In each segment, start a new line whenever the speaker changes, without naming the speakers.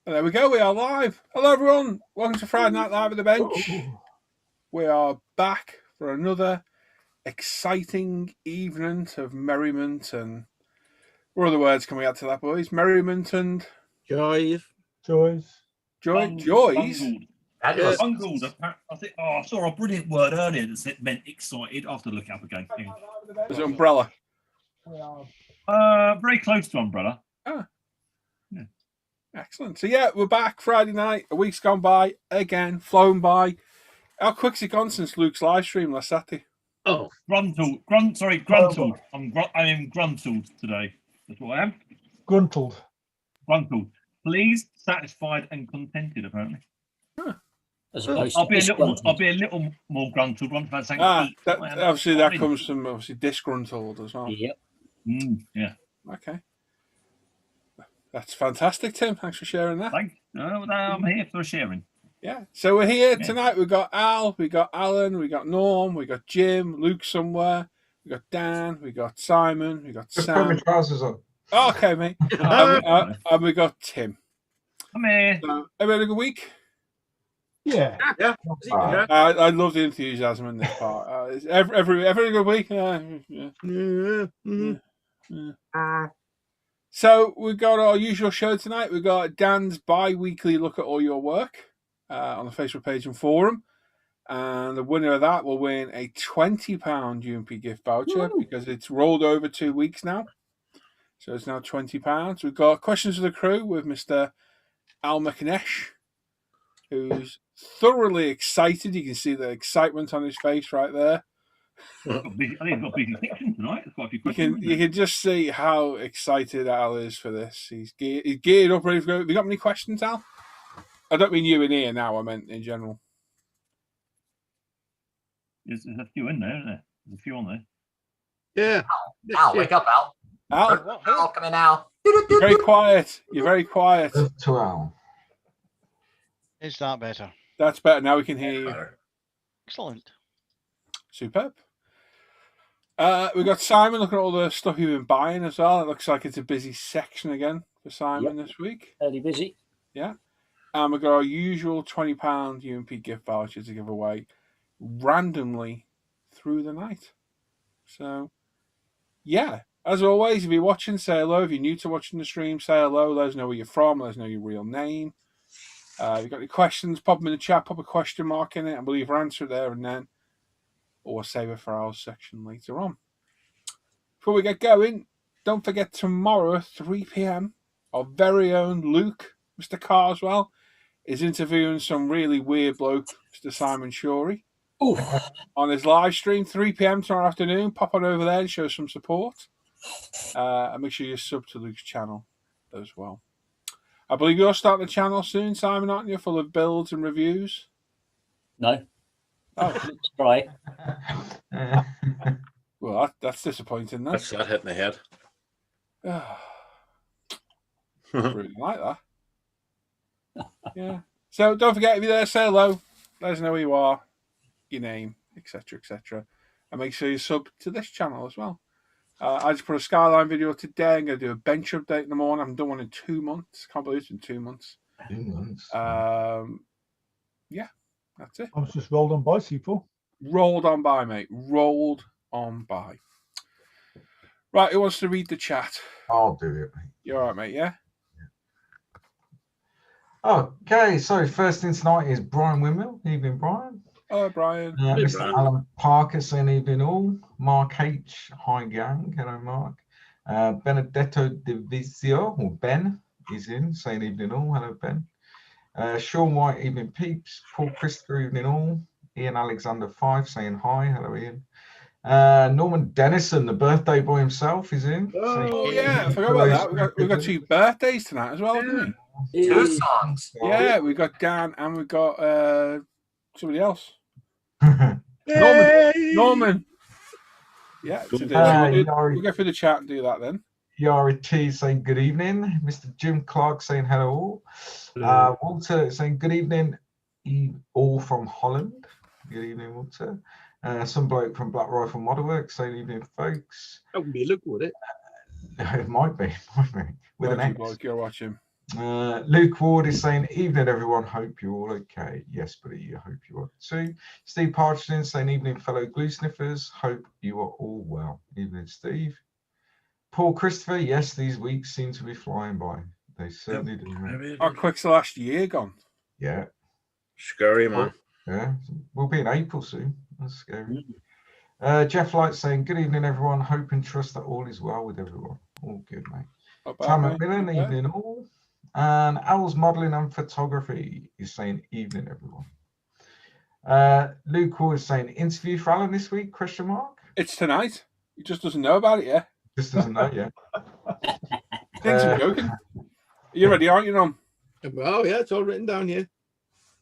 And there we go. We are live. Hello, everyone. Welcome to Friday Night Live at the Bench. We are back for another exciting evening of merriment and what other words can we add to that, boys? Merriment and
joys.
Joys.
Bungled. I think. Oh, I saw a brilliant word earlier that meant excited. I have to look it up again.
Is it umbrella?
Very close to umbrella.
Ah. Yeah. Excellent. So yeah, we're back Friday night. A week's gone by again, flown by. How quick's it gone since Luke's live stream last Saturday?
Oh, gruntled. I am gruntled today. That's what I am.
Gruntled.
Pleased, satisfied, and contented. Apparently.
Huh.
I'll be a little more gruntled once I say.
Obviously, that comes from obviously disgruntled as well.
Yep. Yeah.
Okay. That's fantastic, Tim. Thanks for sharing that.
Thanks. I'm here for sharing.
Yeah. So we're here tonight. We've got Al, we got Alan, we got Norm, we got Jim, Luke somewhere, we got Dan, we got Simon, we got
Just
Sam.
put my trousers on.
Oh, okay, mate. And we got Tim.
I'm here.
So, have you had a good week?
Yeah.
I love the enthusiasm in this part. Every good week. So we've got our usual show tonight. We've got Dan's bi-weekly look at all your work on the Facebook page and forum. And the winner of that will win a £20 UMP gift voucher because it's rolled over 2 weeks now. So it's now £20. We've got questions of the crew with Mr. Al McNesh, who's thoroughly excited. You can see the excitement on his face right there.
I think I've got a big fiction tonight. Quite a few questions.
You can just see how excited Al is for this. He's geared up, ready to go. Have you got any questions, Al? I don't mean you in here now. I meant in general.
There's a few in there, isn't there? There's a few on there.
Yeah.
Al, wake up, Al.
Al,
come in, Al.
You're very quiet. You're very quiet.
To Al.
Is that better?
That's better. Now we can hear you.
Excellent.
Superb. We've got Simon looking at all the stuff you've been buying as well. It looks like it's a busy section again for Simon this week.
Fairly busy.
Yeah. And we've got our usual £20 UMP gift voucher to give away randomly through the night. So, yeah. As always, if you're watching, say hello. If you're new to watching the stream, say hello. Let us know where you're from. Let us know your real name. If you've got any questions, pop them in the chat. Pop a question mark in it, and we'll either answer it there and then, or save it for our section later on. Before we get going, don't forget tomorrow, 3 p.m., our very own Luke, Mr. Carswell, is interviewing some really weird bloke, Mr. Simon Shorey, on his live stream, 3 p.m. tomorrow afternoon. Pop on over there and show some support. And make sure you sub to Luke's channel as well. I believe you're starting a channel soon, Simon, aren't you? Full of builds and reviews?
No.
Oh.
Right.
Well, that's disappointing, then.
That's that hit in the head.
Really like that. Yeah. So don't forget, if you're there, say hello. Let us know who you are, your name, etc., etc. And make sure you sub to this channel as well. I just put a Skyline video today. I'm going to do a bench update in the morning. I haven't done one in 2 months. Can't believe it's been 2 months.
2 months.
Yeah, that's it.
I was just rolled on by, people.
Rolled on by, mate. Rolled on by. Right, who wants to read the chat?
I'll do it, mate.
You all right, mate? Yeah?
Okay, so first thing tonight is Brian Windmill. Evening, Brian.
Hello, Brian.
Mr. Alan Parker saying evening all. Mark H. Hi, gang. Hello, Mark. Benedetto Divisio, or Ben, is in, saying evening all. Hello, Ben. Sean White, evening peeps. Paul Christopher, evening all. Ian Alexander 5 saying hi. Hello, Ian. Norman Dennison, the birthday boy himself, is in.
Oh, yeah, I forgot about that. We've got 2 birthdays tonight as well, haven't we?
2 songs.
Yeah, we've got Dan and we've got somebody else. Norman. Yeah, we'll go through the chat and do that then.
Yara T saying good evening. Mr. Jim Clark saying hello. Walter saying good evening, all from Holland. Good evening, Walter. Some bloke from Black Rifle Model Works saying evening, folks.
That would be a look, would it?
It might be. With an X.
Bloke, you're watching.
Luke Ward is saying, evening, everyone. Hope you're all okay. Yes, buddy. I hope you are too. Steve Partridge saying, evening, fellow glue sniffers. Hope you are all well. Evening, Steve. Paul Christopher, yes, these weeks seem to be flying by. They certainly do, mate.
How quick's the last year gone?
Yeah.
Scary, man.
Yeah. We'll be in April soon. That's scary. Jeff Light saying, good evening, everyone. Hope and trust that all is well with everyone. All good, mate.
Not bad,
Tam
mate.
Macmillan,
Not bad.
evening all. And Al's modelling and photography is saying, evening, everyone. Luke Ward is saying, interview for Alan this week, question mark?
It's tonight. He just doesn't know about it yet.
Just doesn't know yet.
Thinks I'm joking. You're ready, aren't you, Ron?
Oh, yeah, it's all written down here.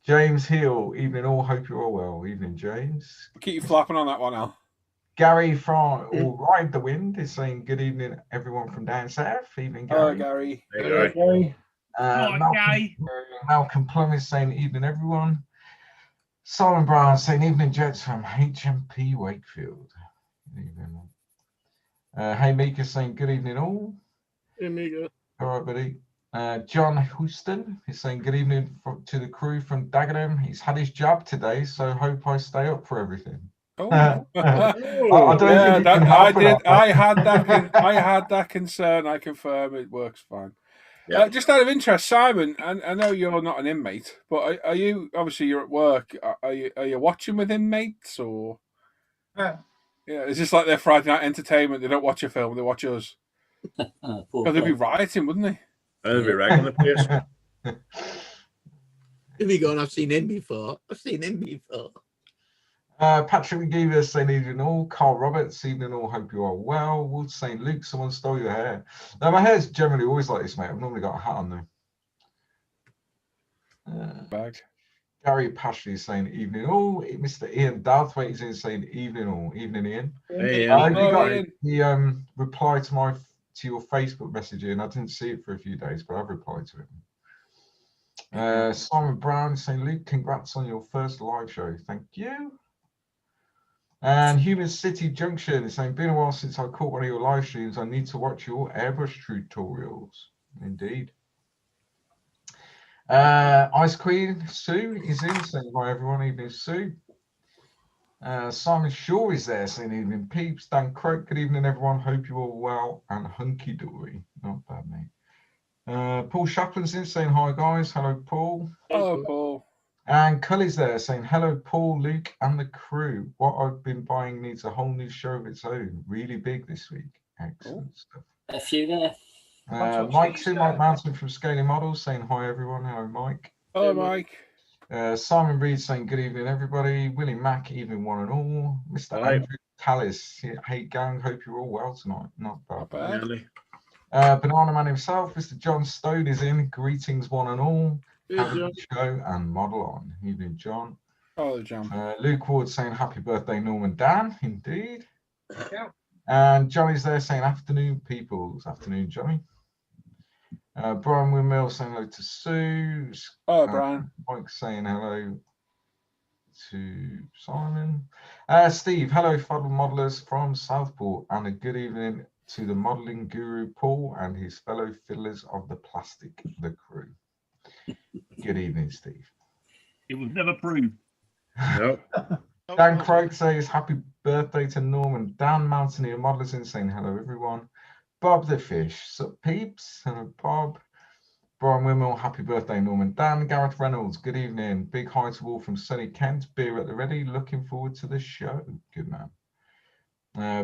James Hill, evening all. Hope you're all well. Evening, James.
Keep you flapping on that one, Al.
Gary from All Ride the Wind is saying, good evening, everyone from down south. Evening,
Hello,
Gary.
Gary.
Hey, Gary.
Malcolm Plum is saying, evening, everyone. Simon Brown saying, evening, Jets from HMP Wakefield. Evening. Hey, Mika saying, good evening, all.
Hey, Mika.
All right, buddy. John Houston is saying, good evening to the crew from Dagenham. He's had his job today, so hope I stay up for everything.
Oh,
I don't
yeah,
think you can help
I did.
it.
I had that concern. I confirm it works fine.
Yeah.
Just out of interest, Simon, and I know you're not an inmate, but are you? Obviously, you're at work. Are you watching with inmates or? Yeah, it's just like their Friday night entertainment. They don't watch a film; they watch us. Because they'd be rioting, wouldn't they?
I'll be ragging the place. If you go, I've seen him before.
Patrick McGeever saying evening all. Carl Roberts, evening all. Hope you are well. Wood saying, Luke, someone stole your hair. Now, my hair's generally always like this, mate. I've normally got a hat on there.
Bag.
Gary Pashley saying evening all. Mr. Ian Darthwaite is in saying evening all. Evening, Ian.
Hey,
You got
Ian.
the reply to your Facebook message, and I didn't see it for a few days, but I've replied to it. Simon Brown saying, Luke, congrats on your first live show. Thank you. And Human City Junction is saying, been a while since I caught one of your live streams. I need to watch your airbrush tutorials. Indeed. Ice Queen Sue is in saying, hi everyone. Evening, Sue. Simon Shaw is there saying, evening, peeps. Dan Croak, good evening, everyone. Hope you're all well and hunky dory. Not bad, mate. Paul Shaplin's in saying, hi guys. Hello, Paul.
Hello, Paul.
And Cully's there saying, hello, Paul, Luke, and the crew. What I've been buying needs a whole new show of its own. Really big this week. Excellent stuff.
A few there.
Mike's in, Mike Mountain from Scaling Models saying, hi, everyone. Hello, Mike.
Hello, Mike.
Simon Reed saying, good evening, everybody. Willie Mack, evening, one and all. Mr.
Hi.
Andrew Tallis, hey, gang, hope you're all well tonight. Not bad.
Not bad.
Really?
Banana Man himself, Mr. John Stone is in. Greetings, one and all. Have a good show and model on. Evening, John.
Hello, John.
Luke Ward saying happy birthday, Norman Dan. Indeed.
Yeah.
And Johnny's there saying afternoon, peoples. Afternoon, Johnny. Brian Windmill saying hello to Sue.
Hello, Brian.
Mike saying hello to Simon. Steve, hello, fellow modelers from Southport, and a good evening to the modeling guru Paul and his fellow fiddlers of the plastic, the crew. Good evening, Steve.
It was never proved.
No.
Dan Craig says happy birthday to Norman. Dan Mountaineer Modelers in saying hello, everyone. Bob the Fish, sup peeps? Hello, Bob. Brian Wimmill, happy birthday, Norman. Dan Gareth Reynolds, good evening. Big hi to all from sunny Kent. Beer at the ready. Looking forward to the show. Good man.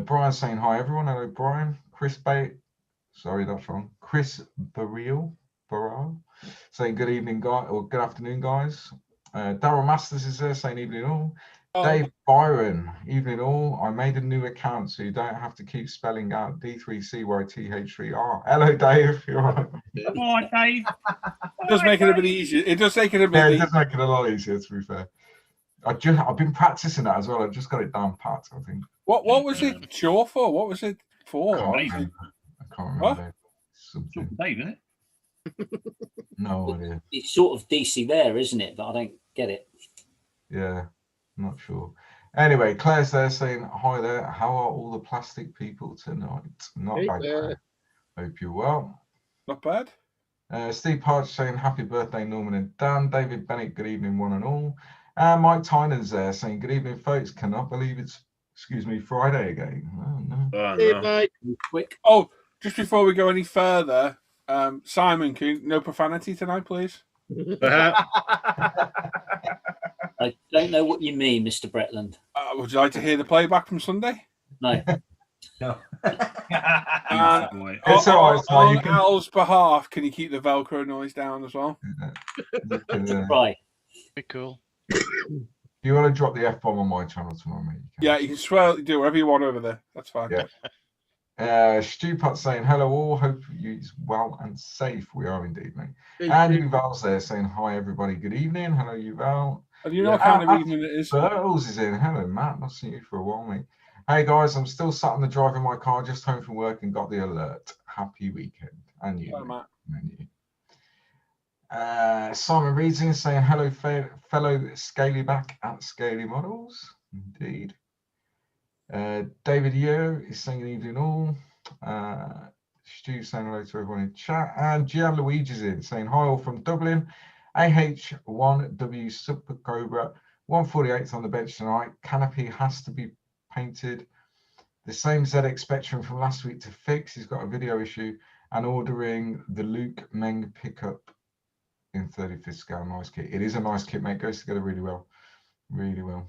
Brian saying hi, everyone. Hello, Brian. Chris Sorry, that's wrong. Chris Barral saying good evening, guys, or good afternoon, guys. Daryl Masters is there saying evening all.
Oh.
Dave Byron, evening all. I made a new account so you don't have to keep spelling out D3CYTH3R. Hello, Dave. You're right.
Come on, Dave.
It does make it a bit easier. It does make it a bit
Yeah, it
easier.
does make it a lot easier, to be fair. I've been practicing that as well. I've just got it down pat, I think.
What was it sure for? What was it for?
I can't remember.
What?
Something.
Dave, isn't it?
No idea.
It's sort of DC there, isn't it? But I don't get it.
Yeah, not sure. Anyway, Claire's there saying, hi there. How are all the plastic people tonight? Not
Hey,
bad.
Claire.
Hope you're well.
Not bad.
Steve Parch saying happy birthday, Norman and Dan. David Bennett, good evening, one and all. And Mike Tynan's there saying good evening, folks. Cannot believe it's, Friday again. Oh, no.
Oh,
Hey,
no.
mate.
Quick.
Oh, just before we go any further, Simon, no profanity tonight, please.
I don't know what you mean, Mr. Bretland.
Would you like to hear the playback from Sunday?
No.
No.
It's
all right, Simon, you
On
can-
Al's behalf, can you keep the Velcro noise down as well?
You can,
Right.
Be cool.
if you want to drop the F-bomb on my channel tomorrow, mate, you can.
Yeah, you can swear, do whatever you want over there. That's fine.
Yeah. Stu Putt saying hello all, hope you're well and safe. We are indeed, mate. And Yuval's there saying hi everybody, good evening. Hello Yuval.
And you know what kind of evening it is?
Burls is in. Hello Matt, not seen you for a while, mate. Hey guys, I'm still sat on the drive in my car, just home from work and got the alert. Happy weekend. And you,
Hello, Matt.
And you. Simon Reed's in saying hello fellow Scaly back at Scaly Models. Indeed. David Yo is saying good evening all. Stu saying hello to everyone in chat. And Gianluigi's in saying hi all from Dublin. AH1W Super Cobra 148th on the bench tonight. Canopy has to be painted. The same ZX Spectrum from last week to fix. He's got a video issue and ordering the Luke Meng pickup in 35th scale. Nice kit. It is a nice kit, mate. Goes together really well. Really well.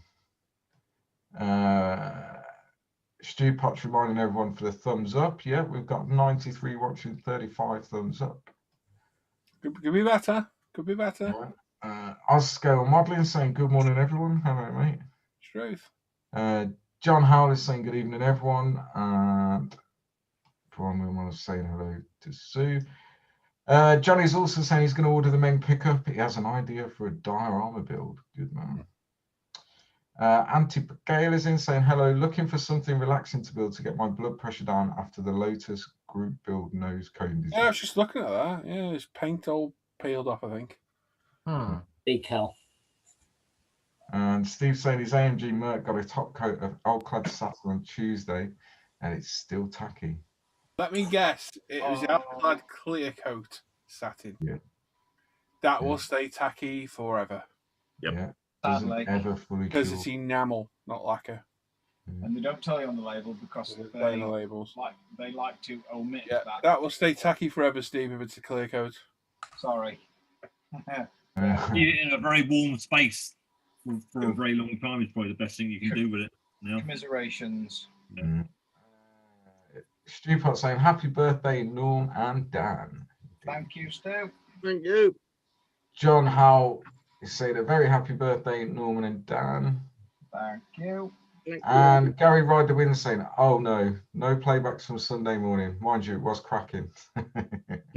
Stu Potts reminding everyone for the thumbs up. Yeah, we've got 93 watching, 35 thumbs up.
Could be better. Could be better.
Right. Oscale Modeling saying good morning, everyone. Hello, mate.
Truth.
John Howell is saying good evening, everyone. And Brian Wilmore is saying hello to Sue. Johnny's also saying he's going to order the Meng pickup. He has an idea for a diorama build. Good man. Anti-Gale is in saying hello, looking for something relaxing to build to get my blood pressure down after the Lotus group build nose cone design.
Yeah, I was just looking at that. Yeah, his paint all peeled off, I think.
Big hell.
And Steve saying his AMG Merc got a top coat of Alclad Satin on Tuesday and it's still tacky.
Let me guess. It was the Alclad clear coat satin.
Yeah.
That will stay tacky forever.
Yep.
Yeah. Doesn't
Sadly.
ever fully
Because
cure.
it's enamel, not lacquer.
And they don't tell you on the label because
Playing the labels.
they like to omit
Yeah,
that.
that will stay tacky forever, Steve, if it's a clear coat.
Sorry.
Keep it in a very warm space for a very long time is probably the best thing you can do with it. Yeah.
Commiserations.
Stu Pot saying happy birthday, Norm and Dan.
Thank you, Stu.
Thank you.
John Howell is saying a very happy birthday, Norman and Dan.
Thank you.
Thank you.
And Gary Ride the Wind saying, oh no, no playbacks from Sunday morning. Mind you, it was cracking.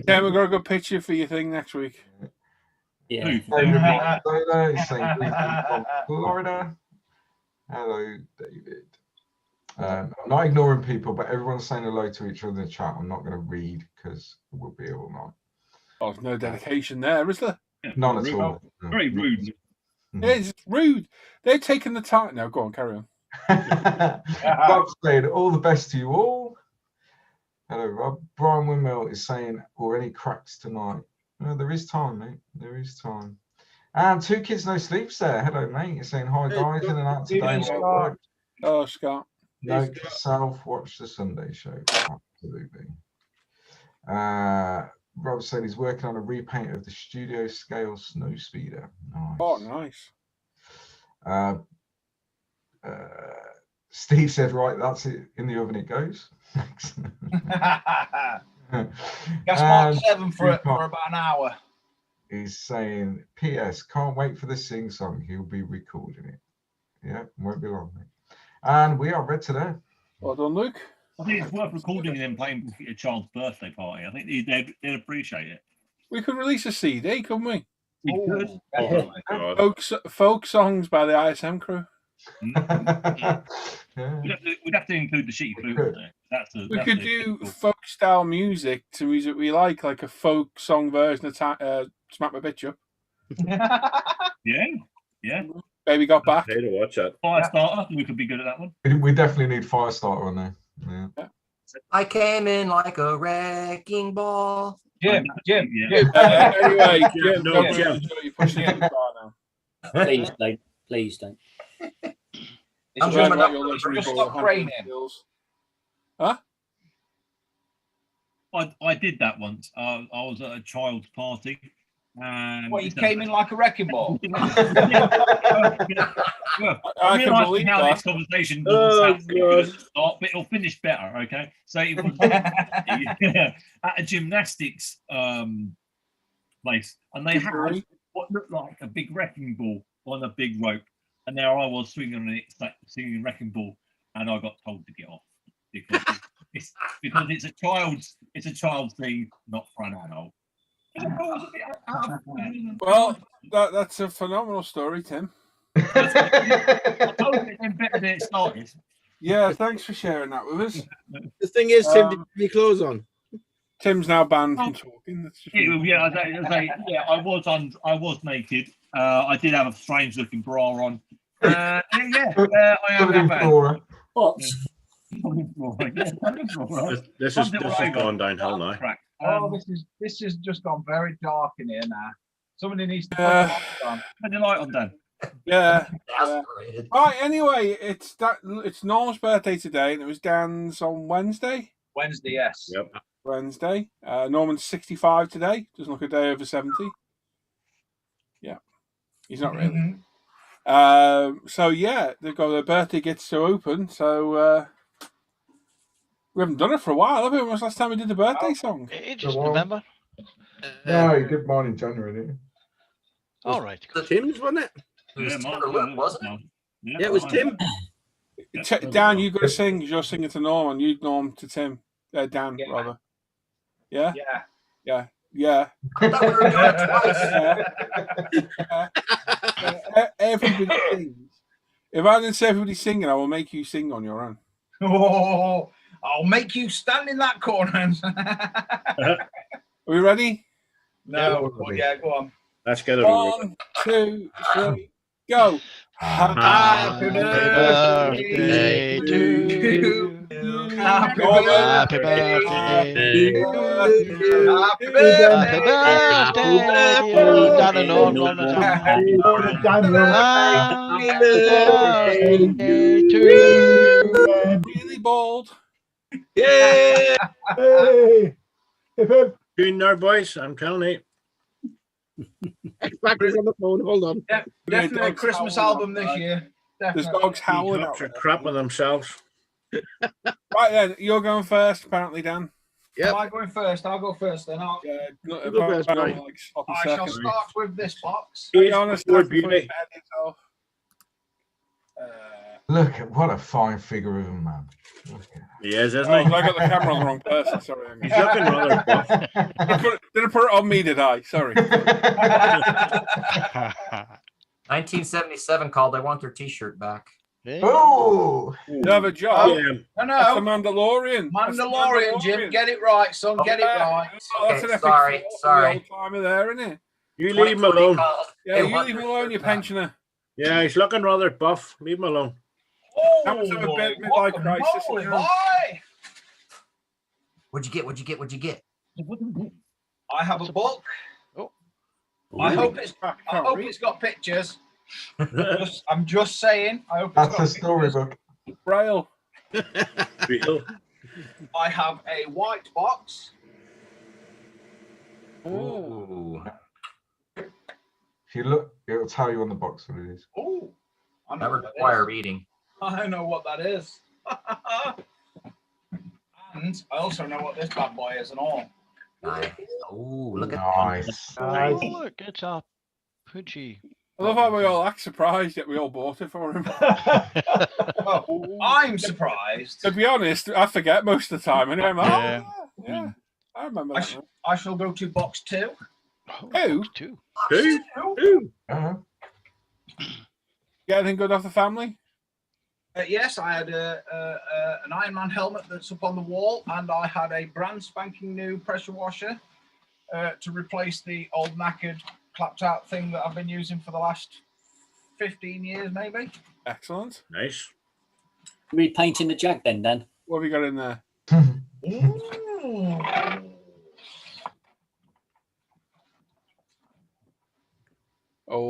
Yeah, we've got a good picture for your thing next week.
Yeah.
David Taylor is saying greetings from Florida. Hello, David. I'm not ignoring people, but everyone's saying hello to each other in the chat. I'm not going to read because we'll be all night.
Oh, there's no dedication there, is there?
None at all. No.
Very rude.
It's rude. They've taken the time. No, go on, carry on.
Rob saying all the best to you all. Hello, Rob. Brian Windmill is saying, or any cracks tonight? No, there is time, mate. There is time. And Two Kids No Sleeps there. Hello, mate. He's saying hi, guys. In and out today. Well worked.
Oh, Scott.
Note to self, watch the Sunday show. Absolutely. Rob said he's working on a repaint of the studio scale snow speeder. Nice.
Oh, nice.
Steve said, right, that's it. In the oven it goes.
Gas Mark 7 for about an hour.
He's saying, P.S. Can't wait for the sing song. He'll be recording it. Yeah, won't be long, mate. And we are ready today.
Well done, Luke.
I think it's worth recording and then playing for your child's birthday party. I think they'd appreciate it.
We could release a CD, couldn't we?
We could.
Definitely.
Folk songs by the ISM crew.
Yeah.
We'd have to include the shitty flute in there.
We could do folk style music to music we like a folk song version of Smack My Bitch Up.
Yeah.
Baby Got Back.
Hey, to watch that.
Firestarter, we could be good at that one.
We definitely need Firestarter on there. Yeah.
I came in like a wrecking ball.
Jim.
Anyway, Jim,
No,
don't
Jim.
you're pushing it too far now.
Please don't. Please don't.
It's
I'm
just,
glad about your luxury
just
ball
stopped
hunting
raining.
skills. Huh?
I did that once. I was at a child's party. And
What, you came in like a wrecking ball?
I
I
can
realised
believe
how
that.
this conversation doesn't sound very good at the start, but it'll finish better, okay? So it was at a gymnastics place, and they had what looked like a big wrecking ball on a big rope, and there I was swinging on it, singing wrecking ball, and I got told to get off because it's a child's thing, not for an adult.
Well, that's a phenomenal story, Tim.
I told you it better than it started.
Yeah, thanks for sharing that with us.
The thing is, Tim, did you have your clothes on?
Tim's now banned from talking. That's just
I was naked. I did have a strange looking bra on. I am that bad.
What?
This is going downhill now.
Oh, this is just gone very dark in here now. Somebody needs to put the light on.
Put the light on, Dan.
Yeah. Right. Anyway, it's Norm's birthday today, and it was Dan's on Wednesday.
Wednesday, yes.
Yep.
Wednesday. Norman's 65 today. Doesn't look a day over 70. Yeah, he's not really. So yeah, they've got their birthday gifts to open. So we haven't done it for a while, have we? When was the last time we did the birthday song?
Just November.
No, you did mine in January, didn't you?
All right.
Tim's, wasn't it?
Wasn't it?
Yeah, it was Tim.
Dan, you got to sing. You're singing to Norman. You Norm to Tim. Dan, rather. Yeah.
Yeah.
Yeah.
I thought we were doing it twice.
Everybody sings. If I didn't say everybody singing, I will make you sing on your own.
Oh, I'll make you stand in that corner.
Are we ready?
No, yeah, go on.
Let's get it over.
1, 2, 3, go.
Happy
birthday to you.
Happy
Happy birthday.
Happy
Happy birthday, dear Dan and Norm. Happy birthday to you.
Really bold.
Yeah.
Hey!
Tune there, boys. I'm telling you.
X-Factor's on the phone. Hold on.
Yeah, definitely a Christmas album this year.
There's
Definitely.
dogs howling out
Dogs are
there.
crapping themselves.
Right then, you're going first, apparently, Dan.
Yep.
Am I going first? I'll go first then.
Yeah,
You go first,
apparently,
mate.
like sloppy
I shall
seconds.
start with this box.
Be honest,
Lord
before you
Beauty.
bet yourself.
Look at what a fine figure of a man. Look at
He is, isn't
Oh,
he?
I got the camera on the wrong person. Sorry.
He's looking rather buff.
Did I put it on me, did I? Sorry.
1977 called. I want their T-shirt back.
Oh!
You have a job.
Yeah.
That's the
No,
Mandalorian. That's the
Mandalorian, Jim. Get it right, son. Get it right.
Oh, that's
Okay,
an epic
sorry,
photo of
sorry.
the old timer there, isn't it?
You leave him alone.
Yeah,
Hey,
you
what-
leave him alone, you pensioner.
Yeah, he's looking rather buff. Leave him alone.
That was a bit
Oh,
midlife crisis,
guacamole,
you know.
boy.
What'd you get? What'd you get? What'd you get?
I have a book.
Oh.
I hope
I can't read.
it's got pictures. I'm just saying. I hope
That's a
it's got
storybook.
Braille.
Real.
I have a white box.
Ooh.
If you look, it'll tell you on the box what it is.
Oh, I know
That
what that
require
is.
reading.
I know what that is. And I also know what this bad boy is and all.
Nice. Ooh, look at
Nice.
Oh, look, it's a Pudgy.
I love how we all act surprised that we all bought it for him.
Oh, I'm surprised.
To be honest, I forget most of the time. Anyway, I'm like,
Yeah.
oh, yeah. I remember
I,
that.
sh-
now.
I shall go to box 2.
Who?
Two.
Who?
Uh-huh.
Get anything good off the family?
Yes, I had an Iron Man helmet that's up on the wall, and I had a brand spanking new pressure washer to replace the old knackered clapped out thing that I've been using for the last 15 years, maybe.
Excellent.
Nice.
Repainting the Jag then, Dan.
What have you got in there?
Ooh.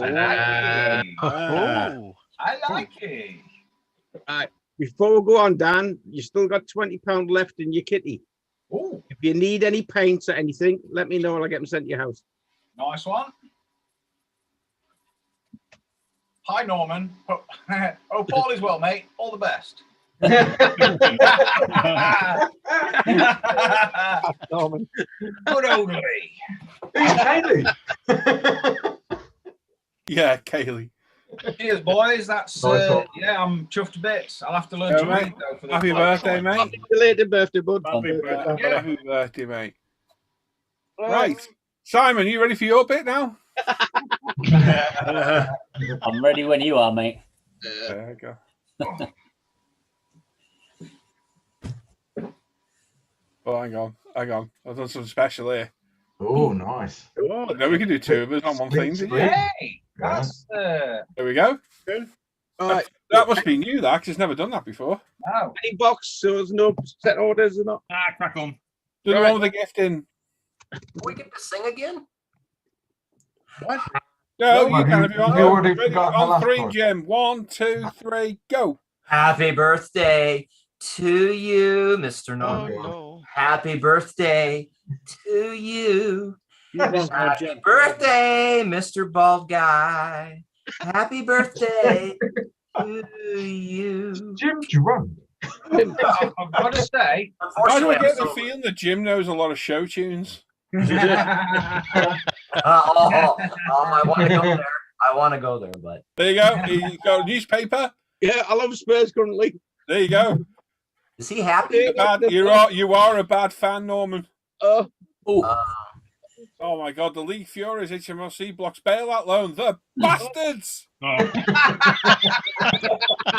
like it.
Oh.
I like it.
Before we go on, Dan, you still got £20 left in your kitty.
Oh,
If you need any paints or anything, let me know and I'll get them sent to your house.
nice one. Hi, Norman. Oh, Paul is well, mate. All the best.
Norman.
Good old Lee.
Who's Kaylee?
Yeah, Kaylee.
Cheers, boys. That's
Nice one.
yeah. I'm chuffed to bits. I'll have to learn
Yeah,
to
mate.
read though. For the
Happy birthday, mate.
Happy belated birthday, bud.
Happy birthday.
Happy birthday, mate. Right. Simon, you ready for your bit now?
I'm ready when you are, mate.
There we go. Oh, hang on. I've done something special here.
Oh, nice.
Oh,
No, we can do two of us on one thing, didn't you?
Hey, that's
There we go.
All right.
That must be new, that, 'cause it's never done that before.
no.
Any box, so there's no set orders or not.
Crack on.
Do the
Right.
one with the gift in.
Do we get to sing again?
what?
No,
Well,
you can if you want.
you already
Ready?
forgot the
On
last
three,
one.
Jim. 1, 2, 3, go.
Happy birthday to you, Mr.
Oh,
Norman.
no.
Happy birthday to you.
Happy
Happy birthday, Mr. Bald Guy. Happy birthday to you.
Jim drunk.
I've got to say,
I
Unfortunately,
don't get
I'm
the
so-
feeling that Jim knows a lot of show tunes.
I want to go there. I want to go there, but
There you go. You got a newspaper.
Yeah, I love Spurs currently.
There you go.
is he happy?
You are a bad fan, Norman.
Uh,
Oh my God, the League Furies HMRC blocks bailout loan. The bastards!
Oh,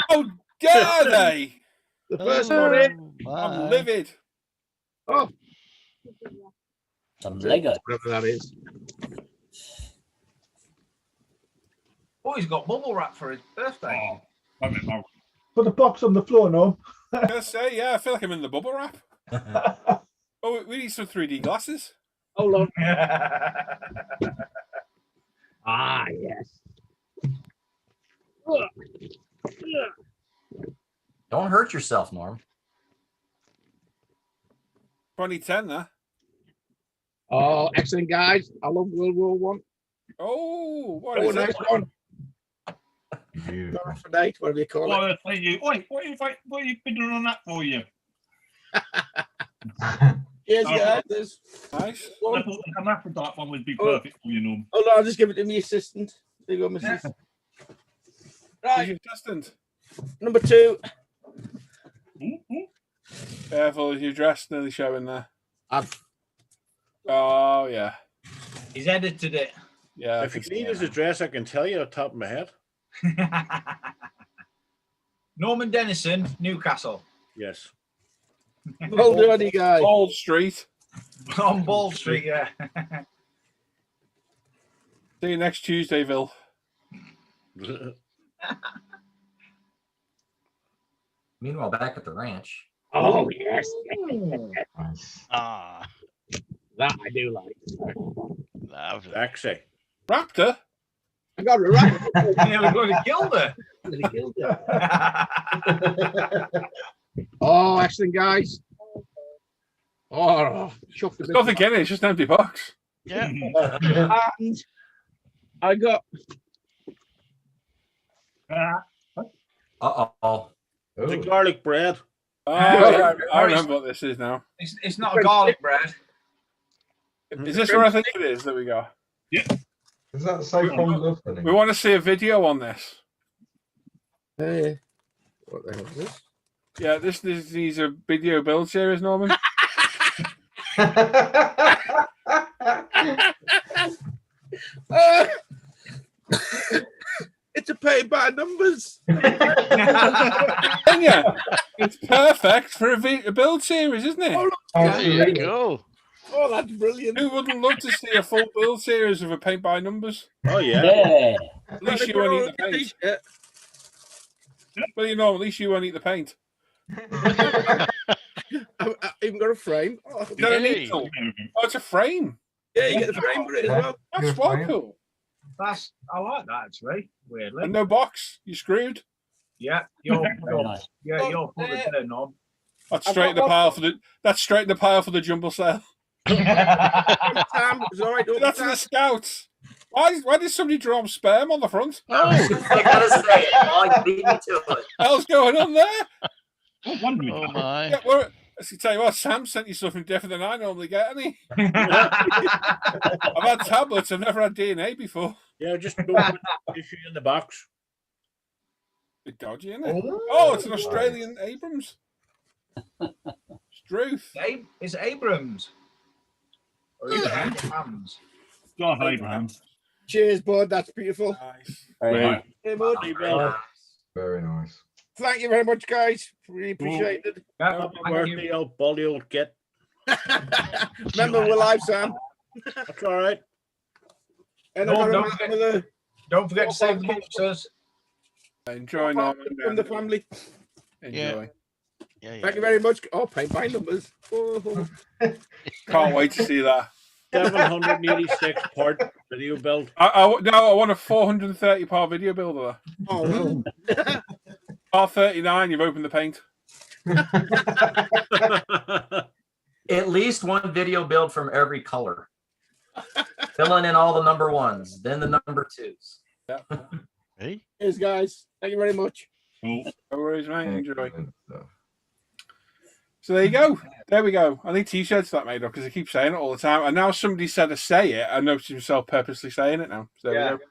How dare they?
The first one in.
I'm livid.
Oh,
Some Lego.
whatever that is.
oh, he's got bubble wrap for his birthday.
oh.
Put the box on the floor, no.
I gotta say, yeah, I feel like I'm in the bubble wrap. Oh, we need some 3D glasses.
Hold on. Ah, yes.
don't hurt yourself, Norm.
2010, huh?
Oh, excellent, guys. I love World War One.
Oh, what
Oh,
is
nice
it?
one.
Beautiful.
Hermaphrodite, whatever you call it.
Well, I tell you, oi, what have you been doing on that for you?
Cheers,
Oh.
guys. There's
Nice.
I thought the hermaphrodite one would be
Oh.
perfect for you, Norm.
Hold on, I'll just give it to my assistant. There you go, my assistant.
Who's
Right,
your assistant?
number 2.
Ooh, ooh.
Careful, your dress nearly showing there.
I've
Oh, yeah.
He's edited it.
Yeah. I
If you
can see
need
that
his
now.
address, I can tell you off the top of my head.
Norman Dennison, Newcastle.
Yes.
well done, you guys.
Old Street.
On Ball Street, yeah.
See you next Tuesday, Bill.
Meanwhile, back at the ranch.
Oh, yes.
Nice.
Ah,
That I do like.
lovely.
Taxi.
Raptor?
I got it right.
Yeah, we're going to Gilder.
Nearly killed it. Oh, excellent, guys. Oh, chuffed a
There's
bit.
nothing in it, it's just an empty box.
Yeah.
And I got
Uh-oh.
The garlic bread.
Oh, yeah, I remember what this is now.
It's not a garlic bread.
Is this what I think it is that we got?
Is that safe from love?
We want to see a video on this.
what the hell is this?
Yeah, these are video build series, Norman.
It's a paid by numbers.
Yeah, it's perfect for a build series, isn't it?
Oh, look,
There you go.
oh, that's brilliant.
Who wouldn't love to see a full build series of a paint by numbers?
Oh, yeah.
Yeah.
At least you won't eat the paint. Well, you know, at least you won't eat the paint.
I even got a frame. Oh,
Got a
Hey.
needle. Oh, it's a frame.
yeah, you get the frame for it as well.
That's
Good
quite
frame.
cool.
I like that actually. Weirdly.
And no box. You screwed.
Yeah, you're
Very nice.
yeah, you're put it there, Knob.
That's
I've
straight in
got
the pile for the. That's straight in the pile for the jumble sale.
Sam, it's all right.
That's the scouts. Why did somebody drop sperm on the front?
Oh,
I gotta say it. Oh, you beat me to it.
Hell's going on there?
What wondering?
oh my.
Yeah, I should tell you what, Sam sent you something different than I normally get, hasn't he? I've had tablets, I've never had DNA before.
Yeah, just don't put the issue in the box.
Bit dodgy, isn't it? Oh, it's an Australian Abrams. Struth.
It's Abrams. Or is it Abrams?
God, Abrahams.
Cheers, bud. That's beautiful.
Nice.
Very nice.
Hey, bud.
Very nice.
Thank you very much, guys. Really appreciate it.
Yeah,
Happy
thank you.
birthday, old baldy old kid.
Remember, we're live, Sam.
That's all right.
And
No,
I've got
don't forget-
another
Don't forget to save the boxers.
Enjoy, Norman.
from the family.
Enjoy.
Yeah,
Thank you very much. Oh, paint by numbers. Oh.
Can't wait to see that.
786 part video build.
I want a 430 part video build of that.
Oh, well.
Part 39, you've opened the paint.
At least one video build from every color. Filling in all the number ones, then the number twos.
Yeah.
Hey,
Cheers, guys. Thank you very much.
No worries, mate. Enjoy.
Excellent stuff.
So there you go. There we go. I need t-shirts that made up because I keep saying it all the time. And now somebody said to say it. I noticed myself purposely saying it now. So there we go.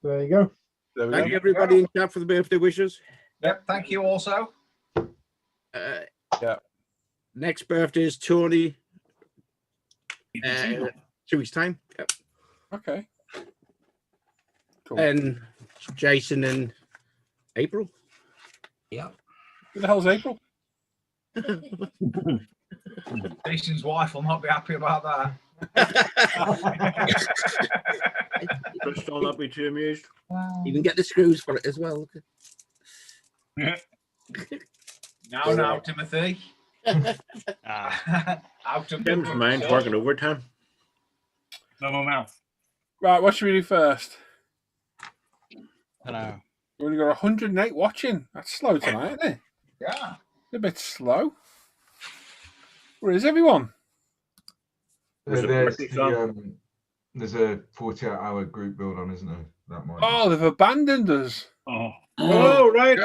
There you go.
There we
Thank
go.
you, everybody in chat for the birthday wishes.
Yep, thank you also.
Yeah.
Next birthday is Tony. 2 weeks' time. Yep.
Okay. Cool.
And Jason in April.
Yeah.
Who the hell's April?
Jason's wife will not be happy about that.
Chris will not be too amused.
You can get the screws for it as well.
Now, Timothy.
ah,
Out of
Tim's mind's working overtime.
No more mouth.
Right, what should we do first?
I know.
We've only got 108 watching. That's slow tonight, isn't it?
Yeah.
A bit slow. Where is everyone?
Was it
There's,
British
there's a 48-hour group build on, isn't there? That might.
Oh, they've abandoned us.
Oh,
Oh, right.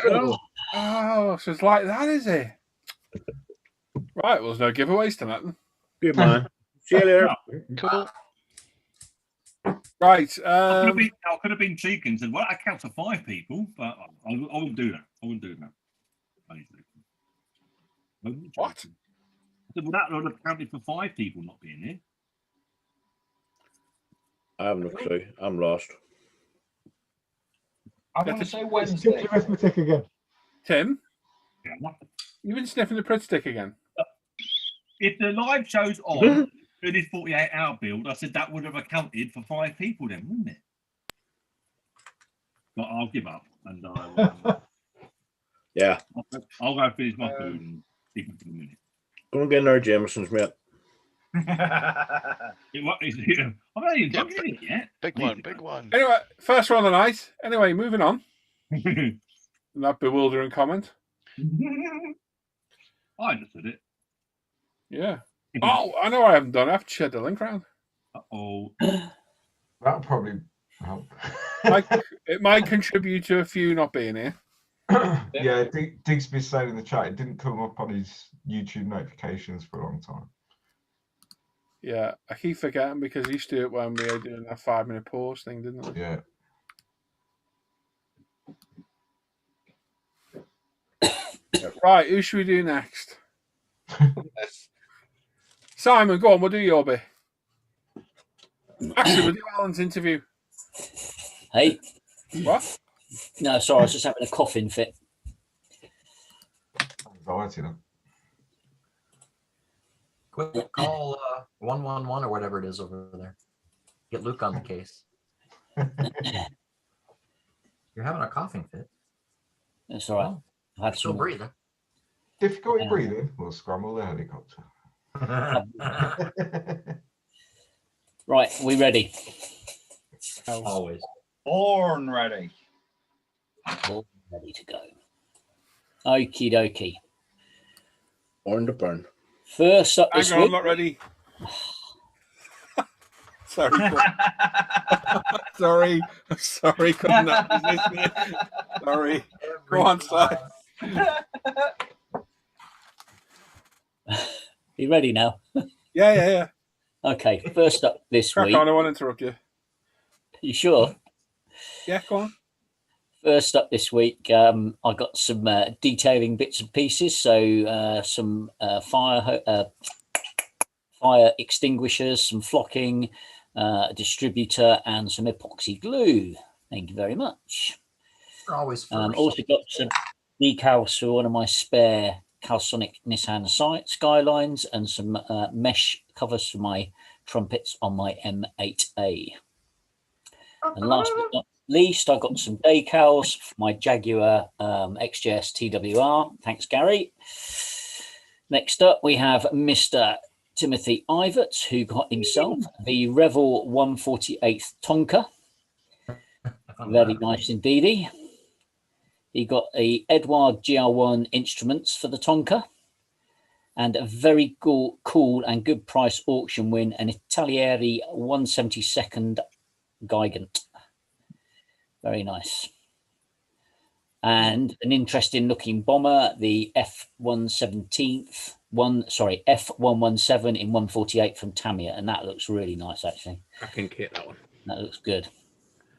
Oh, so it's like that, is it? Right, well, there's no giveaways tonight then.
Good man. See you later.
Cool.
Right.
I could have been cheeky and said, well, I count to 5 people, but I wouldn't do that. I wouldn't do that.
What?
Well, that would have counted for 5 people not being here.
I have no clue. I'm lost.
I'm going to say
Skip
Wednesday.
the arithmetic again.
Tim,
Yeah, what?
you've been sniffing the Prit stick again.
If the live show's on, in this 48-hour build, I said that would have accounted for 5 people then, wouldn't it? But I'll give up and
Yeah.
I'll go finish my food and keep it for a minute.
Go and get another Jameson's, mate.
I've not even done it yet.
Big one, big one.
Anyway, first one of the night. Anyway, moving on. That bewildering comment.
I just did it.
Yeah. Oh, I know I haven't done it. I have to share the link round.
Oh,
That'll probably help.
It might contribute to a few not being here.
Yeah, Digsby said in the chat it didn't come up on his YouTube notifications for a long time.
Yeah, I keep forgetting because he used to do it when we were doing that 5-minute pause thing, didn't we?
Yeah.
Right, who should we do next? Simon, go on, we'll do your bit. Actually, we'll do Alan's interview.
Hey,
What?
no, sorry, I was just having a coughing fit.
Anxiety, then.
Quick, call 111 or whatever it is over there. Get Luke on the case. You're having a coughing fit.
That's all right. I had
Still
some.
breathing.
Difficulty
Yeah.
breathing? We'll scramble the helicopter.
Right, we ready?
decals.
Always.
Born ready.
All ready to go. Okie dokie.
Born to burn.
First up this
Hang on, I'm
week.
not ready. Sorry. Sorry. Sorry, couldn't not resist it. Sorry. Go on, Si.
You ready now?
Yeah.
Okay, first up this
Crack
week.
on, I won't interrupt you.
You sure?
Yeah, go on.
First up this week, I got some detailing bits and pieces. So some fire extinguishers, some flocking, a distributor, and some epoxy glue. Thank you very much.
Always first.
Also got some decals for one of my spare Calsonic Nissan Skylines and some mesh covers for my trumpets on my M8A. And last but not least, I got some decals for my Jaguar XJS TWR. Thanks, Gary. Next up, we have Mr. Timothy Ivett, who got himself the Revel 148th Tonka. Very nice indeedy. He got a Edward GR1 instruments for the Tonka and a very cool and good price auction win, an Italieri 172nd Gigant. Very nice. And an interesting looking bomber, the F117 in 148 from Tamiya, and that looks really nice actually.
I can kit that one.
That looks good.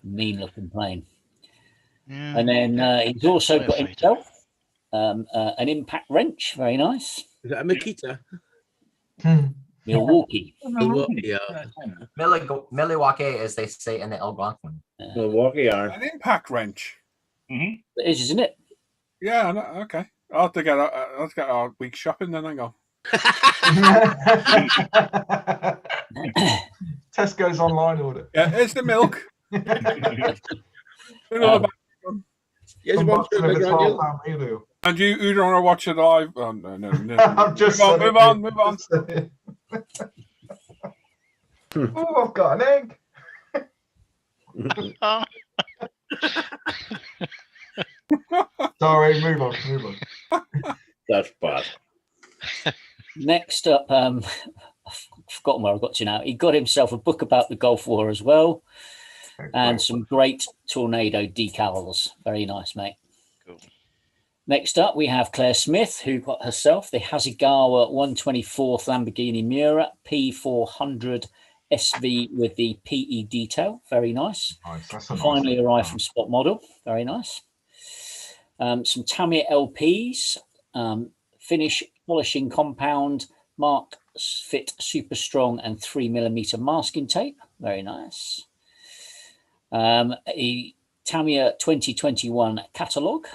Mean looking plane.
Yeah,
And then he's also got himself an impact wrench. Very nice.
Is that a Makita?
Milwaukee.
Milwaukee, as they say in the Algonquin.
Milwaukee are.
An impact wrench.
It is, isn't it?
Yeah, okay. I'll have to get our week shopping then. Hang on.
Tesco's online order.
Yeah, here's the milk.
Yes,
Some
one
box of
for the
it's
granular.
£12 meal.
And you don't want to watch it live? Oh, no.
I'm just
move on.
Oh, I've got an egg. Sorry, move on.
That's bad.
Next up, I've forgotten where I got to now. He got himself a book about the Gulf War as well, and some great tornado decals. Very nice, mate.
Cool.
Next up, we have Claire Smith, who got herself the Hasegawa 124th Lamborghini Miura P400 SV with the PE detail. Very nice.
That's a nice
Finally
one.
arrived from Spot Model. Very nice. Some Tamiya LPs, finish polishing compound, mark fit super strong and 3mm masking tape. Very nice. A Tamiya 2021 catalogue.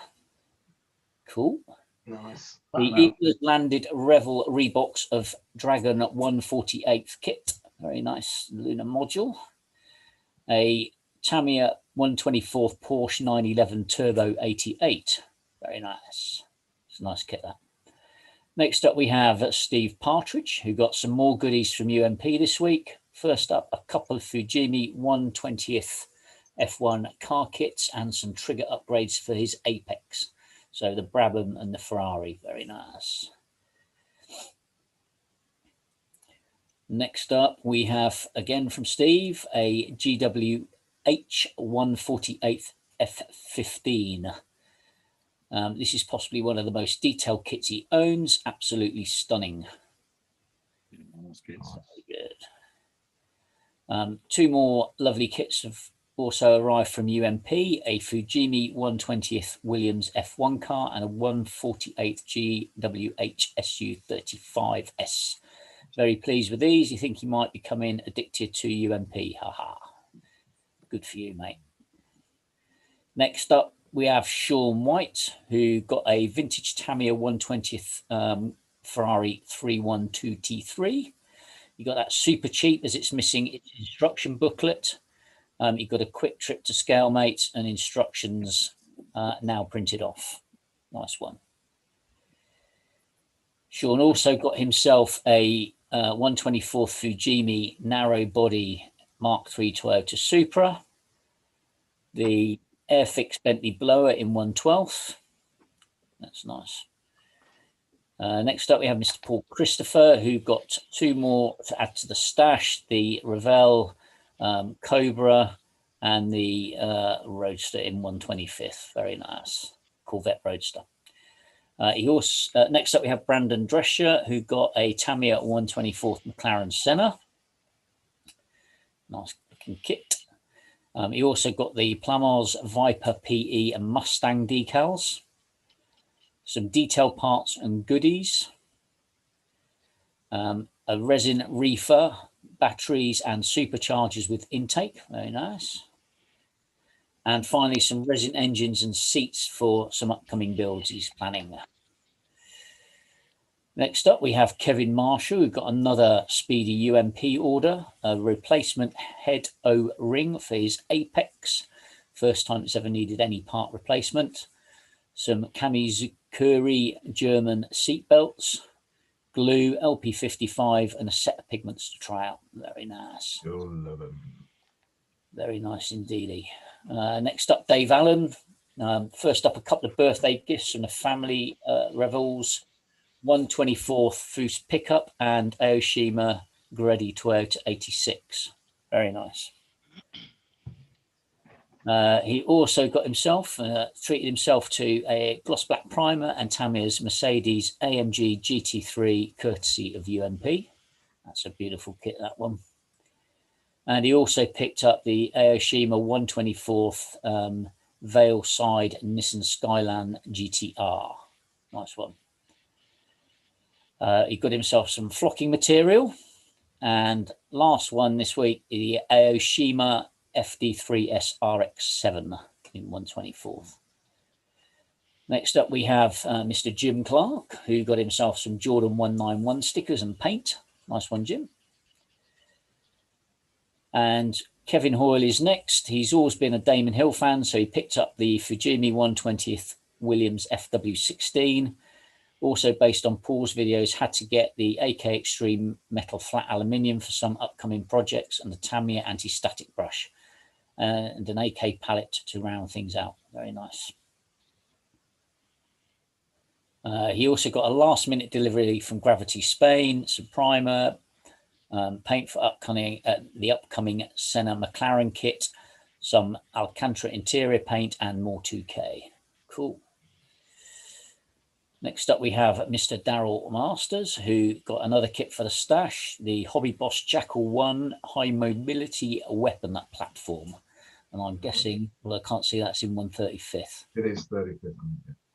Cool.
Nice.
The Eagles landed Revel Reeboks of Dragon 148th kit. Very nice lunar module. A Tamiya 124th Porsche 911 Turbo 88. Very nice. It's a nice kit, that. Next up, we have Steve Partridge, who got some more goodies from UMP this week. First up, a couple of Fujimi 120th F1 car kits and some trigger upgrades for his Apex. So the Brabham and the Ferrari. Very nice. Next up, we have, again from Steve, a GWH 148th F15. This is possibly one of the most detailed kits he owns. Absolutely stunning. Very good. Two more lovely kits have also arrived from UMP, a Fujimi 120th Williams F1 car and a 148th GWH SU35S. Very pleased with these. You think he might be coming addicted to UMP. Haha. Good for you, mate. Next up, we have Sean White, who got a vintage Tamiya 120th Ferrari 312 T3. You got that super cheap as it's missing its instruction booklet. You got a quick trip to scale, mate, and instructions now printed off. Nice one. Sean also got himself a 124th Fujimi narrow body Mark III Toyota Supra. The Airfix Bentley blower in 1/12. That's nice. Next up, we have Mr. Paul Christopher, who got 2 more to add to the stash: the Revell Cobra and the Roadster in 1/25. Very nice. Corvette Roadster. He also next up we have Brandon Drescher, who got a Tamiya 1/24 McLaren Senna. Nice looking kit. He also got the Plamos Viper PE and Mustang decals. Some detail parts and goodies. A resin reefer, batteries and superchargers with intake. Very nice. And finally, some resin engines and seats for some upcoming builds he's planning. Next up, we have Kevin Marshall, who got another Speedy UMP order, a replacement head O-ring for his Apex. First time it's ever needed any part replacement. Some Kamizukuri German seat belts, glue, LP55, and a set of pigments to try out. Very nice.
You'll love them.
Very nice indeed. Next up, Dave Allen. First up, a couple of birthday gifts from the family Revels. 1/24 Foose pickup and Aoshima Gredi Toyota 86. Very nice. He also got himself, treated himself to a gloss black primer and Tamiya's Mercedes AMG GT3 courtesy of UMP. That's a beautiful kit, that one. And he also picked up the Aoshima 1/24 Vale Side Nissan Skyline GTR. Nice one. He got himself some flocking material. And last one this week, the Aoshima FD3S RX7 in 1/24. Next up, we have Mr. Jim Clark, who got himself some Jordan 191 stickers and paint. Nice one, Jim. And Kevin Hoyle is next. He's always been a Damon Hill fan, so he picked up the Fujimi 1/20th Williams FW16. Also based on Paul's videos, had to get the AK Extreme metal flat aluminium for some upcoming projects and the Tamiya anti-static brush and an AK palette to round things out. Very nice. He also got a last minute delivery from Gravity Spain, some primer, paint for the upcoming Senna McLaren kit, some Alcantara interior paint and more 2K. Cool. Next up, we have Mr. Daryl Masters, who got another kit for the stash, the Hobby Boss Jackal 1 high mobility weapon platform. And I'm guessing, well, I can't see that's in 1/35.
It is 35th.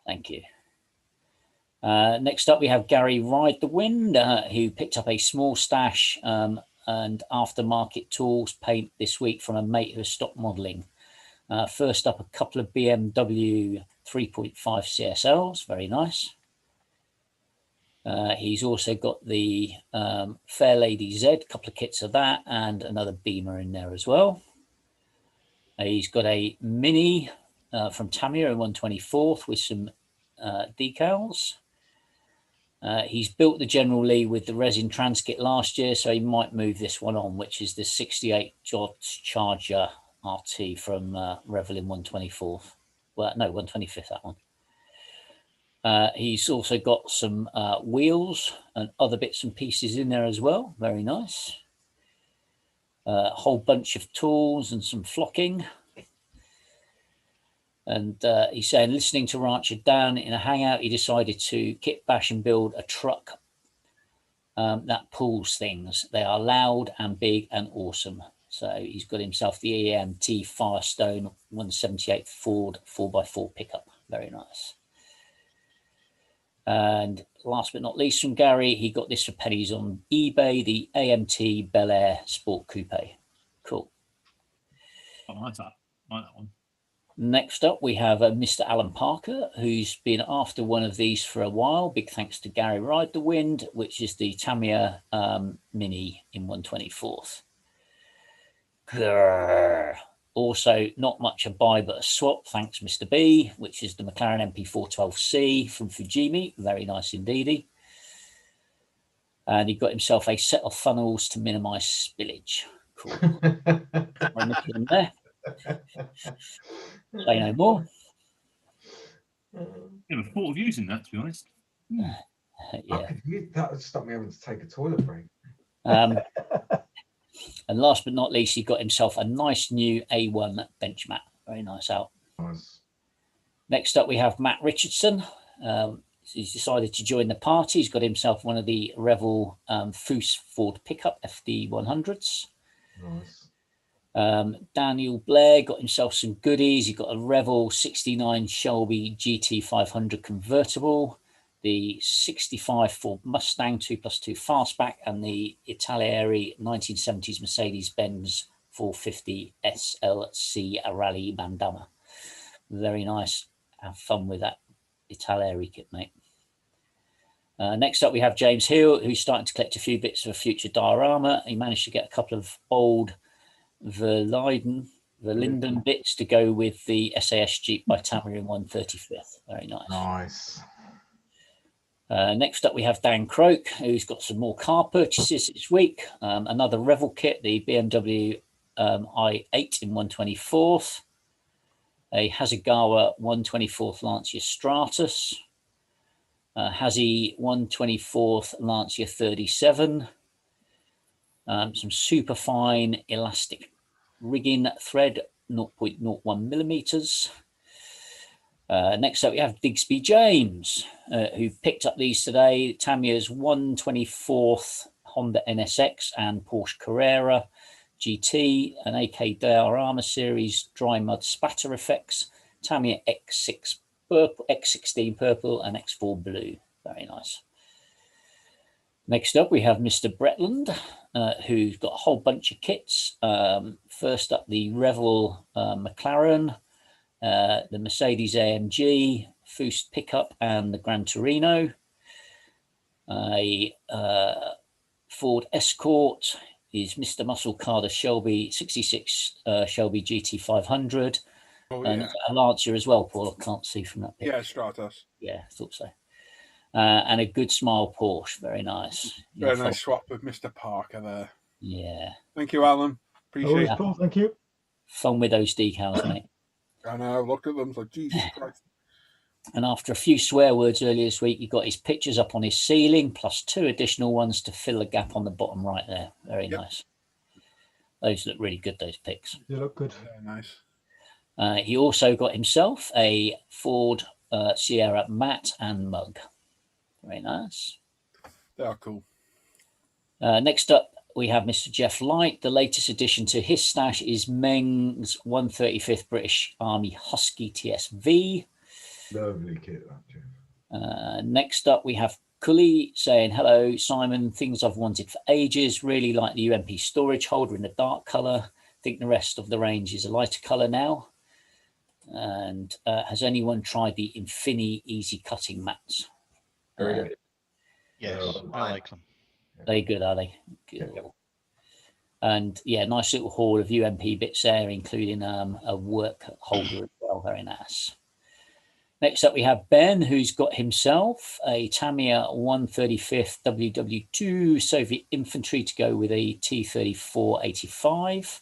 Thank you. Next up, we have Gary Ride the Wind, who picked up a small stash and aftermarket tools paint this week from a mate who has stopped modelling. First up, a couple of BMW 3.5 CSLs. Very nice. He's also got the Fair Lady Z, a couple of kits of that, and another Beamer in there as well. He's got a Mini from Tamiya in 1/24 with some decals. He's built the General Lee with the resin transkit last year, so he might move this one on, which is the 68 Dodge Charger RT from Revel in 1/24. Well, no, 1/25, that one. He's also got some wheels and other bits and pieces in there as well. Very nice. A whole bunch of tools and some flocking. And he's saying, listening to Rancher Dan in a hangout, he decided to kit bash and build a truck that pulls things. They are loud and big and awesome. So he's got himself the EMT Firestone 178 Ford 4x4 pickup. Very nice. And last but not least from Gary, he got this for pennies on eBay, the AMT Bel-Air Sport Coupe. Cool.
I like that. I like that one.
Next up, we have Mr. Alan Parker, who's been after one of these for a while. Big thanks to Gary Ride the Wind, which is the Tamiya Mini in 1/24. Grrr. Also, not much a buy but a swap, thanks Mr. B, which is the McLaren MP412C from Fujimi. Very nice indeed. And he got himself a set of funnels to minimise spillage. Cool. There. Say no more.
Never thought of using that, to be honest.
Yeah.
That would stop me having to take a toilet break.
And last but not least, he got himself a nice new A1 bench mat. Very nice out.
Nice.
Next up, we have Matt Richardson. He's decided to join the party. He's got himself one of the Revel Foose Ford pickup FD100s.
Nice.
Daniel Blair got himself some goodies. He got a Revel 69 Shelby GT500 convertible, the 65 Ford Mustang 2+2 fastback, and the Italieri 1970s Mercedes-Benz 450 SLC Rally Bandama. Very nice. Have fun with that Italieri kit, mate. Next up, we have James Hill, who's starting to collect a few bits of a future diorama. He managed to get a couple of old Verlinden bits to go with the SAS Jeep by Tamiya in 135th. Very nice.
Nice.
Next up, we have Dan Croak, who's got some more car purchases this week. Another Revel kit, the BMW i8 in 124th. A Hasegawa 124th Lancia Stratus. Hazy 124th Lancia 37. Some super fine elastic rigging thread, 0.01 millimeters. Next up, we have Digsby James, who picked up these today. Tamiya's 124th Honda NSX and Porsche Carrera GT, an AK diorama series dry mud spatter effects, Tamiya X6 purple, X16 purple, and X4 blue. Very nice. Next up, we have Mr. Bretland, who's got a whole bunch of kits. First up, the Revel McLaren, the Mercedes AMG, Foose pickup, and the Gran Torino. A Ford Escort is Mr. Muscle Carter Shelby 66 Shelby GT500.
Oh,
And
yeah.
a Lancia as well, Paul. I can't see from that picture.
Yeah, Stratos.
Yeah, I thought so. And a Good Smile Porsche. Very nice.
Very nice swap with Mr. Parker there.
Yeah.
Thank you, Alan. Appreciate
Always,
it.
Paul. Thank you.
Fun with those decals, mate.
I know, look at them. It's like, Jesus Christ.
And after a few swear words earlier this week, you got his pictures up on his ceiling, plus 2 additional ones to fill the gap on the bottom right there. Very nice. Those look really good, those pics.
They look good.
Yeah, nice.
He also got himself a Ford Sierra mat and mug. Very nice.
They are cool.
Next up, we have Mr. Jeff Light. The latest addition to his stash is Meng's 135th British Army Husky TSV.
Lovely kit, that, Jeff.
Next up, we have Cully saying, hello, Simon, things I've wanted for ages. Really like the UMP storage holder in a dark colour. Think the rest of the range is a lighter colour now. And has anyone tried the Infini Easy Cutting mats?
Very good.
Yes, I like them.
They're good, are they? Good. And yeah, nice little haul of UMP bits there, including a work holder as well. Very nice. Next up, we have Ben, who's got himself a Tamiya 135th WW2 Soviet Infantry to go with a T-34-85.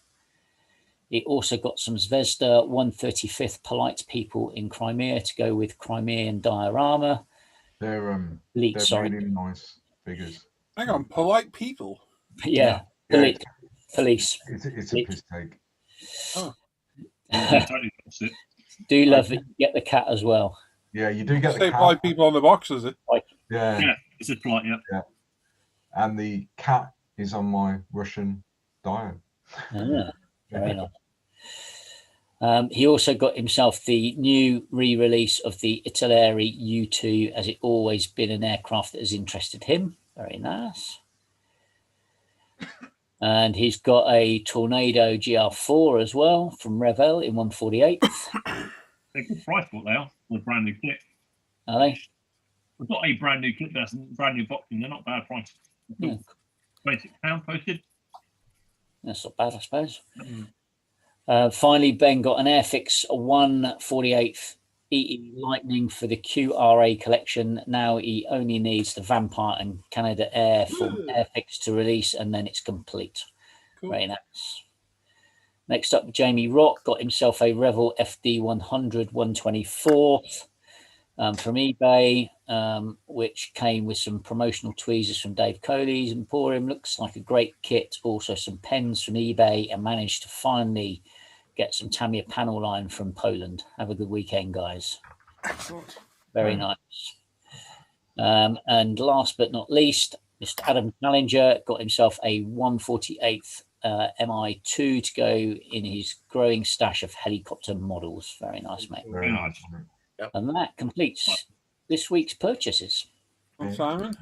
He also got some Zvezda 135th Polite People in Crimea to go with Crimean diorama.
They're
Elite,
they're
sorry.
really nice figures.
Hang on, polite people.
Yeah,
Yeah.
police.
It's a piss take.
Oh.
Totally opposite.
Do love it. Get the cat as well.
Yeah, you do get the
Say
cat.
polite people on the box, is it?
Yeah.
Yeah, it's a polite, yeah.
And the cat is on my Russian diet.
Ah, very nice. He also got himself the new re-release of the Italieri U2, as it always been an aircraft that has interested him. Very nice. And he's got a Tornado GR4 as well from Revel in 148th.
They're good price for what they are. For a brand new kit.
Are they?
We've got a brand new kit that's brand new boxing. They're not bad price.
Yeah.
£26 posted.
That's not bad, I suppose. Finally, Ben got an Airfix 148th EE Lightning for the QRA collection. Now he only needs the Vampire and Canada Air from Airfix to release, and then it's complete.
Cool.
Very nice. Next up, Jamie Rock got himself a Revel FD 100 124 from eBay, which came with some promotional tweezers from Dave Coley's Emporium. Looks like a great kit. Also some pens from eBay, and managed to finally get some Tamiya panel line from Poland. Have a good weekend, guys.
Excellent.
Very nice. And last but not least, Mr. Adam Challenger got himself a 148th MI2 to go in his growing stash of helicopter models. Very nice, mate.
Very nice.
And that completes this week's purchases.
Well, Simon.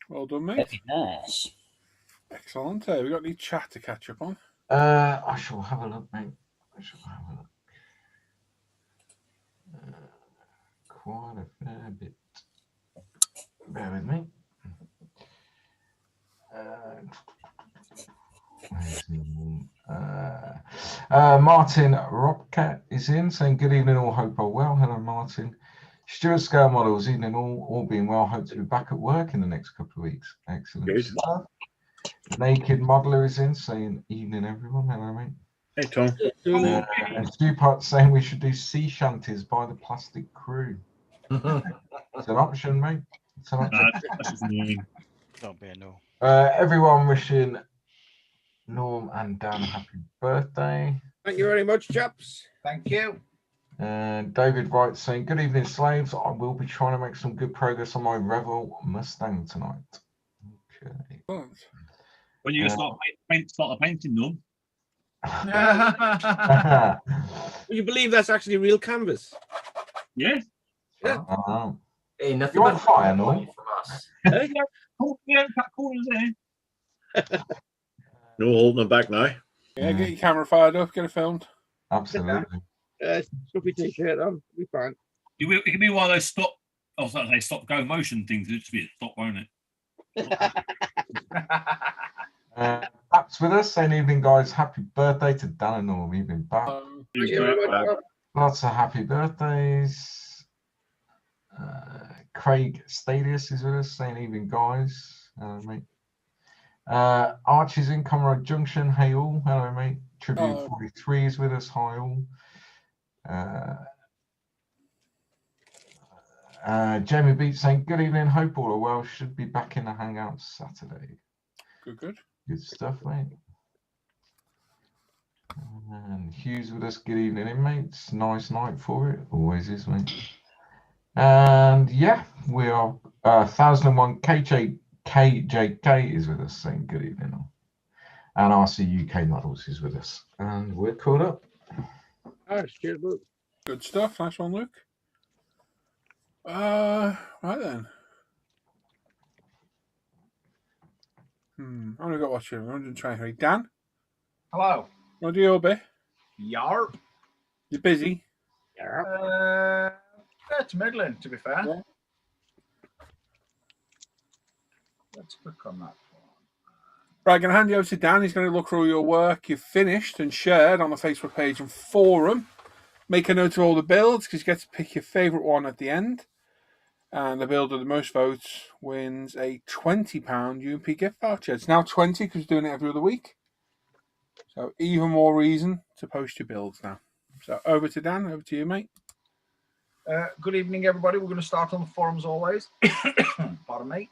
Well done, mate.
Very nice.
Excellent. We got any chat to catch up on?
I shall have a look, mate. I shall have a look. Quite a fair bit. Bear with me. Martin Robcat is in, saying good evening all, hope all well. Hello Martin. Stuart Scale Models, evening all being well, hope to be back at work in the next couple of weeks. Excellent stuff. Naked Modeler is in, saying evening everyone. Hello mate.
Hey Tom.
And Stu Pot saying we should do sea shanties by the Plastic Crew. It's an option, mate. It's an option.
Don't be a no.
Everyone wishing Norm and Dan a happy birthday.
Thank you very much, chaps.
Thank you.
And David Wright saying, good evening, slaves. I will be trying to make some good progress on my Revel Mustang tonight. Okay.
When you start the painting, Norm.
Would you believe that's actually real canvas?
Yes.
Yeah.
Hey, nothing
You're on
but
fire, Norm.
No holding them back now.
Yeah, get your camera fired up, get it filmed.
Absolutely.
Stuffy t-shirt on, be fine.
It can be one of those stop. I was going to say stop go motion things. It'll just be a stop, won't it?
Babs with us saying evening, guys. Happy birthday to Dan and Norm. Evening, Bab.
Thank you very much.
Lots of happy birthdays. Craig Stadius is with us saying evening, guys. Hello, mate. Archie's in Comrade Junction. Hey all. Hello, mate. Tribute 43 is with us. Hi all. Jamie Beats saying good evening. Hope all are well. Should be back in the hangout Saturday.
Good.
Good stuff, mate. And Hughes with us. Good evening, inmates. Nice night for it. Always is, mate. And yeah, we are 1001 KJK is with us saying good evening all. And RC UK Models is with us. And we're caught up.
Cheers, Luke.
Good stuff. Nice one, Luke. Right then. I've only got watching 123. Dan?
Hello.
What do you be?
Yarp.
You busy?
It's middling, to be fair.
Yeah.
Let's click on that.
Right, I'm going to hand you over to Dan. He's going to look through your work you've finished and shared on the Facebook page and forum. Make a note of all the builds because you get to pick your favourite one at the end. And the builder with the most votes wins a £20 UMP gift voucher. It's now 20 because we're doing it every other week. So even more reason to post your builds now. So over to Dan. Over to you, mate.
Good evening, everybody. We're going to start on the forums always. Pardon me.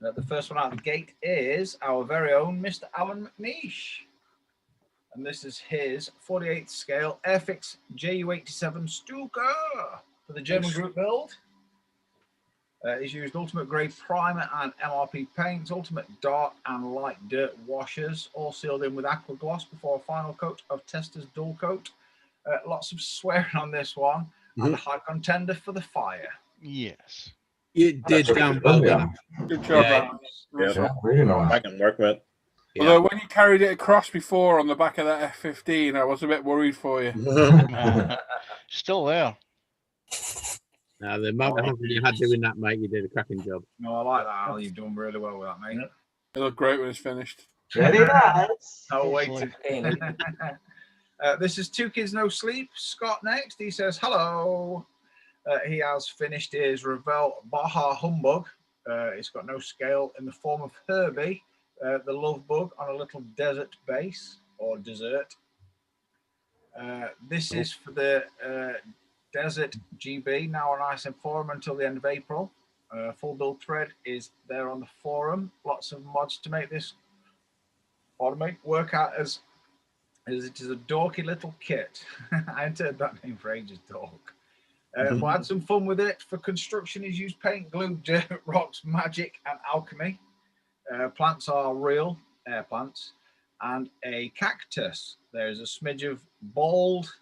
The first one out of the gate is our very own Mr. Alan McNeish. And this is his 48th scale Airfix JU87 Stuka for the German group build. He's used ultimate grade primer and MRP paints, ultimate dark and light dirt washers, all sealed in with aqua gloss before a final coat of Tester's dual coat. Lots of swearing on this one, and a high contender for the fire.
Yes.
You did damn well.
Good job,
Yeah,
really nice.
I can work with.
Although when you carried it across before on the back of that F15, I was a bit worried for you.
Still there.
Now, the amount of hunting you had doing that, mate, you did a cracking job.
No, I like that, Al. You've done really well with that, mate.
It looked great when it's finished.
Very nice.
Oh, wait. This is Two Kids No Sleep. Scott next. He says, hello. He has finished his Revell Baja Humbug. It's got no scale in the form of Herbie. the Love Bug on a little desert base or dessert. This is for the Desert GB, now on ISM Forum until the end of April. Full build thread is there on the forum. Lots of mods to make this work out as it is a dorky little kit. I hadn't heard that name for ages, dork. We had some fun with it. For construction, he's used paint, glue, dirt, rocks, magic, and alchemy. Plants are real, air plants, and a cactus. There's a smidge of bald,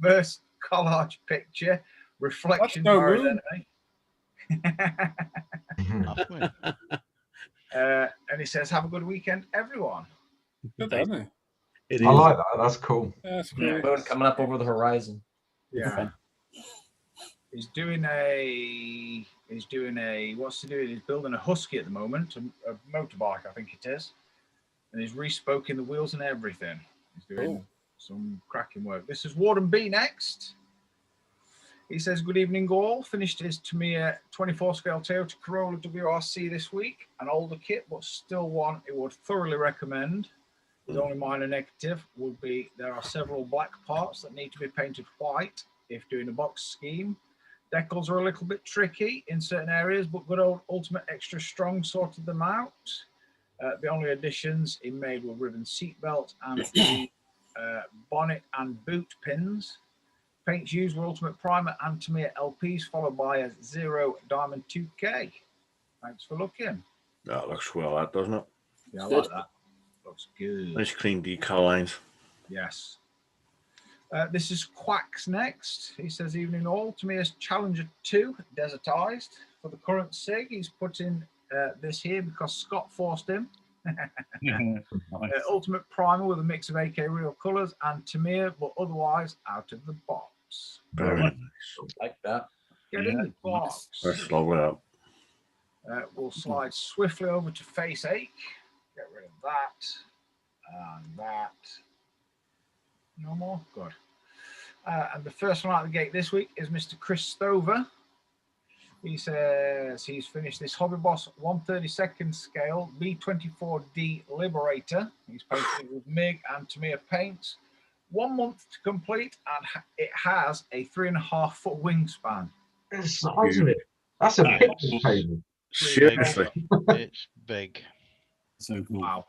first collage picture, reflection bar enemy. And he says, "Have a good weekend, everyone."
Good, isn't it?
It
I
is.
like that. That's cool.
That's cool.
Moon coming up over the horizon.
Yeah. He's doing a what's he doing? He's building a husky at the moment, a motorbike, I think it is. And he's respoking the wheels and everything. He's doing some cracking work. This is Warden B next. He says, "Good evening, all. Finished his Tamiya 24 scale Toyota Corolla WRC this week. An older kit, but still one it would thoroughly recommend. His only minor negative would be there are several black parts that need to be painted white if doing a box scheme. Decals are a little bit tricky in certain areas, but good old Ultimate Extra Strong sorted them out. The only additions he made were ribbon seatbelt and the bonnet and boot pins. Paints used were Ultimate Primer and Tamiya LPs, followed by a Zero Diamond 2K. Thanks for looking."
That looks well, that doesn't it?
Yeah, I like that. Looks good.
Nice clean decal lines.
Yes. This is Quacks next. He says, "Evening all. Tamiya's Challenger 2 desertized. For the current SIG, he's put in this here because Scott forced him. Ultimate Primer with a mix of AK real colours and Tamiya, but otherwise out of the box."
Very nice.
Like that.
Get in the box.
That's lovely. Up.
We'll slide swiftly over to Face Ache. Get rid of that and that. No more? Good. And the first one out of the gate this week is Mr. Chris Stover. He says he's finished this Hobby Boss 1/32 scale B24D Liberator. He's painted it with MIG and Tamiya paints. 1 month to complete, and it has a 3.5 foot wingspan.
It's the size of it. That's a picture table.
Seriously.
It's big.
So cool.
Wow.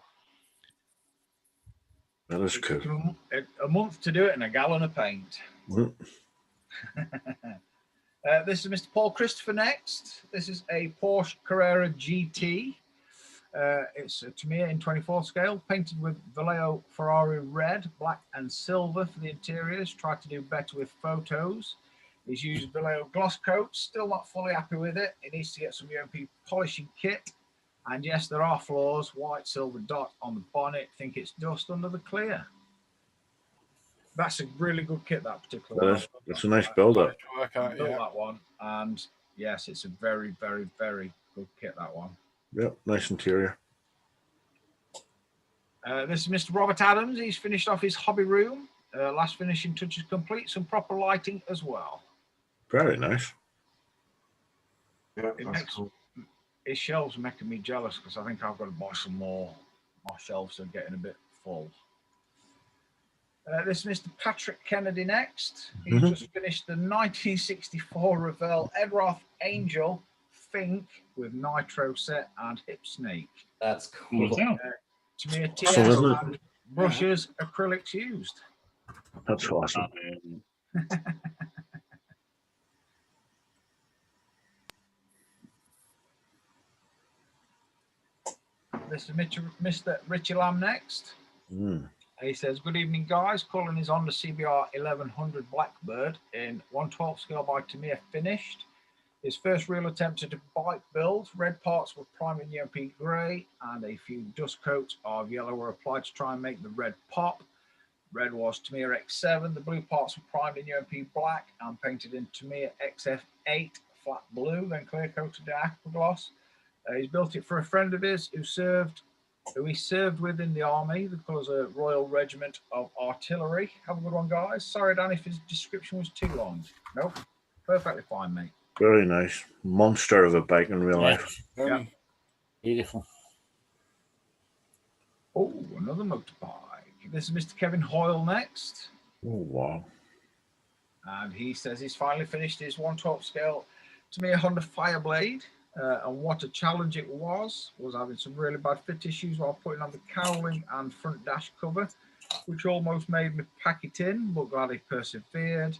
That is cool.
A month to do it and a gallon of paint. This is Mr. Paul Christopher next. This is a Porsche Carrera GT. It's a Tamiya in 24 scale, painted with Vallejo Ferrari red, black and silver for the interiors. Tried to do better with photos. He's used Vallejo gloss coat, still not fully happy with it. He needs to get some UMP polishing kit. And yes, there are flaws. White silver dot on the bonnet. Think it's dust under the clear. That's a really good kit, that particular one.
That's a nice build up.
Built that one, and yes, it's a very, very, very good kit, that one.
Yep, nice interior.
This is Mr. Robert Adams. He's finished off his hobby room. Last finishing touches complete. Some proper lighting as well.
Very nice.
Yeah, that's cool.
His shelves are making me jealous because I think I've got to buy some more. My shelves are getting a bit full. This is Mr. Patrick Kennedy next. He's just finished the 1964 Revell Edroth Angel Fink with nitro set and hip snake.
That's cool.
Tamiya TS and brushes, acrylics used.
That's awesome.
This is Mr. Richie Lamb next. He says, "Good evening, guys. Calling is on the CBR 1100 Blackbird in 1/12 scale by Tamiya finished. His first real attempt at a bike build. Red parts were primed in UMP grey and a few dust coats of yellow were applied to try and make the red pop. Red was Tamiya X7. The blue parts were primed in UMP black and painted in Tamiya XF8 flat blue, then clear coated in aqua gloss. He's built it for a friend of his who he served with in the army. The colours are Royal Regiment of Artillery. Have a good one, guys. Sorry, Dan, if his description was too long. Nope, perfectly fine, mate.
Very nice. Monster of a bike in real life.
Beautiful.
another motorbike. This is Mr. Kevin Hoyle next.
Oh, wow.
And he says he's finally finished his 1/12 scale Tamiya Honda Fireblade. And what a challenge it was having some really bad fit issues while putting on the cowling and front dash cover, which almost made me pack it in, but glad he persevered.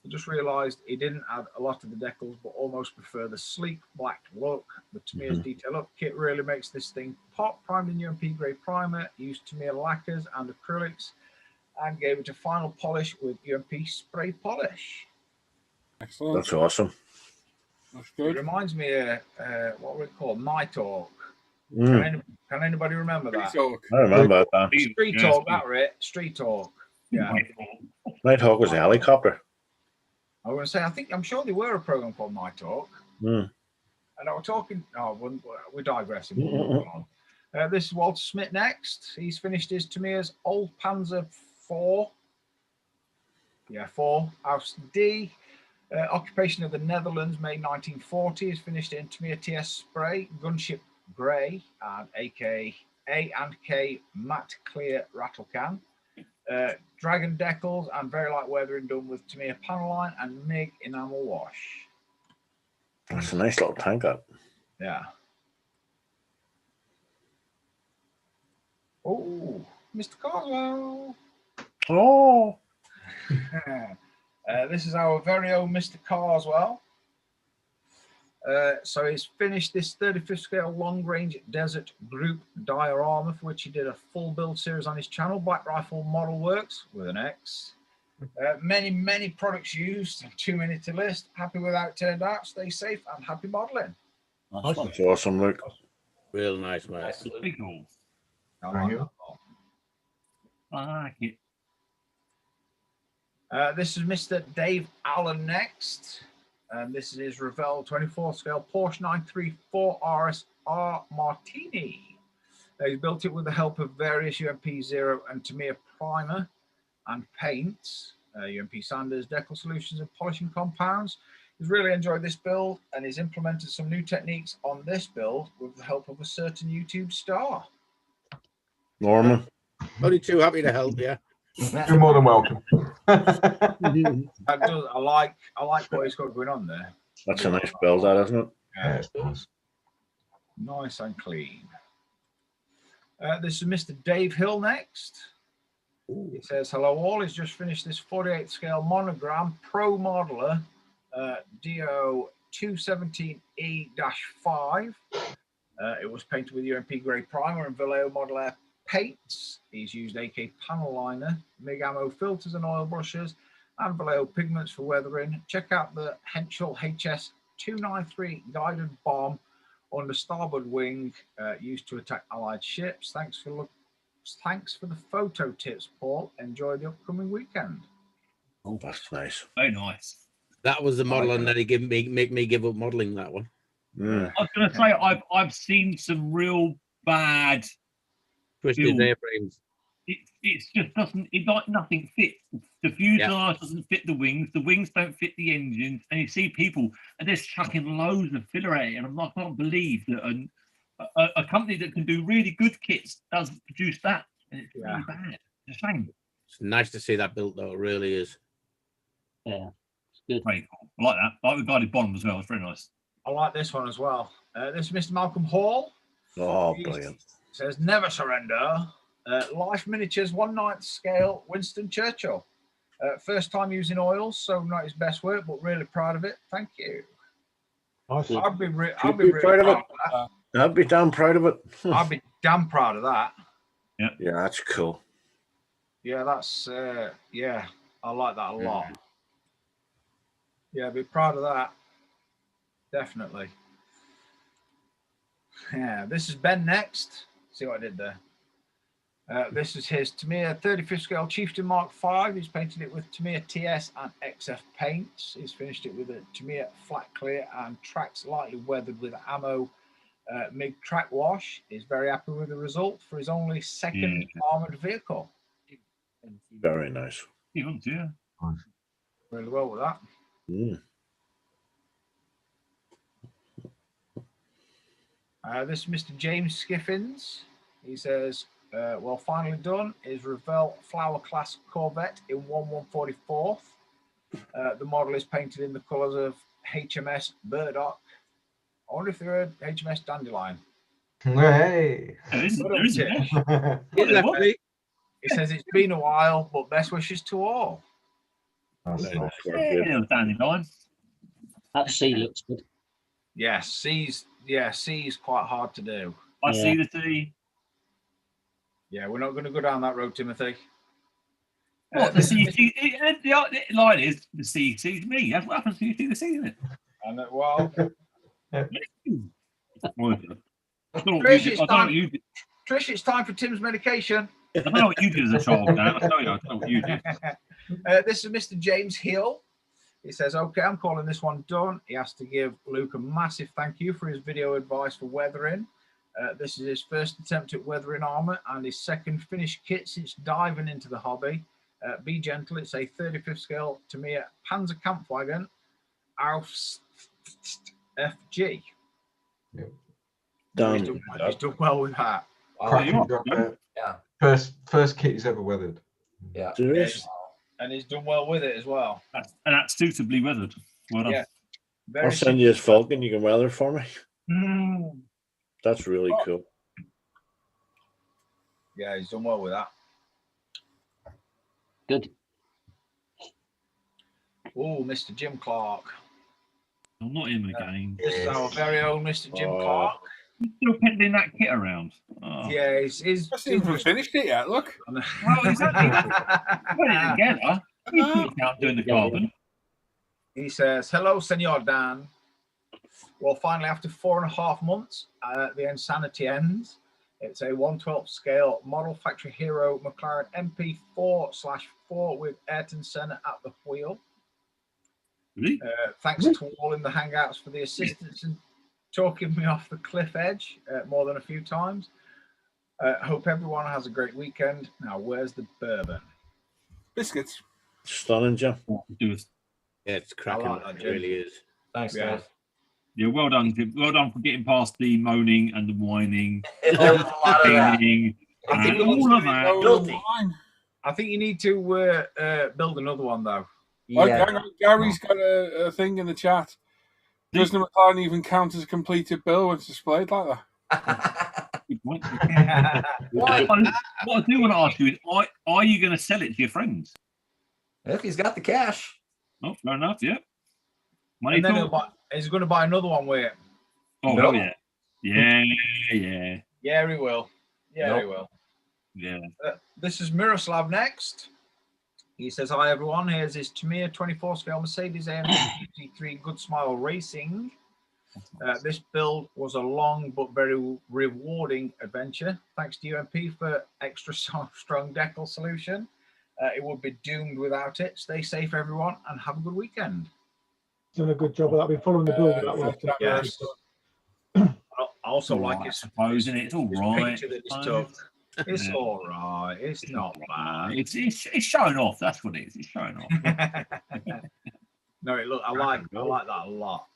He just realised he didn't add a lot of the decals, but almost prefer the sleek black look. The Tamiya's detail up kit really makes this thing pop. Primed in UMP grey primer, used Tamiya lacquers and acrylics, and gave it a final polish with UMP spray polish.
Excellent.
That's awesome.
That's
It
good.
reminds me of what we call Night Hawk.
Mm.
Can anybody remember that?
Talk.
I remember that.
Street Talk, that right? Street Talk. Yeah.
Nighthawk was a helicopter.
I was going to say, I'm sure there were a program called Night Talk.
Mm.
And I was talking, we're digressing. This is Walter Schmidt next. He's finished his Tamiya's Old Panzer 4. Yeah, 4. House D. Occupation of the Netherlands, May 1940. He's finished in Tamiya TS Spray, Gunship Grey, and AK A and K Matte Clear Rattle Can. Dragon decals and very light weathering done with Tamiya panel line and MIG enamel wash.
That's a nice little tank up.
Yeah. Oh, Mr. Carswell.
Oh.
This is our very own Mr. Carswell. So he's finished this 35th scale long range desert group diorama, for which he did a full build series on his channel, Black Rifle Model Works with an X. Many products used, too many to list. Happy with how it turned out. Stay safe and happy modeling.
Nice one.
That's awesome, Luke.
Real nice, mate.
That's pretty cool.
I
Thank
like
you.
that a lot.
I like it.
This is Mr. Dave Allen next. And this is his Revell 24 scale Porsche 934 RSR Martini. He's built it with the help of various UMP Zero and Tamiya primer and paints, UMP sanders, decal solutions, and polishing compounds. He's really enjoyed this build and he's implemented some new techniques on this build with the help of a certain YouTube star.
Norman.
Only too happy to help you.
You're more than welcome.
I like what he's got going on there.
That's a nice build, that, isn't it?
Yeah, it's nice and clean. This is Mr. Dave Hill next. He says, hello all. He's just finished this 48th scale monogram Pro Modeler DO 217E-5. It was painted with UMP grey primer and Bel-Air Model Air paints. He's used AK panel liner, MIG ammo filters and oil brushes, and Bel-Air pigments for weathering. Check out the Henschel HS-293 guided bomb on the starboard wing used to attack Allied ships. Thanks for the photo tips, Paul. Enjoy the upcoming weekend.
Oh, that's nice.
Very nice.
That was the model, and then he make me give up modeling that one.
Mm.
I was going to say I've seen some real bad
Twisted
build.
airframes.
It's just doesn't. It like nothing fits. The fuselage doesn't fit the wings. The wings don't fit the engines. And you see people and they're chucking loads of filler at it. And I can't believe that a company that can do really good kits does produce that. And it's really bad. It's a shame.
It's nice to see that built, though. It really is.
Yeah, it's good.
Very cool. I like that. I like the guided bottom as well. It's very nice.
I like this one as well. This is Mr. Malcolm Hall.
Oh, brilliant.
Says, never surrender. Life Miniatures 1/9 scale Winston Churchill. First time using oils, so not his best work, but really proud of it. Thank you.
Nice.
I'd be really
proud
proud
of
of
it.
that.
I'd be damn proud of it.
I'd be damn proud of that.
Yeah, that's cool.
Yeah, that's yeah, I like that a lot. Yeah, I'd be proud of that. Definitely. Yeah, this is Ben next. See what I did there. This is his Tamiya 35th scale Chieftain Mark V. He's painted it with Tamiya TS and XF paints. He's finished it with a Tamiya flat clear and tracks lightly weathered with ammo MIG track wash. He's very happy with the result for his only second armored vehicle.
Very nice.
Yeah.
Really well with that.
Mm.
This is Mr. James Skiffins. He says, Well, finally done is Revell Flower Class Corvette in 1/144th. The model is painted in the colours of HMS Burdock. I wonder if they're HMS Dandelion.
Hey.
There is,
Good
there is a
uptick.
dash.
It says it's been a while, but best wishes to all.
That's
Nice
nice.
work,
Yeah,
dude.
Dandelion.
That C looks good.
Yes, C's quite hard to do.
I
Yeah.
see the T.
Yeah, we're not going to go down that road, Timothy.
What the C? The line is the C sees me. That's what happens when you see the C, isn't it?
And well,
I don't know what
Trish,
you did.
it's
I don't know what you did.
Trish, it's time for Tim's medication.
I don't know what you did as a child, Dan. I tell you, I don't know what you did.
This is Mr. James Hill. He says, okay, I'm calling this one done. He has to give Luke a massive thank you for his video advice for weathering. This is his first attempt at weathering armour and his second finished kit since diving into the hobby. Be gentle. It's a 35th scale Tamiya Panzer Kampfwagen Aufs FG.
Yep.
He's done well with that.
Cracking job there.
Yeah.
First kit he's ever weathered.
Yeah.
Serious?
And he's done well with it as well.
And that's suitably weathered. Well done.
Yeah.
I'll send you his Falcon. You can weather for me.
Mm.
That's really cool.
Yeah, he's done well with that.
Good.
Oh, Mr. Jim Clark.
I'm not him again.
This is our very own Mr. Jim Clark.
He's still peddling that kit around. Oh.
Yeah, he's
I haven't finished it yet. Look.
Well, exactly. Put it together. He's out doing the carbon.
He says, hello, Senor Dan. Well, finally, after 4.5 months, the insanity ends. It's a 1/12 scale model factory hero McLaren MP4/4 with Ayrton Senna at the wheel.
Really?
Thanks to all in the Hangouts for the assistance and talking me off the cliff edge more than a few times. Hope everyone has a great weekend. Now, where's the bourbon?
Biscuits.
Stunning, Jim.
Yeah, it's cracking.
like that,
It
Jim.
really is.
Thanks,
Yeah.
guys.
Yeah, well done. Well done for getting past the moaning and the whining,
There was a lot of that.
cleaning,
I think
and all of that.
Guilty.
I think you need to build another one, though.
Like,
Yeah.
hang on, Gary's got a thing in the chat. Doesn't the McLaren even count as a completed bill when it's displayed like that?
Good point. What I do want to ask you is, are you going to sell it to your friends?
If he's got the cash.
Oh, fair enough. Yeah. Money
And then
talk.
he's going to buy another one with it.
Oh,
No.
hell yeah. Yeah.
Yeah, he will. Yeah,
Nope.
he will.
Yeah.
This is Miroslav next. He says, hi, everyone. Here's his Tamiya 24 scale Mercedes AMG GT3 Good Smile Racing. This build was a long but very rewarding adventure. Thanks to UMP for extra strong decal solution. It would be doomed without it. Stay safe, everyone, and have a good weekend.
Done a good job of that. I've been following the build of that one.
Yes. I also
All
like
right, I
his
suppose, and it's all right.
picture that he's took. It's
Yeah.
all right. It's not bad.
It's showing off. That's what it is. It's showing off.
No, look, I like that a lot.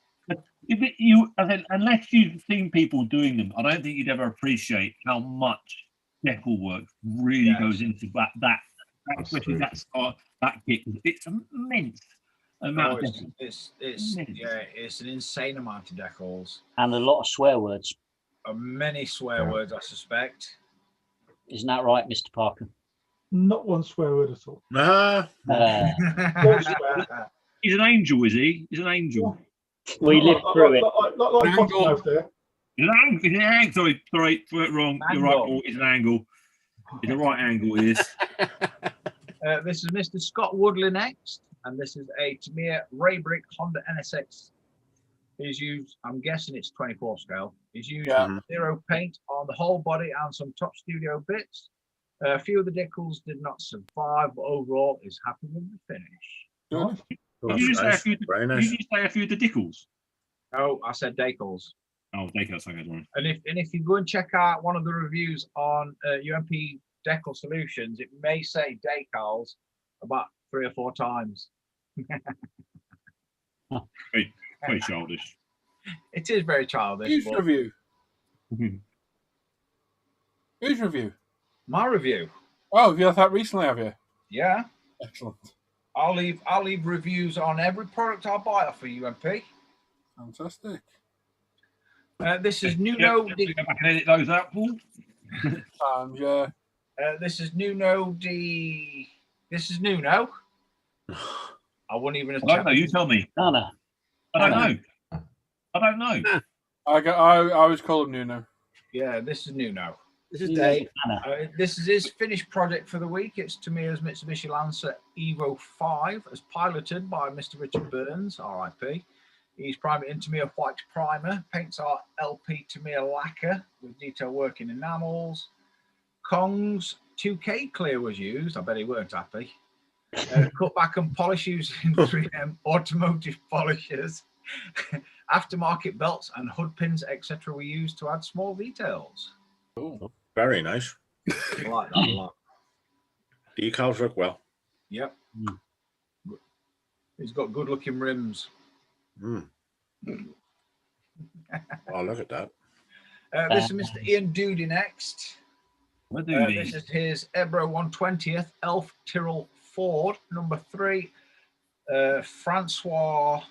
Unless you've seen people doing them, I don't think you'd ever appreciate how much decal work really
Yes.
goes into that especially that kit. It's immense amount of decal.
It's an insane amount of decals.
And a lot of swear words.
Many swear words, I suspect.
Isn't that right, Mr. Parker?
Not one swear word at all.
Nah.
Don't swear.
He's an angel, is he? He's an angel.
We lived through it.
Like Pottermouth there.
He's an angle. Sorry, word wrong. You're right, Paul. It's an angle. It's a right angle, it is.
This is Mr. Scott Woodley next, and this is a Tamiya Ray Brick Honda NSX. He's used, I'm guessing it's 24 scale. He's used zero paint on the whole body and some top studio bits. A few of the decals did not survive, but overall is happy with the finish.
Did you just say a few?
Very
Did
nice.
you say a few of the dickles?
Oh, I said decals.
Oh, decals. Okay, sorry.
And if you go and check out one of the reviews on UMP Decal Solutions, it may say decals about 3 or 4 times.
Very childish.
It is very childish.
Whose
but
review? Whose review?
My review.
Oh, have you had that recently? Have you?
Yeah.
Excellent.
I'll leave reviews on every product I buy off of UMP.
Fantastic.
This is Nuno.
Go back and edit those out, Paul.
And yeah.
This is Nuno D. This is Nuno. I wouldn't even.
I don't know. You tell me.
Anna.
I don't know. I don't know.
I always call him Nuno.
Yeah, this is Nuno.
This is Dave.
This is his finished project for the week. It's Tamiya's Mitsubishi Lancer Evo 5, as piloted by Mr. Richard Burns, RIP. He's primed it in Tamiya white primer. Paints are LP Tamiya lacquer with detail work in enamels. Kong's 2K clear was used. I bet he weren't happy. Cut back and polish using 3M automotive polishers. Aftermarket belts and hood pins, etc. were used to add small details.
Oh, very nice.
I like that a lot.
Decals work well.
Yep. He's got good looking rims.
Mm. Oh, look at that.
This is Mr. Ian Doody next. This is his Ebro 120th Elf Tyrrell Ford, number 3. Francois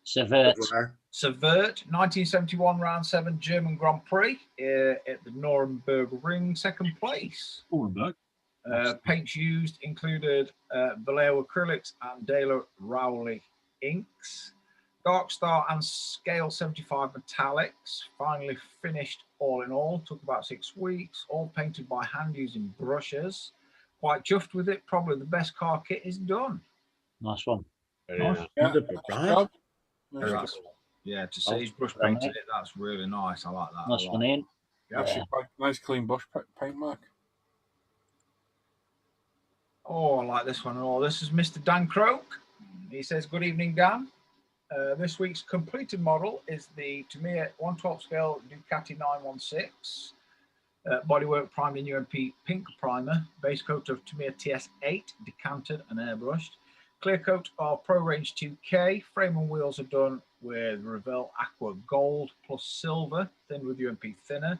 Savert.
1971 round 7 German Grand Prix at the Nuremberg Ring, 2nd place.
Nuremberg.
Paints used included Bel-Air acrylics and De La Rowley inks. Dark Star and Scale 75 metallics. Finally finished all in all. Took about 6 weeks. All painted by hand using brushes. Quite chuffed with it. Probably the best car kit is done.
Nice one.
Yeah, to see he's brush painted it, that's really nice. I like that.
Nice one, Ian.
Yeah.
Nice clean bush paint mark.
Oh, I like this one. Oh, this is Mr. Dan Croak. He says, good evening, Dan. This week's completed model is the Tamiya 1/12 scale Ducati 916. Bodywork primed in UMP pink primer. Base coat of Tamiya TS8, decanted and airbrushed. Clear coat of Pro Range 2K. Frame and wheels are done with Revell Aqua Gold plus silver, thin with UMP thinner.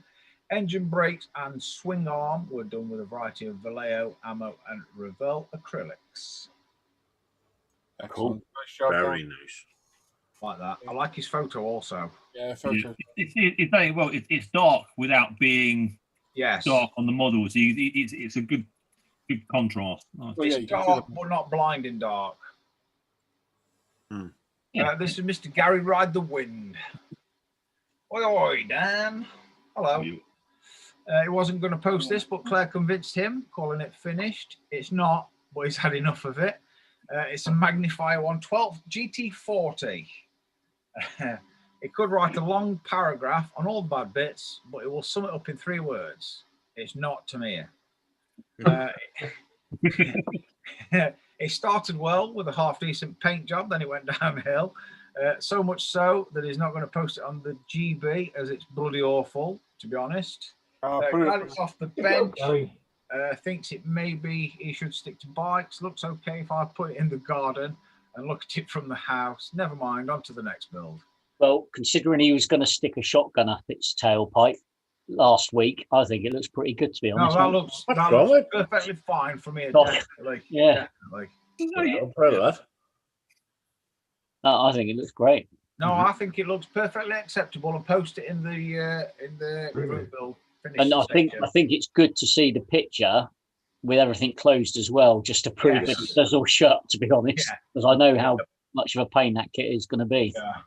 Engine brakes and swing arm were done with a variety of Vallejo, Ammo, and Revell acrylics.
Excellent.
Cool.
Nice job.
Very nice.
Like that. I like his photo also.
Yeah, photo.
It's dark without being dark on the models. It's a good contrast. Nice.
Well, it's dark, but not blinding dark. This is Mr. Gary Ride the Wind. Oi, oi, Dan. Hello. He wasn't going to post this, but Claire convinced him, calling it finished. It's not, but he's had enough of it. It's a Magnifier 1/12 GT40. It could write a long paragraph on all the bad bits, but it will sum it up in 3 words. It's not Tamiya. It started well with a half-decent paint job, then it went downhill. So much so that he's not going to post it on the GB, as it's bloody awful, to be honest. Glad it's off the bench. Thinks it maybe he should stick to bikes. Looks okay if I put it in the garden and look at it from the house. Never mind, on to the next build.
Well, considering he was going to stick a shotgun up its tailpipe last week, I think it looks pretty good, to be honest.
No, that looks perfectly fine for me. Definitely.
Yeah.
Definitely.
I'm proud of that.
I think it looks great.
No, I think it looks perfectly acceptable, and post it in the group build.
And I think it's good to see the picture with everything closed as well, just to prove that it does all shut, to be honest, because I know how much of a pain that kit is going to be.
Yeah.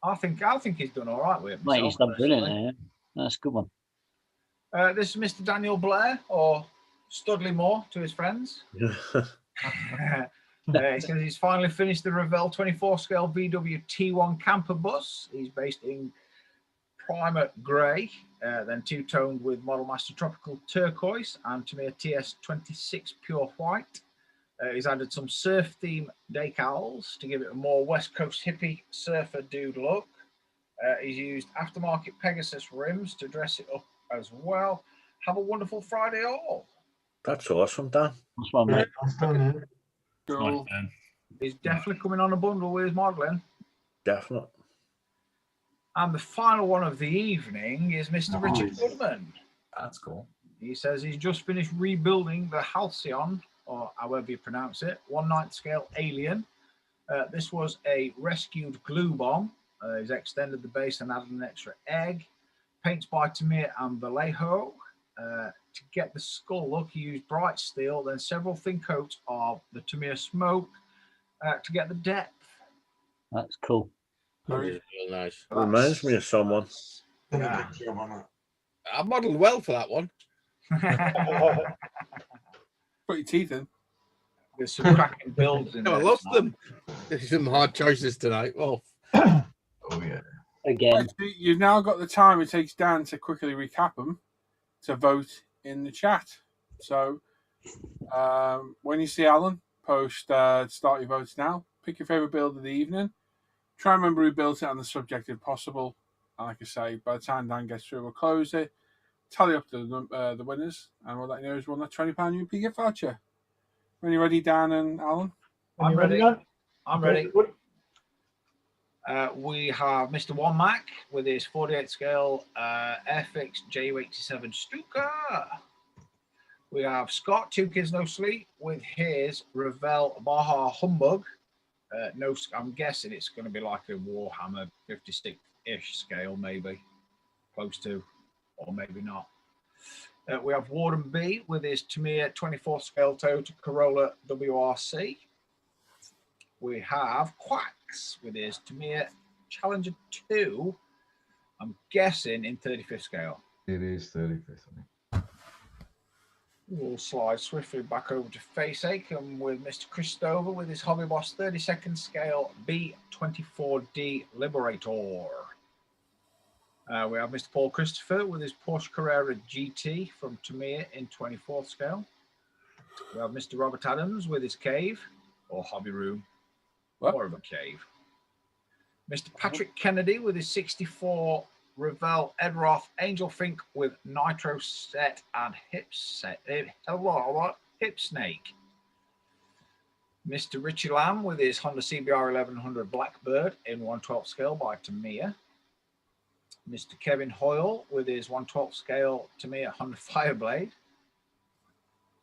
I think he's done all right with it.
Mate, he's done brilliant there. That's a good one.
This is Mr. Daniel Blair, or Studley Moore to his friends. He says he's finally finished the Revell 24 scale VW T1 camper bus. He's based in Primer Grey, then two-toned with Model Master Tropical Turquoise and Tamiya TS26 Pure White. He's added some surf theme decals to give it a more West Coast hippie surfer dude look. He's used aftermarket Pegasus rims to dress it up as well. Have a wonderful Friday all.
That's awesome, Dan.
That's one, mate.
Cool. He's definitely coming on a bundle with his modelling.
Definitely.
And the final one of the evening is Mr. Richard Goodman.
That's cool.
He says he's just finished rebuilding the Halcyon, or however you pronounce it, 1/9 scale Alien. This was a rescued glue bomb. He's extended the base and added an extra egg. Paints by Tamiya and Vallejo. To get the skull look, he used bright steel, then several thin coats of the Tamiya smoke to get the depth.
That's cool.
Real nice.
Reminds me of someone.
Yeah.
I modelled well for that one.
Put your teeth in.
There's some cracking builds in
No, I
there.
lost them. There's some hard choices tonight. Oh,
Oh yeah.
Again,
You've now got the time it takes Dan to quickly recap them to vote in the chat. So when you see Alan, post start your votes now. Pick your favourite build of the evening. Try and remember who built it on the subject if possible. And like I say, by the time Dan gets through, we'll close it, tally up the winners, and we'll let you know who's won that £20 UP gift voucher. When you're ready, Dan and Alan?
I'm ready.
Dan?
I'm ready. We have Mr. One Mac with his 48 scale Airfix Ju87 Stuka. We have Scott, 2 Kids No Sleep, with his Revell Baja Humbug. No, I'm guessing it's going to be like a Warhammer 56-ish scale, maybe close to, or maybe not. We have Warden B with his Tamiya 24 scale Toyota Corolla WRC. We have Quacks with his Tamiya Challenger 2. I'm guessing in 35th scale.
It is 35th.
We'll slide swiftly back over to Faceache and with Mr. Christopher with his Hobby Boss 32nd scale B24D Liberator. We have Mr. Paul Christopher with his Porsche Carrera GT from Tamiya in 24th scale. We have Mr. Robert Adams with his Cave, or Hobby Room, more of a cave. Mr. Patrick Kennedy with his 64 Revell Edroth Angel Fink with Nitro set and hip snake. Mr. Richie Lamb with his Honda CBR 1100 Blackbird in 1/12 scale by Tamiya. Mr. Kevin Hoyle with his 1/12 scale Tamiya Honda Fireblade.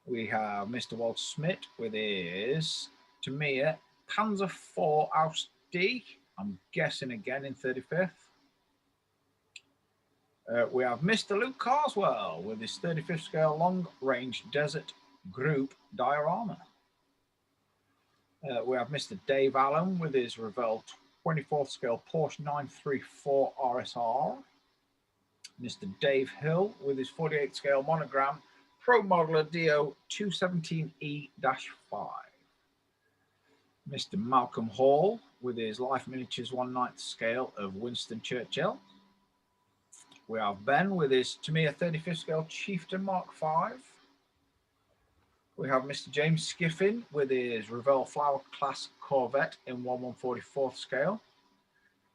We have Mr. Walt Schmidt with his Tamiya Panzer IV Aus D. I'm guessing again in 35th. We have Mr. Luke Carswell with his 35th scale long range desert group diorama. We have Mr. Dave Allen with his Revell 24th scale Porsche 934 RSR. Mr. Dave Hill with his 48th scale monogram Pro Modeler DO 217E-5. Mr. Malcolm Hall with his Life Miniatures 1/9 scale of Winston Churchill. We have Ben with his Tamiya 35th scale Chieftain Mark V. We have Mr. James Skiffin with his Revell Flower Class Corvette in 1/144th scale.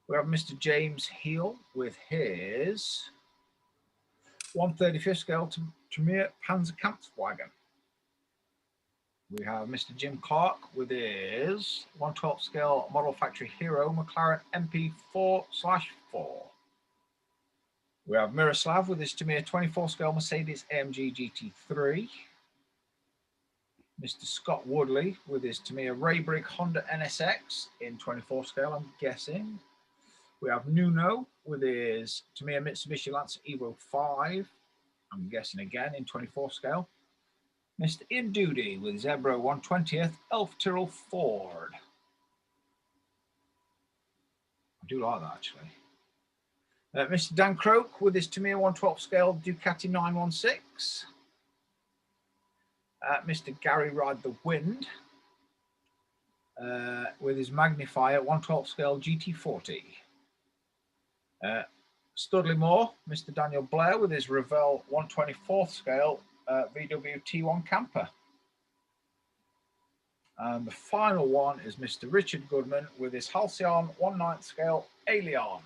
We have Mr. James Heel with his 1/35th scale Tamiya Panzerkampfwagen. We have Mr. Jim Clark with his 1/12 scale Model Factory Hero McLaren MP4/4. We have Miroslav with his Tamiya 24 scale Mercedes AMG GT3. Mr. Scott Woodley with his Tamiya Raybrig Honda NSX in 24 scale, I'm guessing. We have Nuno with his Tamiya Mitsubishi Lancer Evo 5, I'm guessing again in 24 scale. Mr. Ian Doody with his Ebro 1/20th Elf Tyrrell Ford. I do like that actually. Mr. Dan Croak with his Tamiya 1/12 scale Ducati 916. Mr. Gary Ride the Wind with his Magnifier 1/12 scale GT40. Studley Moore, Mr. Daniel Blair with his Revell 1/24th scale VW T1 camper. And the final one is Mr. Richard Goodman with his Halcyon 1/9 scale Alien.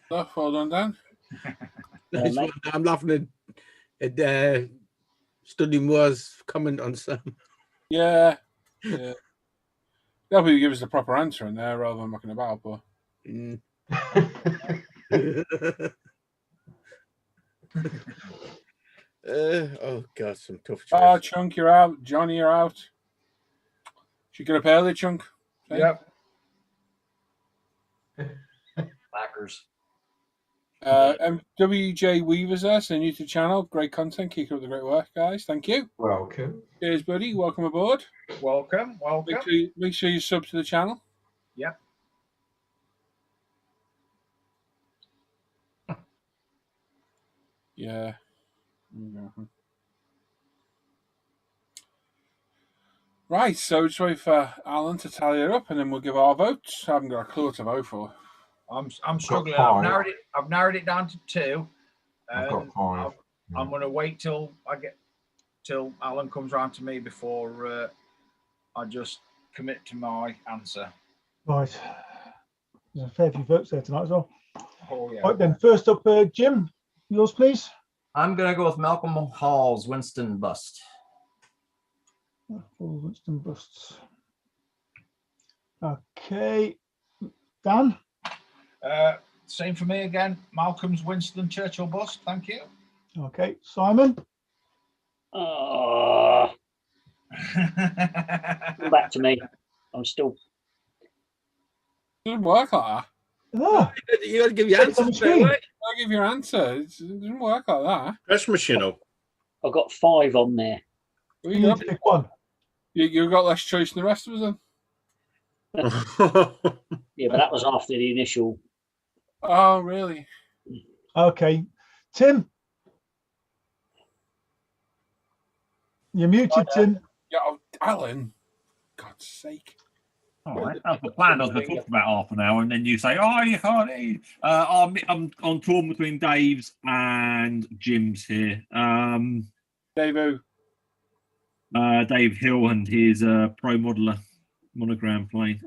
Well done, Dan.
Nice one. I'm laughing at Studley Moore's comment on Sam.
Yeah. They'll probably give us the proper answer in there rather than mucking about, but
Oh God, some tough
Oh,
choices.
Chunk, you're out. Johnny, you're out. She got up early, Chunk. See?
Yep.
Lacquers.
WJ Weaver's there, so new to the channel. Great content. Keep up the great work, guys. Thank you.
Welcome.
Cheers, buddy. Welcome aboard.
Welcome. Welcome.
Make sure you sub to the channel.
Yep.
Yeah. Right, so just wait for Alan to tally it up, and then we'll give our votes. I haven't got a clue what to vote for.
I'm struggling.
five.
I've narrowed it down to 2.
I've got 5.
I'm going to wait till Alan comes round to me before I just commit to my answer.
Right. There's a fair few votes there tonight as well.
Oh yeah.
Right then, first up, Jim, yours, please.
I'm gonna go with Malcolm Hall's Winston bust.
Winston busts. Okay, Dan.
Same for me again. Malcolm's Winston Churchill bust. Thank you.
Okay, Simon.
Come back to me. I'm still.
It doesn't work like that.
No.
You got to give your answer straight away.
I'll give your answer. It doesn't work like that.
Press machine up.
I've got 5 on there.
Well,
You
you
need
got,
to pick one.
you got less choice than the rest of us then.
Yeah, but that was after the initial.
Oh, really?
Okay, Tim. You're muted, Tim.
Yeah, oh, Alan. God's sake.
All right, that's the plan. I was going to talk for about half an hour, and then you say, "Oh, you can't eat." I'm on torn between Dave's and Jim's here.
Dave who?
Dave Hill and his Pro Modeler monogram plane.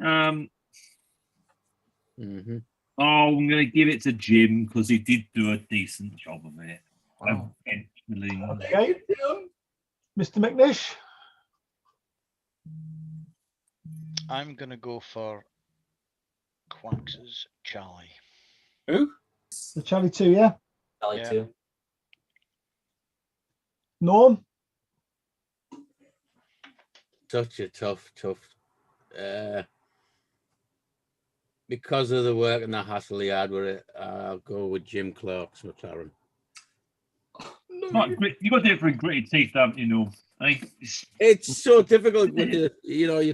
I'm going to give it to Jim because he did do a decent job of it. Eventually.
Okay, Mr. McNish.
I'm going to go for Quax's Charlie.
Who?
The Charlie 2, yeah?
Charlie
Yeah.
2.
Norm.
Such a tough. Because of the work and the hassle he had with it, I'll go with Jim Clark's McLaren.
You got to do it for gritted teeth, haven't you, Norm?
It's so difficult when you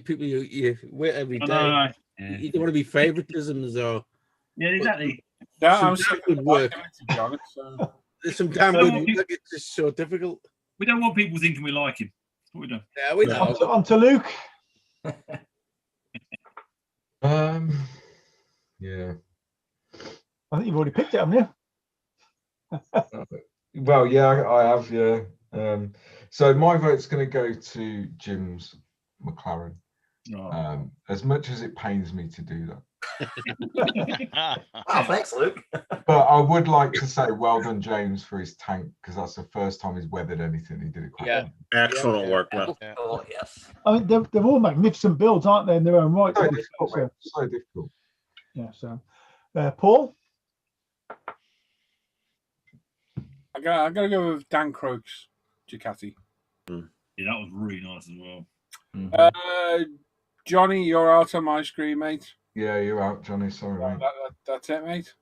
people you wait every day. You don't want to be favoritisms or.
Yeah, exactly.
I'm
good work.
to be honest. So.
There's some damn good work. It's just so difficult.
We don't want people thinking we like him. That's what we do.
Yeah, we know.
On to Luke.
Yeah.
I think you've already picked it, haven't you?
Well, yeah, I have. Yeah. So my vote's going to go to Jim's McLaren. As much as it pains me to do that.
Oh, thanks, Luke.
But I would like to say well done, James, for his tank, because that's the first time he's weathered anything. He did it quite well.
Excellent work, man.
Oh, yes.
I mean, they're all magnificent builds, aren't they, in their own right?
So difficult, mate. So difficult.
Yeah, so. Paul?
I gotta go with Dan Croak's Ducati.
Yeah, that was really nice as well.
Johnny, you're out on my screen, mate.
Yeah, you're out, Johnny. Sorry, mate.
That's it, mate.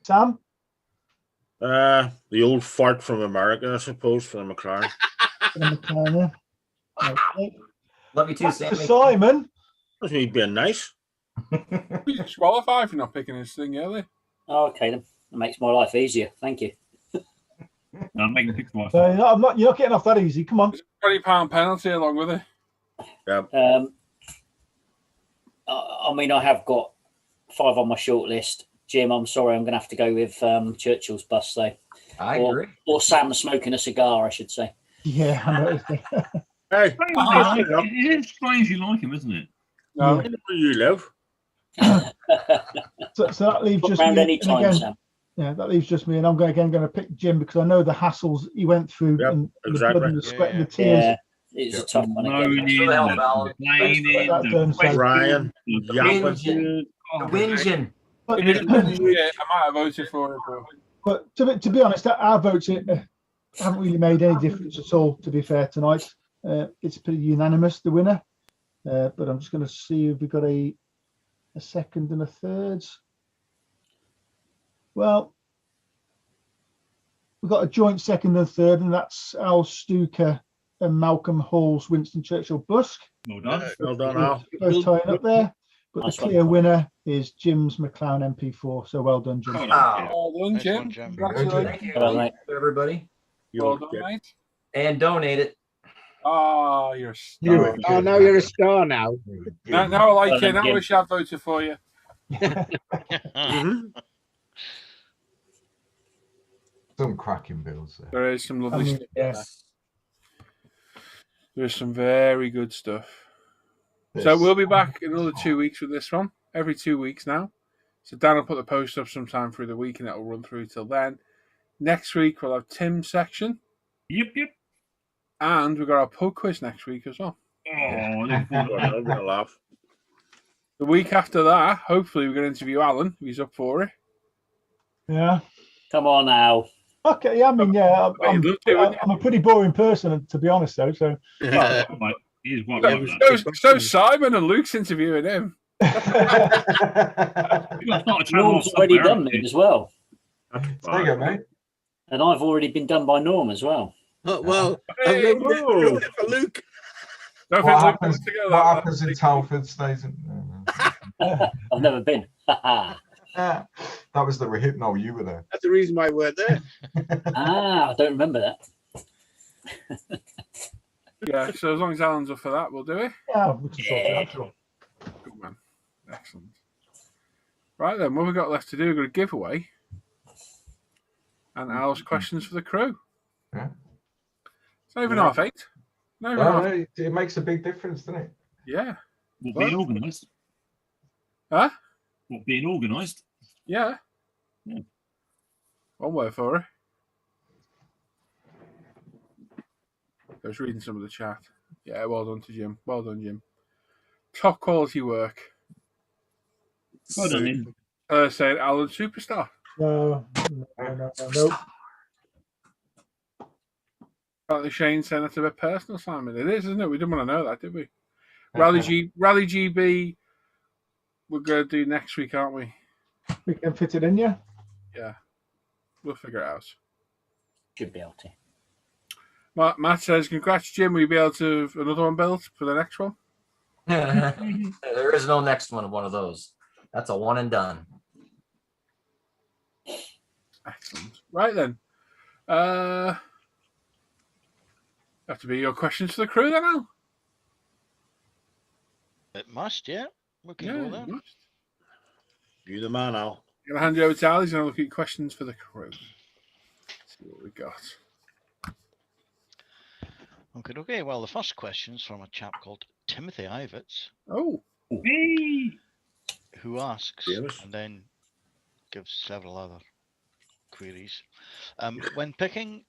Sam?
The old fart from America, I suppose, for the McLaren.
Okay.
Love you too,
Back
Sammy.
to Simon.
That's me being nice.
You disqualified for not picking this thing earlier.
Oh, okay, then. That makes my life easier. Thank you.
I'm making pick twice.
So you're not getting off that easy. Come on.
£20 penalty along with it.
Yeah.
I mean, I have got 5 on my short list. Jim, I'm sorry, I'm going to have to go with Churchill's bust, though.
I agree.
Or Sam smoking a cigar, I should say.
Yeah, I noticed it.
Hey,
it is strange you like him, isn't it?
No.
where you live?
So that leaves
Put
just
round
me.
any
And
time,
again,
Sam.
yeah, that leaves just me, and I'm going to pick Jim because I know the hassles he went through,
Yep,
and
exactly.
the blood and the sweat and the tears.
Yeah, it's a tough one. Again.
Moaning,
Who the hell, Val?
complaining,
That done, so-
Ryan, yapping.
Whinging. The whinging.
If it depends, yeah, I might have voted for it. But
But to be honest, our votes haven't really made any difference at all, to be fair, tonight. It's pretty unanimous, the winner. But I'm just going to see if we've got a second and a third. Well, we've got a joint second and third, and that's Al Stuka and Malcolm Hall's Winston Churchill Busk.
Well done.
Well done, Al.
Both tying up there. But
Nice
the clear
one.
winner is Jim's McLaren MP4. So well done, Jim.
Well
Ah,
Well done,
Nice
Jim.
one, Jim.
Congratulations.
thank you,
Well done, mate.
everybody.
Well done, mate.
And donate it.
Ah, you're a star.
Oh, now you're a star now.
Now I like
Well
you.
done,
Now I
Jim.
wish I'd voted for you.
Mhm.
Some cracking builds there.
There is some
I
lovely
mean,
stuff.
yeah.
There. There's some very good stuff. So
There's-
we'll be back in another 2 weeks with this one. Every 2 weeks now. So Dan will put the post up sometime through the week and it'll run through till then. Next week we'll have Tim's section.
Yep.
And we've got our pub quiz next week as well.
Oh, look forward to
I'm gonna laugh.
The week after that, hopefully we're going to interview Alan, if he's up for it.
Yeah.
Come on now.
Okay. Yeah. I mean, yeah.
Well, you'd love to, wouldn't you?
I'm a pretty boring person, to be honest, though. So.
it. Mate, he is quite right with that.
So Simon and Luke's interviewing him.
You've got to start a channel
Norm's
off
already
somewhere,
done
haven't
me
you?
as well.
There you go, mate.
And I've already been done by Norm as well.
Oh, well,
Hey,
I've ruined
whoa.
it for Luke.
Don't
What
think Luke
happens,
wants to go
what
that
happens
way.
in Telford stays in.
I've never been.
That was the Hypno, you were there.
That's the reason why we're there.
I don't remember that.
Yeah, so as long as Alan's up for that, we'll do it.
Yeah. We can sort it out, sure.
Good man. Excellent. Right then, what we've got left to do, we've got a giveaway. And Al's questions for the crew.
Yeah.
It's not even
Yeah.
8:30. Not even
No,
half.
no, it makes a big difference, doesn't it?
Yeah.
What, being organised?
Huh?
What, being organised?
Yeah.
Yeah.
One word for it. I was reading some of the chat. Yeah, well done to Jim. Well done, Jim. Top quality work.
Well done, Ian.
Saying Alan Superstar.
No.
Apparently Shane saying that's a bit personal, Simon. It is, isn't it? We didn't want to know that, did we? Rally GB we're going to do next week, aren't we?
We can fit it in, yeah.
Yeah. We'll figure it out.
Should be able to.
Matt says, congrats, Jim. Will you be able to have another one built for the next one?
There is no next one of those. That's a one and done.
Excellent. Right then. Have to be your questions for the crew then, Al?
It must, yeah. We can
Yeah,
go there.
you must.
You the man, Al.
I'm going to hand you over to Al. He's going to look at questions for the crew. See what we got.
Okay. Well, the first question's from a chap called Timothy Ivets,
Oh.
Hey.
who asks
Famous.
and then gives several other queries. When picking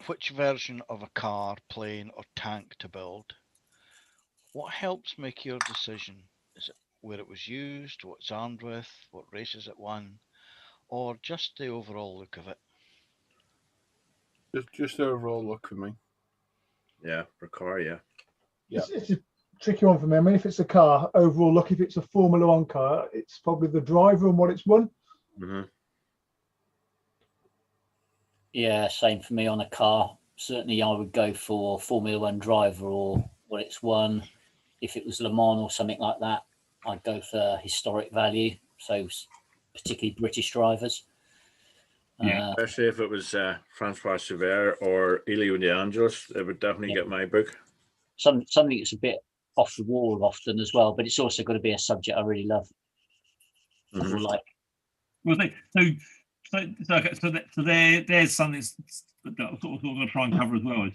which version of a car, plane, or tank to build, what helps make your decision? Is it where it was used, what it's armed with, what races it won, or just the overall look of it?
Just the overall look for me.
Yeah, for a car, yeah.
Yeah.
It's a tricky one for me. I mean, if it's a car, overall look, if it's a Formula One car, it's probably the driver and what it's won.
Mm-hmm.
Yeah, same for me on a car. Certainly I would go for Formula One driver or what it's won. If it was Le Mans or something like that, I'd go for historic value. So particularly British drivers.
Yeah.
Especially if it was Francois Sever or Elio De Angelis, it would definitely get my book.
Something that's a bit off the wall often as well, but it's also got to be a subject I really love.
Mhm.
Or like,
Well, so there's something that I'm sort of going to try and cover as well.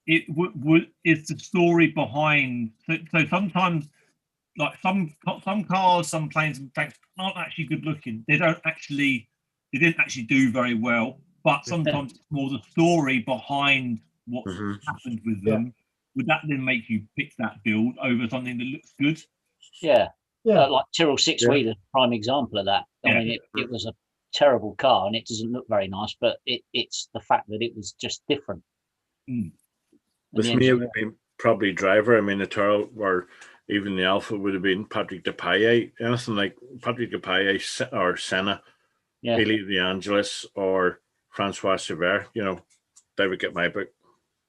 It's the story behind. So sometimes, like some cars, some planes and tanks aren't actually good looking. They didn't actually do very well. But sometimes it's more the story behind what happened with them. Would that then make you pick that build over something that looks good?
yeah,
Yeah.
like Tyrrell six-wheeler, prime example of that. I
Yeah.
mean, it was a terrible car and it doesn't look very nice, but it's the fact that it was just different.
With me, it would be probably driver. I mean, the Toro or even the Alpha would have been Patrick Depailler, anything like Patrick Depailler or Senna, Elio De Angelis or Francois Sever. You know, they would get my book.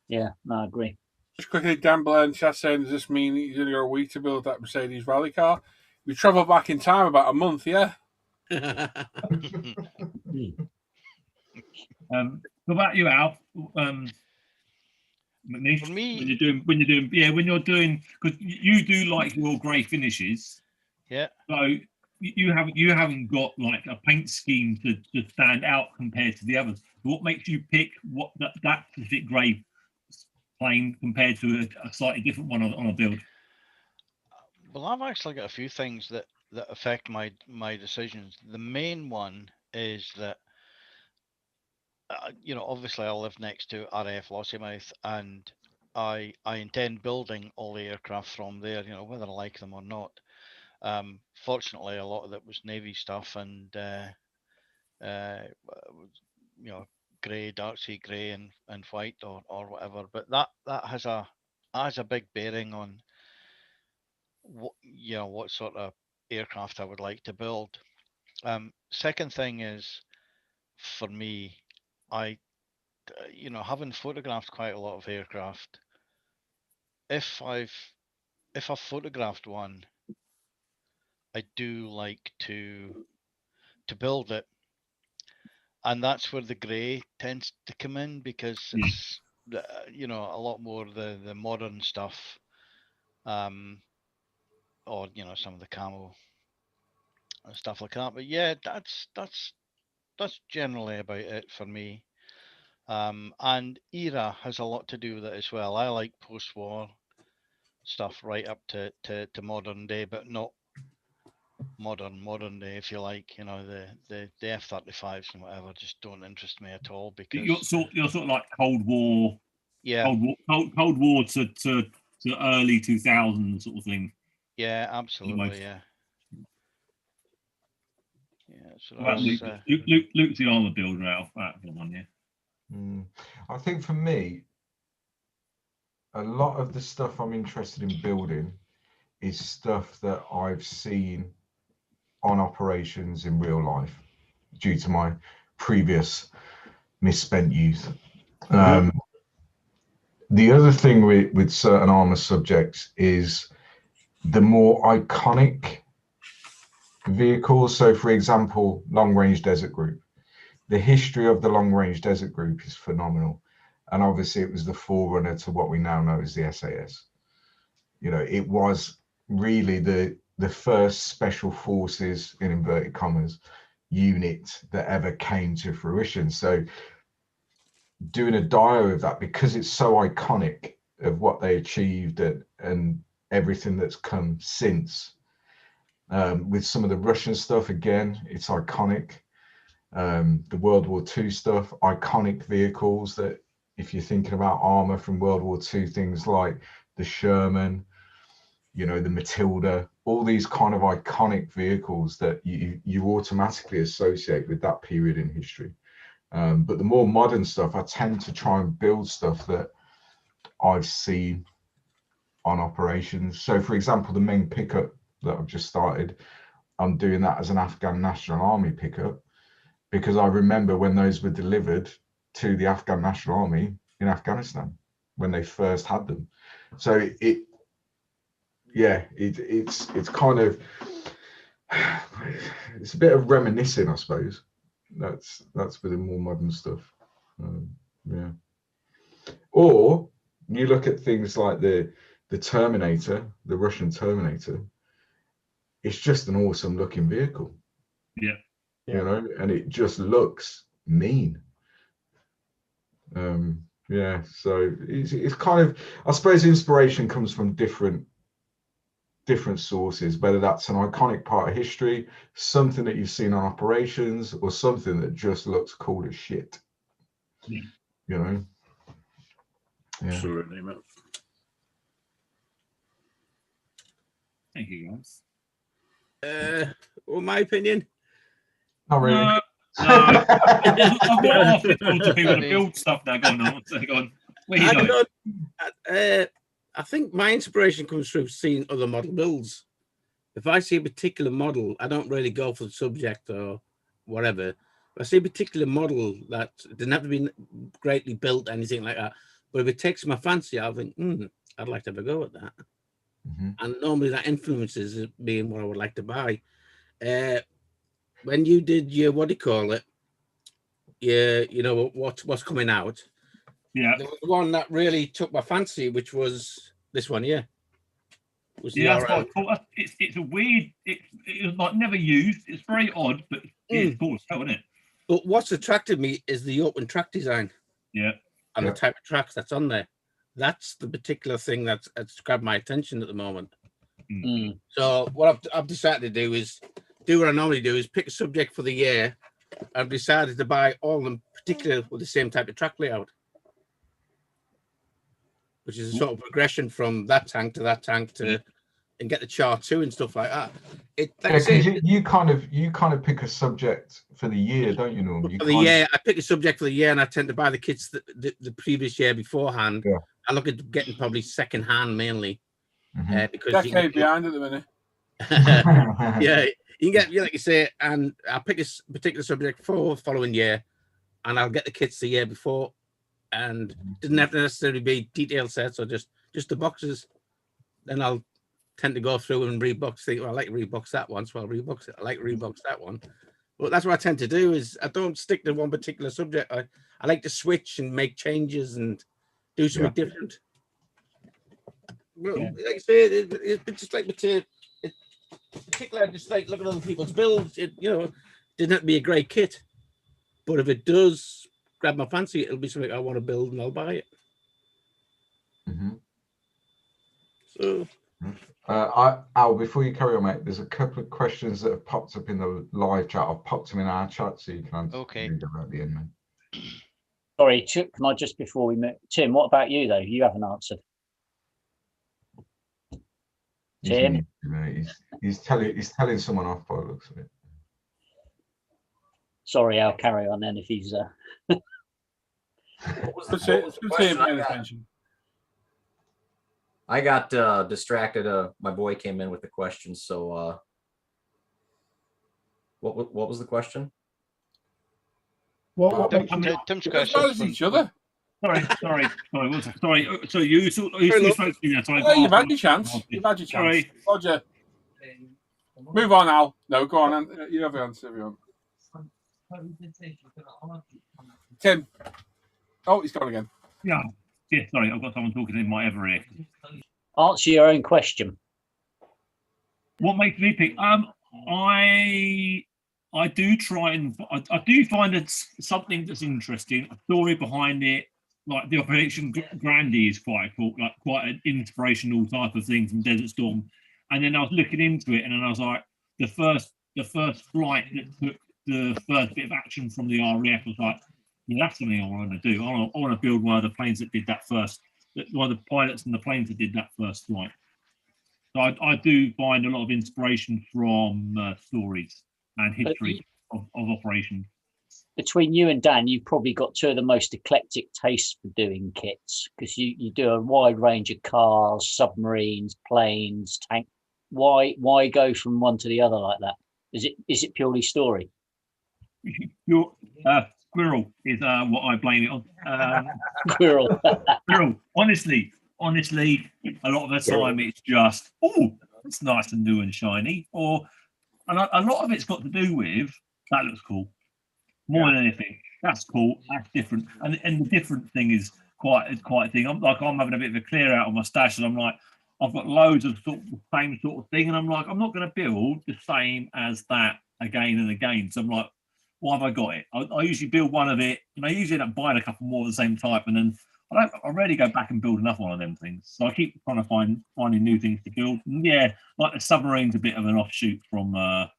Yeah, no, I agree.
Just quickly, Dan Blair in chat saying, does this mean he's only got a week to build that Mercedes rally car? We travel back in time about a month, yeah.
What about you, Alf? McNish,
For me,
when you're doing, because you do like your grey finishes.
Yeah.
So you haven't got like a paint scheme to stand out compared to the others. What makes you pick what that specific grey plane compared to a slightly different one on a build?
Well, I've actually got a few things that affect my decisions. The main one is that you know, obviously I live next to RAF Lossiemouth, and I intend building all the aircraft from there, you know, whether I like them or not. Fortunately, a lot of it was Navy stuff and you know, grey, dark sea grey and white or whatever. But that has a big bearing on what sort of aircraft I would like to build. Second thing is, for me, having photographed quite a lot of aircraft, if I've photographed one, I do like to build it, and that's where the grey tends to come in, because it's a lot more the modern stuff, or some of the camo and stuff like that. But yeah, that's generally about it for me. And era has a lot to do with it as well. I like post-war stuff right up to modern day, but not modern day, if you like. The F-35s and whatever just don't interest me at all, because
You're sort of like Cold War.
Yeah.
Cold War to early 2000 sort of thing.
Yeah, absolutely. Yeah. So
Luke's the armor builder out of the one, yeah.
I think for me, a lot of the stuff I'm interested in building is stuff that I've seen on operations in real life due to my previous misspent youth. The other thing with certain armor subjects is the more iconic vehicles. So, for example, Long Range Desert Group. The history of the Long Range Desert Group is phenomenal. And obviously it was the forerunner to what we now know as the SAS. It was really the first special forces, in inverted commas, unit that ever came to fruition. So doing a diary of that, because it's so iconic of what they achieved and everything that's come since, with some of the Russian stuff, again, it's iconic. The World War II stuff, iconic vehicles that, if you're thinking about armor from World War II, things like the Sherman, the Matilda, all these kind of iconic vehicles that you automatically associate with that period in history. But the more modern stuff, I tend to try and build stuff that I've seen on operations. So, for example, the Meng pickup that I've just started, I'm doing that as an Afghan National Army pickup, because I remember when those were delivered to the Afghan National Army in Afghanistan when they first had them. So it's kind of, it's a bit of reminiscing, I suppose. That's with the more modern stuff. Yeah. Or you look at things like the Terminator, the Russian Terminator. It's just an awesome looking vehicle.
Yeah.
And it just looks mean. So it's kind of, I suppose inspiration comes from different sources, whether that's an iconic part of history, something that you've seen on operations, or something that just looks cool as shit. Yeah.
Absolutely, mate.
Thank you, guys.
Well, my opinion.
Not really.
I've got half the to people to build stuff now going on. Go on. Where you going?
I think my inspiration comes through seeing other model builds. If I see a particular model, I don't really go for the subject or whatever. If I see a particular model that doesn't have to be greatly built, anything like that, but if it takes my fancy, I'll think, I'd like to have a go at that. And normally that influences me in what I would like to buy. When you did your, what do you call it? You know, what's coming out.
Yeah.
There was one that really took my fancy, which was this one here.
Yeah, that's quite cool. It's a weird, it was like never used. It's very odd, but it's cool as hell, isn't it?
But what's attracted me is the open track design.
Yeah.
And the type of tracks that's on there. That's the particular thing that's grabbed my attention at the moment. So what I've decided to do is do what I normally do, is pick a subject for the year. I've decided to buy all of them, particularly with the same type of track layout, which is a sort of progression from that tank to that tank to, and get the chart 2 and stuff like that.
You kind of pick a subject for the year, don't you, Norm?
For the year, I pick a subject for the year, and I tend to buy the kits the previous year beforehand.
Yeah.
I look at getting probably second hand mainly, because
decade behind at the minute.
Yeah, you can get, like you say, and I'll pick a particular subject for the following year, and I'll get the kits the year before, and it doesn't have to necessarily be detailed sets or just the boxes. Then I'll tend to go through and rebox. Think, well, I like to rebox that one, so I'll rebox it. I like to rebox that one. But that's what I tend to do. Is I don't stick to one particular subject. I like to switch and make changes and do something different. Well, like I say, it's just like particularly, I just like looking at other people's builds. It didn't have to be a great kit, but if it does grab my fancy, it'll be something I want to build, and I'll buy it. So.
Al, before you carry on, mate, there's a couple of questions that have popped up in the live chat. I've popped them in our chat so you can read them at the end, mate.
Sorry, Chip, can I just before we move? Tim, what about you though? You haven't answered. Tim,
he's telling someone off by the looks of it.
Sorry, I'll carry on then if he's.
I got distracted. My boy came in with the question. So, what was the question?
Tim's question.
Each other.
Sorry. So you spoke to me now.
Well, you've had your chance. Sorry. Roger. Move on, Al. No, go on. You have the answer, everyone. Tim. Oh, he's gone again.
Yeah. Sorry, I've got someone talking in my ever ear.
Answer your own question.
What makes me pick? I do try and I do find it's something that's interesting. A story behind it, like the Operation Grandie is quite cool, like quite an inspirational type of thing from Desert Storm. And then I was looking into it, and then I was like, the first flight that took the first bit of action from the RAF was like, yeah, that's something I want to do. I want to build one of the planes that did that first. One of the pilots and the planes that did that first flight. So I do find a lot of inspiration from stories and history of operations.
Between you and Dan, you've probably got two of the most eclectic tastes for doing kits, because you do a wide range of cars, submarines, planes, tank. Why go from one to the other like that? Is it purely story?
Squirrel is what I blame it on.
Squirrel.
Squirrel. Honestly, a lot of the time it's just, oh, it's nice and new and shiny. And a lot of it's got to do with, that looks cool. More than anything. That's cool. That's different. And the different thing is quite a thing. I'm having a bit of a clear out on my stash, and I'm like, I've got loads of sort of the same sort of thing, and I'm like, I'm not going to build the same as that again and again. So I'm like, why have I got it? I usually build one of it, and I usually end up buying a couple more of the same type, and then I rarely go back and build another one of them things. So I keep trying to finding new things to build. And yeah, like the submarine's a bit of an offshoot from. I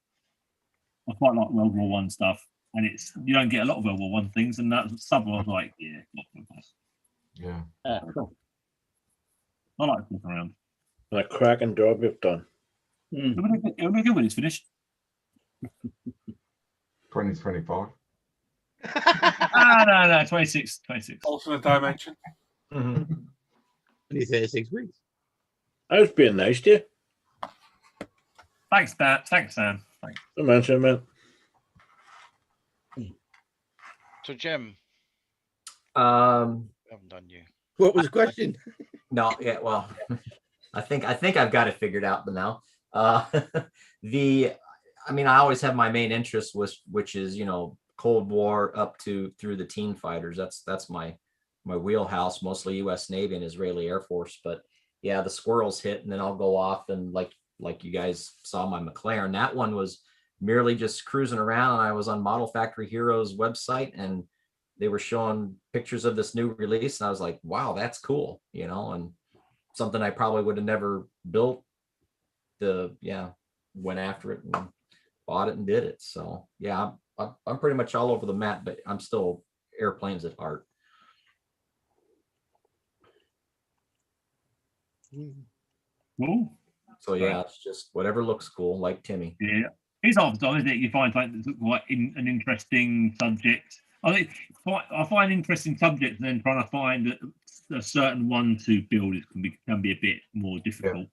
quite like World War One stuff, and you don't get a lot of World War One things, and that's sub. I was like, yeah, not
yeah.
Cool.
I like to walk around.
A cracking job you've done.
It'll be good when it's finished.
2025.
No, 26.
Alternate dimension.
Only 36 weeks.
I was being nice to you.
Thanks, Dan. Thanks, Sam. Thanks.
Don't mention it, man.
So, Jim,
Um,
I haven't done you.
What was the question?
No, yeah, well, I think I've got it figured out now. I mean, I always have my main interest which is, you know, Cold War up to through the teen fighters. That's my wheelhouse, mostly US Navy and Israeli Air Force. But yeah, the squirrels hit, and then I'll go off and like you guys saw my McLaren. That one was merely just cruising around, and I was on Model Factory Heroes website, and they were showing pictures of this new release, and I was like, wow, that's cool, you know, and something I probably would have never built. Went after it and bought it and did it. So yeah, I'm pretty much all over the map, but I'm still airplanes at heart.
Cool.
So yeah, it's just whatever looks cool, like Timmy.
Yeah, it's often, isn't it? You find something that's quite an interesting subject. I find interesting subjects, and then trying to find a certain one to build can be a bit more difficult.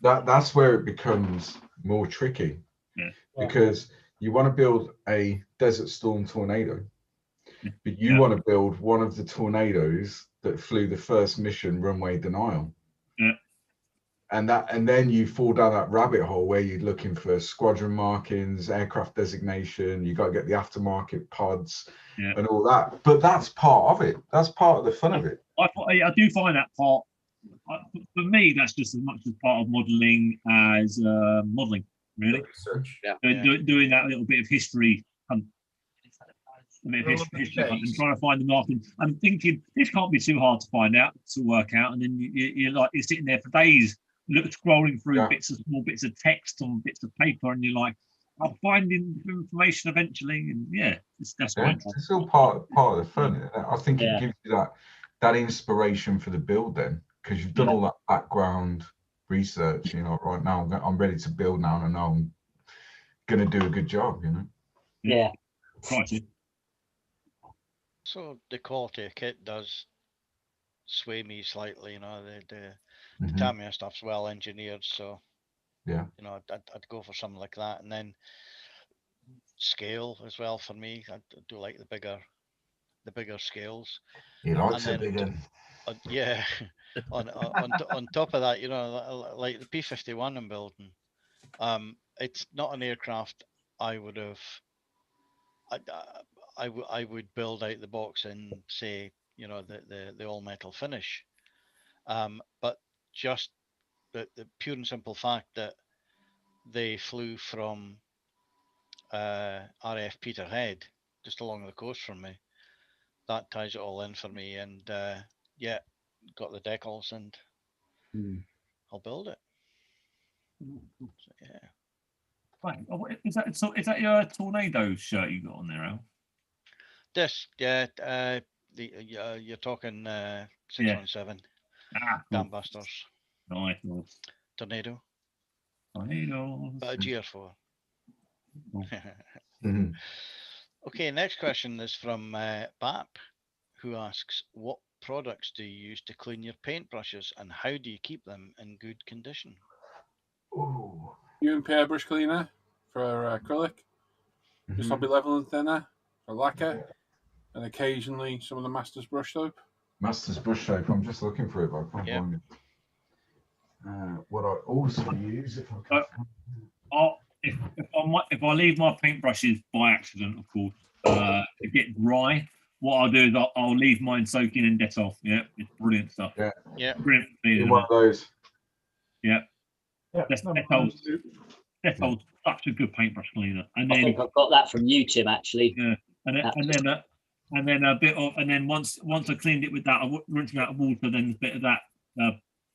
That's where it becomes more tricky.
Yeah.
Because you want to build a Desert Storm tornado, but you want to build one of the tornadoes that flew the first mission runway denial.
Yeah.
And then you fall down that rabbit hole where you're looking for squadron markings, aircraft designation. You got to get the aftermarket pods and all that. But that's part of it. That's part of the fun of it.
I do find that part. For me, that's just as much as part of modelling as modelling. Really,
research.
Doing that little bit of history. And trying to find the marking. I'm thinking this can't be too hard to work out, and then you're sitting there for days, scrolling through small bits of text on bits of paper, and you're like, I'll find information eventually, and that's fine.
It's all part of the fun. I think it gives you that inspiration for the build then, because you've done all that background research. You know, right now I'm ready to build now, and I know I'm gonna do a good job. You know.
Yeah.
Right.
So the quality of kit does sway me slightly. You know, the Tamiya stuff's well engineered, so you know, I'd go for something like that. And then scale as well for me. I do like the bigger scales.
He likes it bigger.
On top of that, you know, like the P-51 I'm building, it's not an aircraft I would have. I would build out the box in, say, you know, the all metal finish, but just the pure and simple fact that they flew from RAF Peterhead just along the coast from me, that ties it all in for me. And got the decals, and I'll build it. So, yeah.
Right. Is that your tornado shirt you got on there, Al?
This, you're talking 617.
Cool.
Dambusters.
Nice.
Tornado.
Tornadoes.
But a GR4. Okay, next question is from Bap, who asks, what products do you use to clean your paintbrushes, and how do you keep them in good condition?
UMP airbrush cleaner for acrylic, just hobby level and thinner for lacquer, and occasionally some of the Masters brush soap.
Masters brush soap. I'm just looking for it, but I can't find it. What I also use, if
I leave my paintbrushes by accident, of course, to get dry, what I'll do is I'll leave mine soaking in Dettol. Yeah, it's brilliant stuff.
Yeah.
Brilliant.
One of those.
Yeah. Dettol's such a good paintbrush cleaner. And
I think I've got that from you, Tim, actually.
Yeah. And then a bit of, and then once I cleaned it with that, I rinsed it out of water. Then a bit of that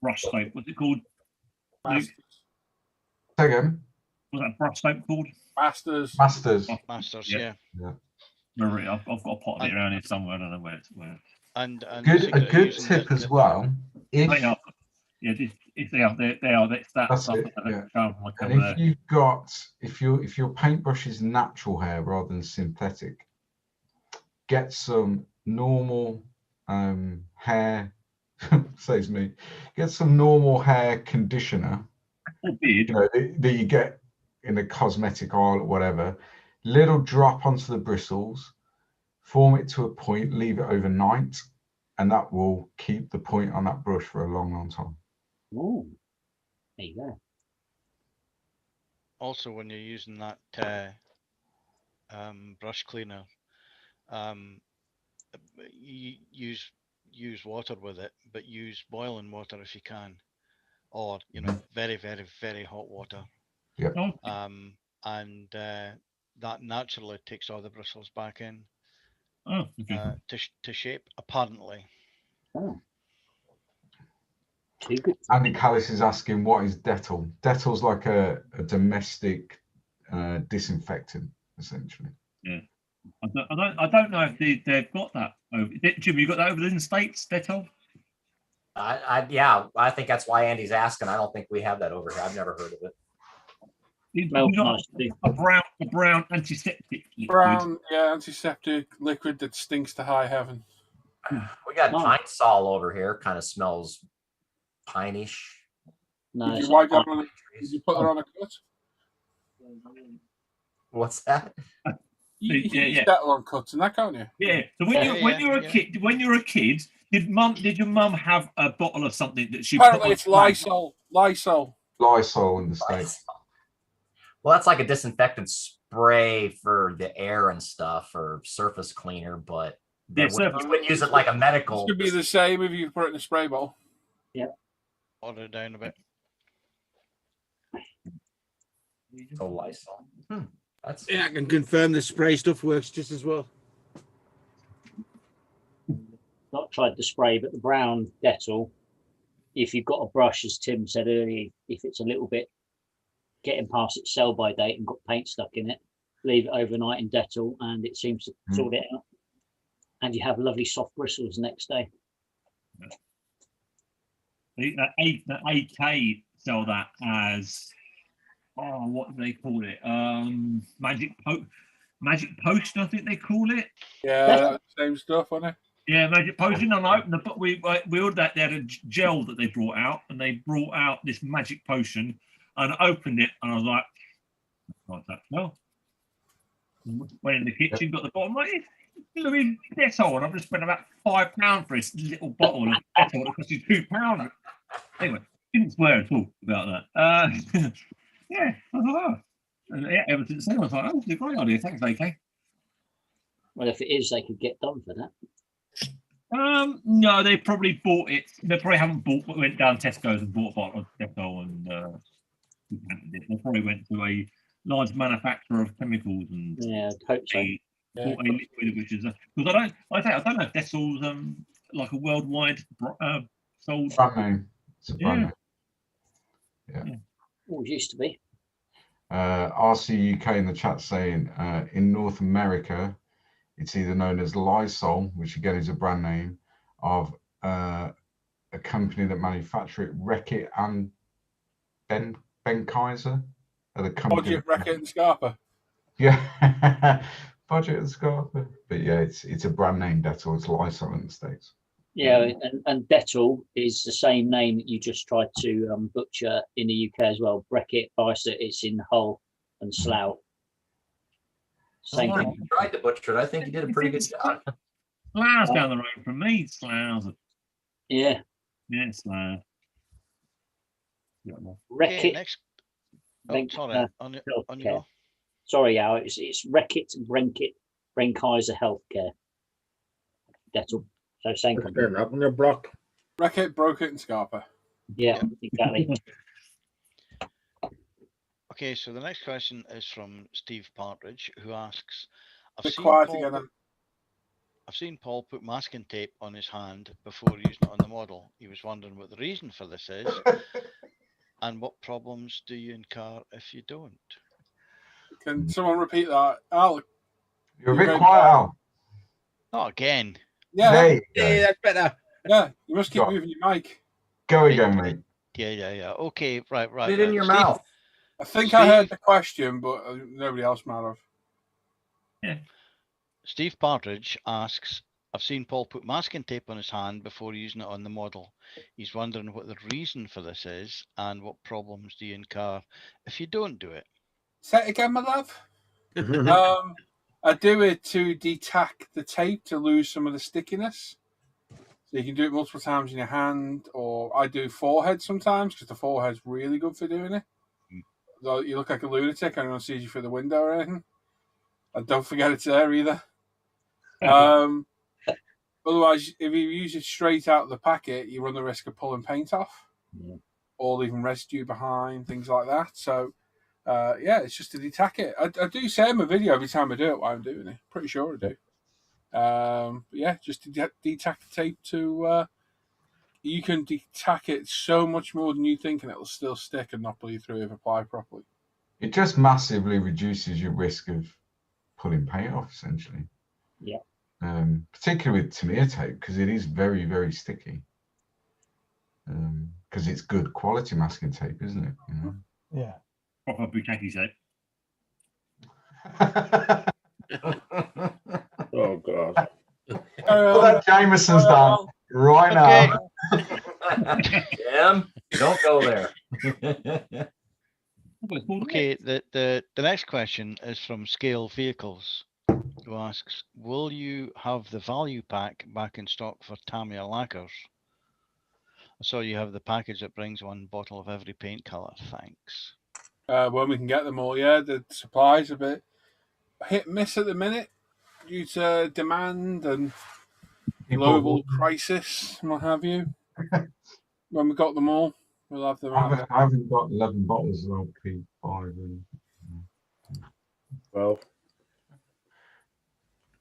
brush soap. What's it called?
Masters.
Say again.
What's that brush soap called?
Masters.
Yeah.
I've got a pot of it around here somewhere. I don't know where it's.
And
a good tip as well. If
they are. That's stuff.
And if your paintbrush is natural hair rather than synthetic, get some normal hair, saves me, get some normal hair conditioner, you know, that you get in a cosmetic aisle or whatever, little drop onto the bristles, form it to a point, leave it overnight, and that will keep the point on that brush for a long, long time.
Ooh, there you go.
Also, when you're using that brush cleaner, use water with it, but use boiling water if you can, or you know, very, very, very hot water.
Yeah.
And that naturally takes all the bristles back in to shape, apparently.
Oh. Too good.
Andy Callis is asking, what is Dettol? Dettol's like a domestic disinfectant, essentially.
Yeah. I don't know if they've got that over. Jim, you got that over in the States, Dettol?
Yeah, I think that's why Andy's asking. I don't think we have that over here. I've never heard of it.
A brown antiseptic liquid.
Brown, yeah, antiseptic liquid that stinks to high heaven.
We got pine sol over here. Kind of smells pineish.
No,
did you wipe that on? Did you put it on a cut?
What's that?
You can use that on cuts and that, can't you?
Yeah. So when you're a kid, did your mum have a bottle of something that she?
Apparently, it's Lysol. Lysol
in the States.
Well, that's like a disinfectant spray for the air and stuff, or surface cleaner, but you wouldn't use it like a medical.
It could be the same if you put it in a spray bottle.
Yeah.
Order it down a bit.
Oh, Lysol.
Yeah, I can confirm the spray stuff works just as well.
Not tried the spray, but the brown Dettol. If you've got a brush, as Tim said earlier, if it's a little bit getting past its sell-by date and got paint stuck in it, leave it overnight in Dettol, and it seems to sort it out. And you have lovely soft bristles the next day.
The AK sell that as what do they call it? Magic Potion, I think they call it.
Yeah, same stuff on it.
Yeah, Magic Potion. And I opened the book. We ordered that. They had a gel that they brought out, and they brought out this Magic Potion. And I opened it, and I was like, "What's that smell?" Went in the kitchen, got the bottle. I'm like, "It's Dettol," and I've just spent about £5 for this little bottle of Dettol that cost you £2. Anyway, didn't swear at all about that. Yeah, ever since then I was like, "Oh, it's a great idea. Thanks, AK."
Well, if it is, they could get done for that.
No, they probably bought it. They probably haven't went down Tesco's and bought a bottle of Dettol and they probably went to a large manufacturer of chemicals and
hope so.
Bought a liquid, which is because I don't know if Dettol's like a worldwide sold
brand name. It's a brand name. Yeah.
Always used to be.
RC UK in the chat saying in North America, it's either known as Lysol, which again is a brand name of a company that manufacture it, Reckitt and Ben Kaiser are the company.
Budget, Reckitt and Scarpa.
Yeah, Budget and Scarpa. But yeah, it's a brand name Dettol. It's Lysol in the States.
Yeah, and Dettol is the same name that you just tried to butcher in the UK as well. Reckitt, Bicep, it's in Hull and Slough. Same thing.
You tried to butcher it. I think you did a pretty good job.
Slough's down the road from me. Slough's.
Yeah.
Yeah, Slough.
Reckitt.
Next. Sorry, on you go.
Sorry, Al. It's Reckitt, Brenkaiser Healthcare. Dettol. So same company.
Up in the block.
Reckitt, Brokitt, and Scarpa.
Yeah, exactly.
Okay, so the next question is from Steve Partridge, who asks,
I've
seen Paul put masking tape on his hand before using it on the model. He was wondering what the reason for this is, and what problems do you incur if you don't?
Can someone repeat that? Al,
you're a bit quiet, Al.
Not again.
Yeah,
that's better.
Yeah, you must keep moving your mic.
Go again, mate.
Yeah. Okay, right.
Put it in your mouth.
I think I heard the question, but nobody else might have.
Yeah.
Steve Partridge asks, I've seen Paul put masking tape on his hand before using it on the model. He's wondering what the reason for this is and what problems do you incur if you don't do it?
Say it again, my love. I do it to detack the tape to lose some of the stickiness. So you can do it multiple times in your hand, or I do forehead sometimes because the forehead's really good for doing it. Though you look like a lunatic, anyone sees you through the window or anything. And don't forget it's there either. Otherwise, if you use it straight out of the packet, you run the risk of pulling paint off, or leaving residue behind, things like that. So, yeah, it's just to detack it. I do say in my video every time I do it while I'm doing it. Pretty sure I do. But yeah, just to detack the tape to. You can detack it so much more than you think, and it'll still stick and not bleed through if applied properly.
It just massively reduces your risk of pulling paint off, essentially.
Yeah.
Particularly with Tamiya tape, because it is very, very sticky. Because it's good quality masking tape, isn't it? You know?
Yeah.
Proper bukkake tape.
Oh God.
Well, that Jameson's done right now.
Jim, don't go there.
Okay, the next question is from Scale Vehicles, who asks, will you have the value pack back in stock for Tamiya lacquers? I saw you have the package that brings one bottle of every paint colour. Thanks.
When we can get them all, yeah. The supply's a bit hit and miss at the minute due to demand and global crisis and what have you. When we got them all, we'll have them.
I haven't got 11 bottles of LP5.
Well,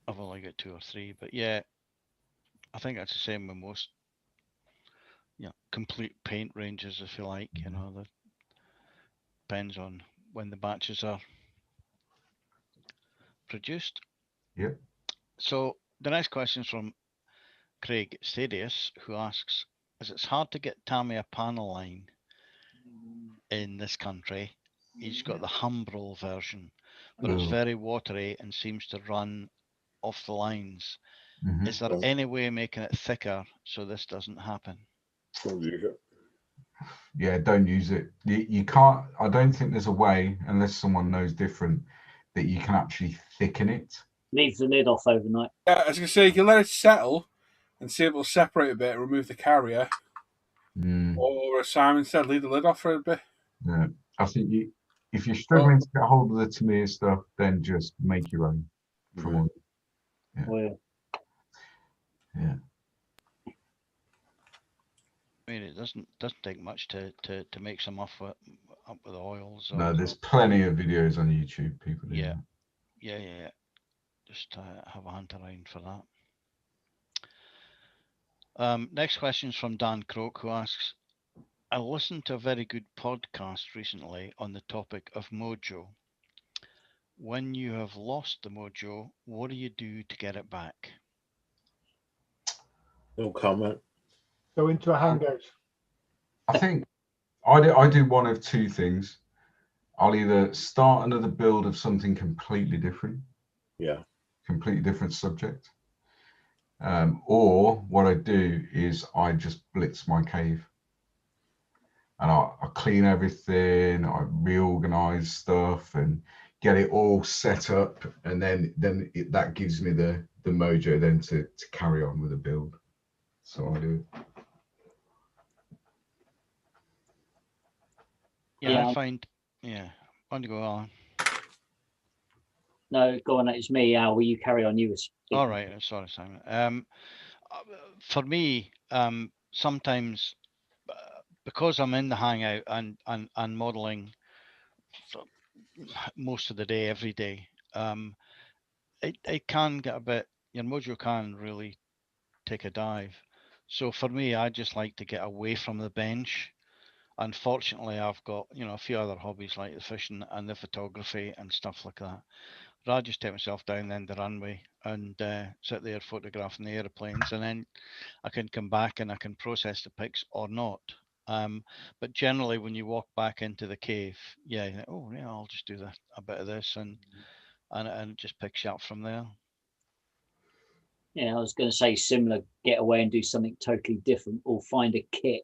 I've only got 2 or 3, but yeah, I think that's the same with most, complete paint ranges, if you like. You know, that depends on when the batches are produced.
Yep.
So the next question is from Craig Stadius, who asks, as it's hard to get Tamiya panel line in this country, he's got the Humbrol version, but it's very watery and seems to run off the lines. Is there any way of making it thicker so this doesn't happen?
don't use it.
Yeah, don't use it. You can't. I don't think there's a way, unless someone knows different, that you can actually thicken it.
Leave the lid off overnight.
Yeah, I was going to say, you can let it settle and see if it'll separate a bit, remove the carrier. Or, as Simon said, leave the lid off for a bit.
Yeah, I think if you're struggling to get hold of the Tamiya stuff, then just make your own. Yeah.
I mean, it doesn't take much to make some up with oils.
No, there's plenty of videos on YouTube. People do.
Yeah. Just have a hunt around for that. Next question is from Dan Croak, who asks, I listened to a very good podcast recently on the topic of mojo. When you have lost the mojo, what do you do to get it back?
No comment.
Go into a hangout.
I think I do one of two things. I'll either start another build of something completely different.
Yeah.
Completely different subject. Or what I do is I just blitz my cave. And I clean everything, I reorganize stuff and get it all set up. And then that gives me the mojo then to carry on with the build. So I do it.
Yeah, I find, on you go on.
No, go on, it's me, Al. Will you carry on? You was
all right, sorry, Simon. For me, sometimes because I'm in the hangout and modeling most of the day, every day, it can get a bit, your mojo can really take a dive. So for me, I just like to get away from the bench. Unfortunately, I've got, a few other hobbies like the fishing and the photography and stuff like that. But I just take myself down then the runway and sit there photographing the airplanes, and then I can come back and I can process the pics or not. But generally, when you walk back into the cave, I'll just do a bit of this, and it just picks you up from there.
Yeah, I was going to say similar, get away and do something totally different, or find a kit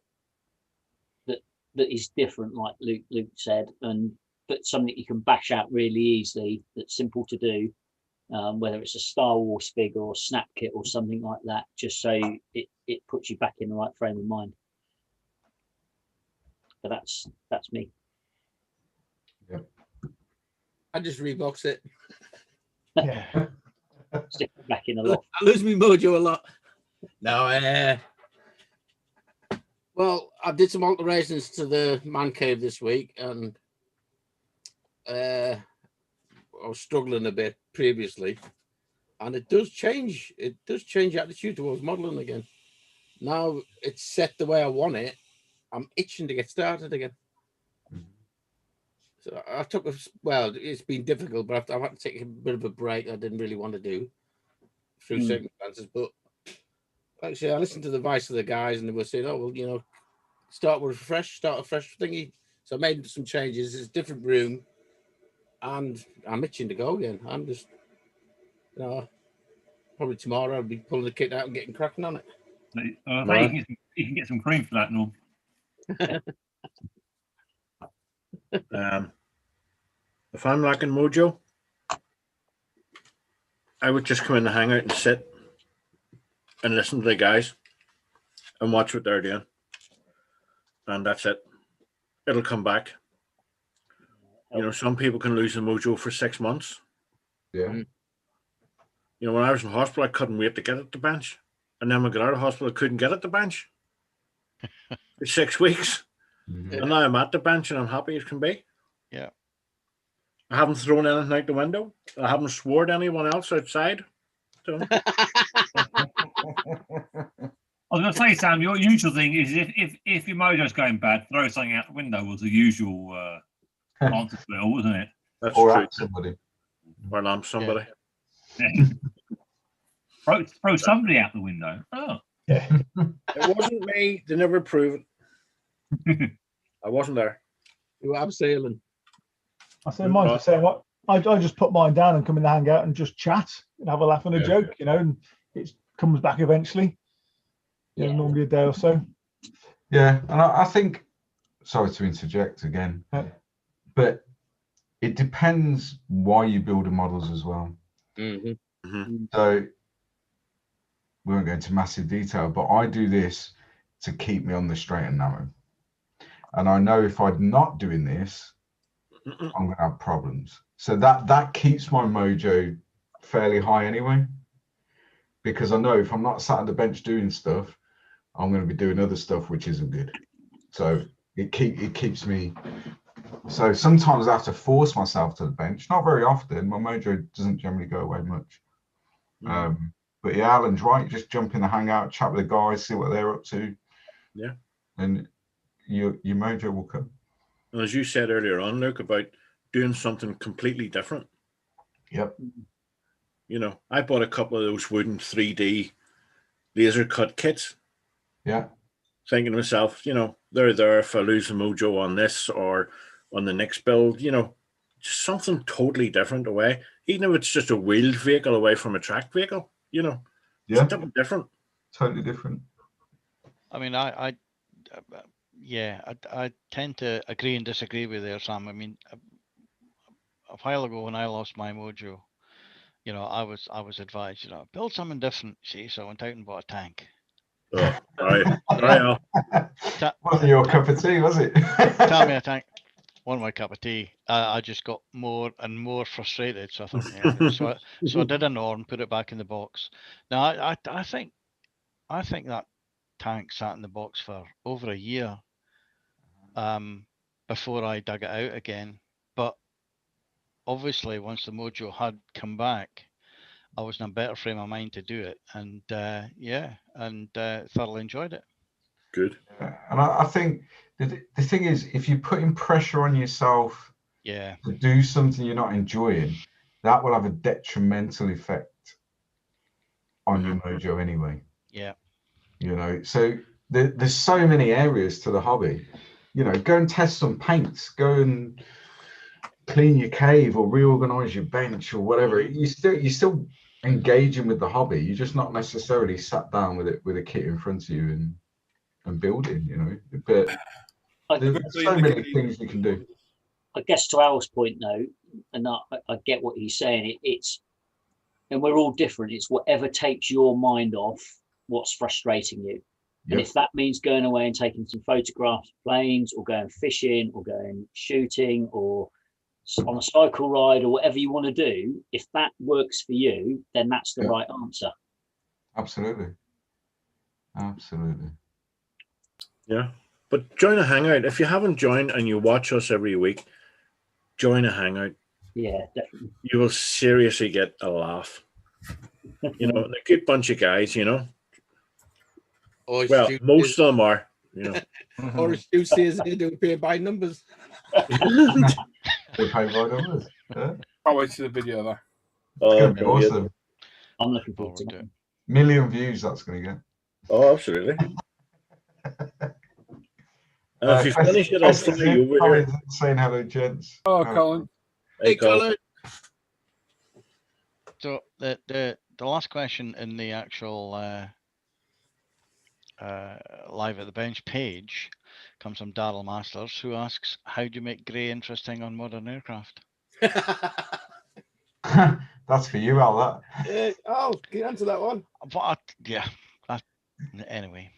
that is different, like Luke said, but something you can bash out really easily, that's simple to do, whether it's a Star Wars figure or snap kit or something like that, just so it puts you back in the right frame of mind. But that's me.
Yep.
I just rebox it.
Yeah.
Stick it back in a lot.
I lose my mojo a lot. No, well, I did some alterations to the man cave this week, and I was struggling a bit previously, and it does change. It does change attitude towards modeling again. Now it's set the way I want it. I'm itching to get started again. So I took well, it's been difficult, but I've had to take a bit of a break. I didn't really want to do through circumstances, but actually I listened to the advice of the guys, and they were saying, "Oh well, you know, start a fresh thingy." So I made some changes. It's a different room, and I'm itching to go again. I'm just, you know, probably tomorrow I'll be pulling the kit out and getting cracking on it.
You can get some cream for that, Norm.
If I'm lacking mojo, I would just come in the hangout and sit and listen to the guys and watch what they're doing, and that's it. It'll come back. You know, some people can lose the mojo for 6 months.
Yeah.
You know, when I was in hospital, I couldn't wait to get at the bench, and then when I got out of hospital, I couldn't get at the bench for 6 weeks. And now I'm at the bench, and I'm happy as can be.
Yeah.
I haven't thrown anything out the window. I haven't sworn anyone else outside. So.
I was going to say, Sam, your usual thing is if your mojo's going bad, throw something out the window was the usual answer to it all, wasn't it?
That's
or
true.
at somebody.
Or lamp somebody.
Yeah. throw somebody out the window. Oh.
Yeah.
It wasn't me. They never proved it. I wasn't there.
You were abseiling.
I say mine's the same. I just put mine down and come in the hangout and just chat and have a laugh and a joke, you know, and it comes back eventually. You know, normally a day or so.
Yeah, and I think, sorry to interject again, but it depends why you build the models as well. So we won't go into massive detail, but I do this to keep me on the straight and narrow. And I know if I'm not doing this, I'm going to have problems. So that keeps my mojo fairly high anyway, because I know if I'm not sat on the bench doing stuff, I'm going to be doing other stuff which isn't good. So it keeps me. So sometimes I have to force myself to the bench. Not very often. My mojo doesn't generally go away much. But yeah, Alan's right. Just jump in the hangout, chat with the guys, see what they're up to.
Yeah.
And your mojo will come.
And as you said earlier on, Luke, about doing something completely different.
Yep.
You know, I bought a couple of those wooden 3D laser cut kits.
Yeah.
Thinking to myself, you know, they're there if I lose the mojo on this or on the next build, you know, just something totally different away. Even if it's just a wheeled vehicle away from a track vehicle, you know, something different. Totally different.
I mean, I tend to agree and disagree with there, Sam. I mean, a while ago when I lost my mojo, you know, I was advised, you know, build something different. See, so I went out and bought a tank.
Oh, right.
Wasn't your cup of tea, was it?
Tamiya tank. Wasn't my cup of tea. I just got more and more frustrated. So I thought, yeah. so I did a Norm, put it back in the box. Now I think that tank sat in the box for over a year before I dug it out again. But obviously, once the mojo had come back, I was in a better frame of mind to do it, and thoroughly enjoyed it.
Good.
And I think the thing is, if you're putting pressure on yourself
to
do something you're not enjoying, that will have a detrimental effect on your mojo anyway.
Yeah.
You know, so there's so many areas to the hobby. You know, go and test some paints, go and clean your cave or reorganize your bench or whatever. You still engaging with the hobby. You're just not necessarily sat down with it with a kit in front of you and building, you know. But there's so many things you can do.
I guess to Al's point though, and I get what he's saying. It's and we're all different. It's whatever takes your mind off what's frustrating you. And if that means going away and taking some photographs of planes, or going fishing, or going shooting, or on a cycle ride, or whatever you want to do, if that works for you, then that's the right answer.
Absolutely.
Yeah. But join a hangout. If you haven't joined and you watch us every week, join a hangout.
Yeah, definitely.
You will seriously get a laugh. You know, a good bunch of guys, you know.
Or
well, most of them are, you know.
Or as Stu says, they do pay by numbers.
They pay by numbers. Yeah.
Can't wait to see the video there.
It's going to be awesome.
I'm looking forward to it.
Million views that's going to get.
Oh, absolutely. If you finish it, I'll fly you over here.
Saying hello, gents.
Oh, Colin.
Hey, Colin.
So the last question in the actual live at the bench page comes from Daryl Masters, who asks, "How do you make grey interesting on modern aircraft?"
That's for you, Al. That.
Can you answer that one?
But yeah. Anyway.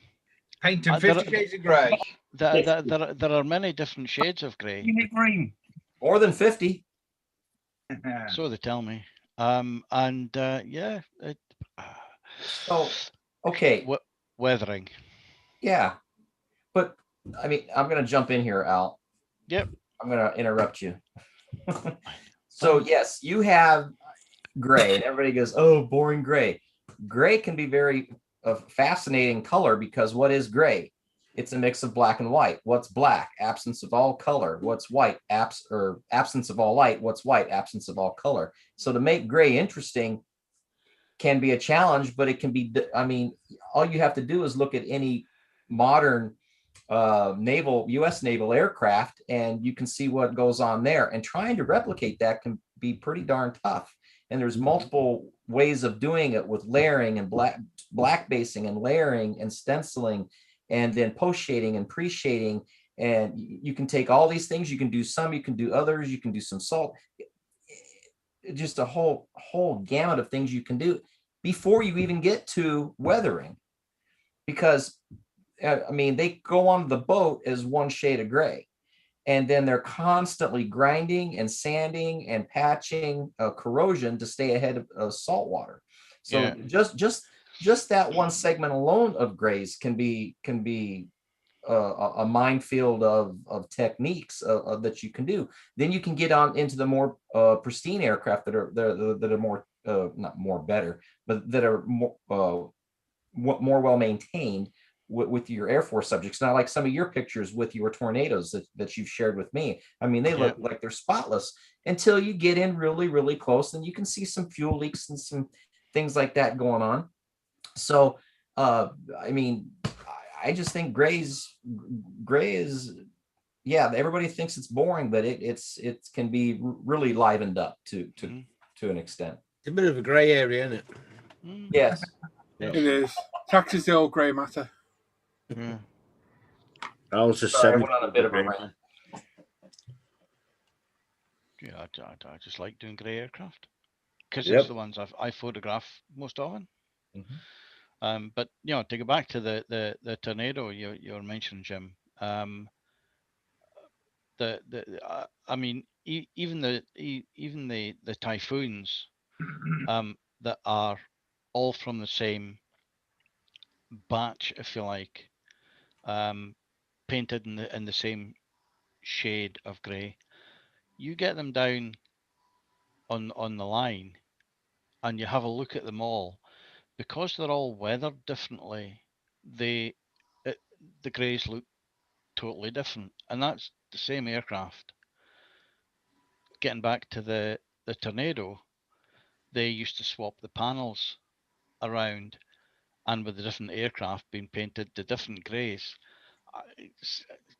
Painted 50 shades of grey.
There are many different shades of grey.
You make green.
More than 50.
So they tell me. Yeah.
So, okay.
Weathering.
Yeah. But, I mean, I'm going to jump in here, Al.
Yep.
I'm going to interrupt you. So, yes, you have gray. And everybody goes, oh, boring gray. Gray can be very fascinating color, because what is gray? It's a mix of black and white. What's black? Absence of all color. What's white? Absence of all light. What's white? Absence of all color. So to make gray interesting can be a challenge, but it can be, I mean, all you have to do is look at any modern U.S. naval aircraft, and you can see what goes on there. And trying to replicate that can be pretty darn tough. And there's multiple ways of doing it, with layering and black basing and layering and stenciling, and then post shading and pre-shading. And you can take all these things. You can do some, you can do others, you can do some salt. Just a whole gamut of things you can do before you even get to weathering. Because, I mean, they go on the boat as one shade of gray. And then they're constantly grinding and sanding and patching corrosion to stay ahead of salt water. So yeah. just that one segment alone of grays can be a minefield of techniques that you can do. Then you can get on into the more pristine aircraft that are more not more better, but that are more well maintained with your Air Force subjects. Not like some of your pictures with your tornadoes that you've shared with me. I mean, they look like they're spotless until you get in really, really close, and you can see some fuel leaks and some things like that going on. So, I mean, I just think gray is, yeah, everybody thinks it's boring, but it can be really livened up to an extent.
It's a bit of a gray area, isn't it?
Yes.
It is. Taxes the old grey matter.
Yeah.
I was just
Sorry, I went on a bit of a rant.
Yeah, I just like doing grey aircraft because it's the ones I photograph most often. Mm-hmm. But you know, to go back to the tornado you were mentioning, Jim. I mean, even the typhoons that are all from the same batch, if you like, painted in the same shade of grey. You get them down on the line, and you have a look at them all, because they're all weathered differently. The greys look totally different, and that's the same aircraft. Getting back to the tornado, they used to swap the panels around, and with the different aircraft being painted the different greys,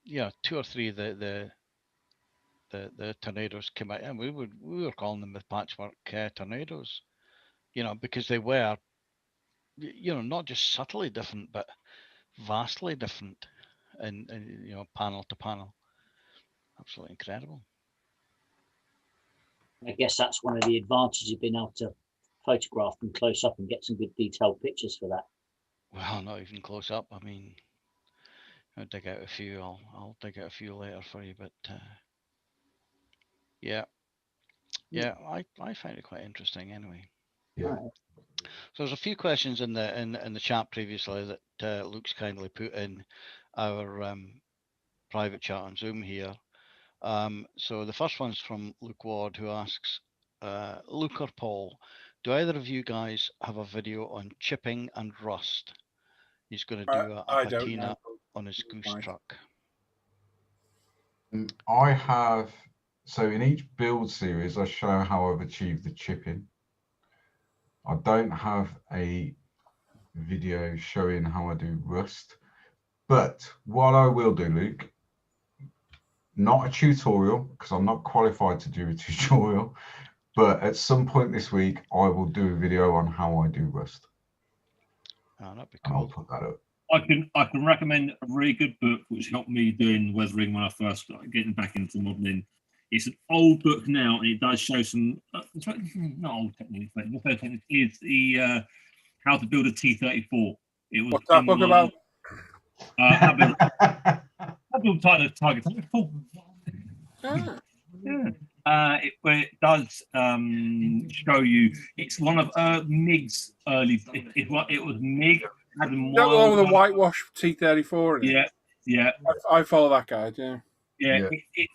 yeah, 2 or 3 of the tornadoes came out, and we were calling them the patchwork tornadoes, you know, because they were, you know, not just subtly different, but vastly different, and you know, panel to panel. Absolutely incredible.
I guess that's one of the advantages of being able to photograph them close up and get some good detailed pictures for that.
Well, not even close up. I mean, I'll dig out a few. I'll dig out a few later for you, but yeah, I find it quite interesting anyway.
Yeah.
So there's a few questions in the chat previously that Luke's kindly put in our private chat on Zoom here. So the first one's from Luke Ward, who asks, Luke or Paul, do either of you guys have a video on chipping and rust? He's going to do a patina on his goose truck.
I have, so in each build series, I show how I've achieved the chipping. I don't have a video showing how I do rust, but what I will do, Luke, not a tutorial, because I'm not qualified to do a tutorial, but at some point this week, I will do a video on how I do rust.
Oh, that'd be
cool. I'll put that up.
I can recommend a really good book which helped me doing weathering when I first started getting back into modelling. It's an old book now, and it does show some not old techniques, but the first technique is the how to build a T-34. It was
what's that book about?
I built target. Yeah. It does show you. It's one of MiG's early. It was MiG.
That one with the whitewash T-34 in it.
Yeah, yeah.
I follow that guide. Yeah.
Yeah,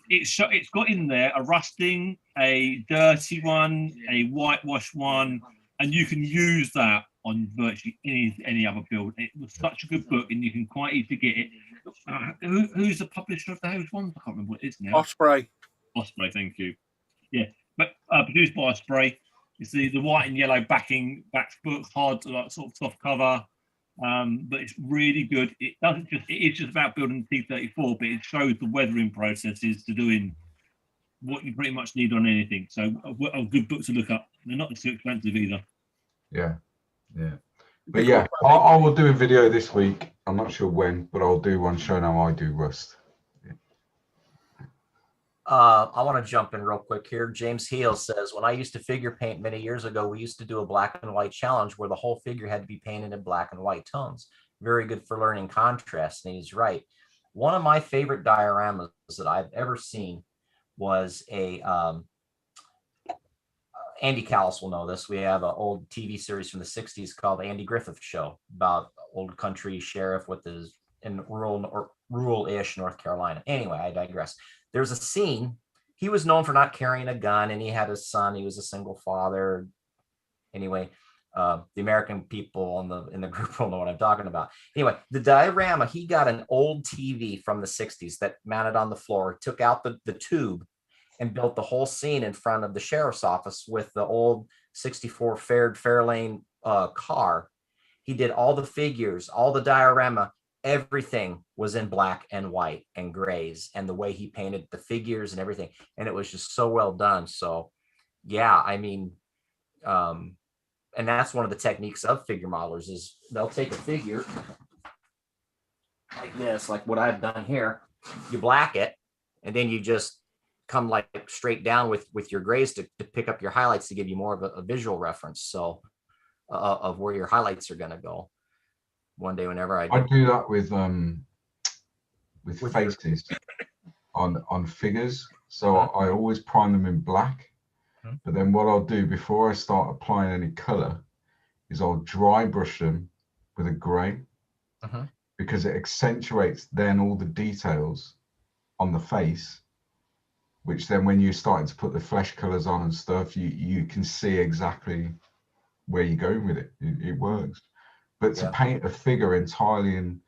it's got in there a rusting, a dirty one, a whitewash one, and you can use that on virtually any other build. It was such a good book, and you can quite easily get it. Who's the publisher of those ones? I can't remember what it is now.
Osprey.
Osprey, thank you. Yeah, but produced by Osprey. It's the white and yellow back book, hard like sort of soft cover. But it's really good. It is just about building T-34, but it shows the weathering processes to doing what you pretty much need on anything. So a good book to look up. They're not too expensive either.
Yeah. But yeah, I will do a video this week. I'm not sure when, but I'll do one showing how I do rust.
I want to jump in real quick here. James Heel says, when I used to figure paint many years ago, we used to do a black and white challenge where the whole figure had to be painted in black and white tones. Very good for learning contrast. And he's right. One of my favorite dioramas that I've ever seen was a Andy Callis will know this. We have an old TV series from the 60s called The Andy Griffith Show about old country sheriff with his in rural-ish North Carolina. Anyway, I digress. There's a scene. He was known for not carrying a gun, and he had a son. He was a single father. Anyway, the American people in the group will know what I'm talking about. Anyway, the diorama, he got an old TV from the 60s that mounted on the floor, took out the tube, and built the whole scene in front of the sheriff's office with the old 64 Fairlane car. He did all the figures, all the diorama. Everything was in black and white and grays, and the way he painted the figures and everything, and it was just so well done. So yeah, I mean, and that's one of the techniques of figure modelers is they'll take a figure like this, like what I've done here. You black it, and then you just come like straight down with your grays to pick up your highlights to give you more of a visual reference, so of where your highlights are going to go. One day, whenever I
do that with faces on figures. So I always prime them in black, but then what I'll do before I start applying any color is I'll dry brush them with a gray, because it accentuates then all the details on the face, which then when you're starting to put the flesh colors on and stuff, you can see exactly where you're going with it. It works. But to paint a figure entirely in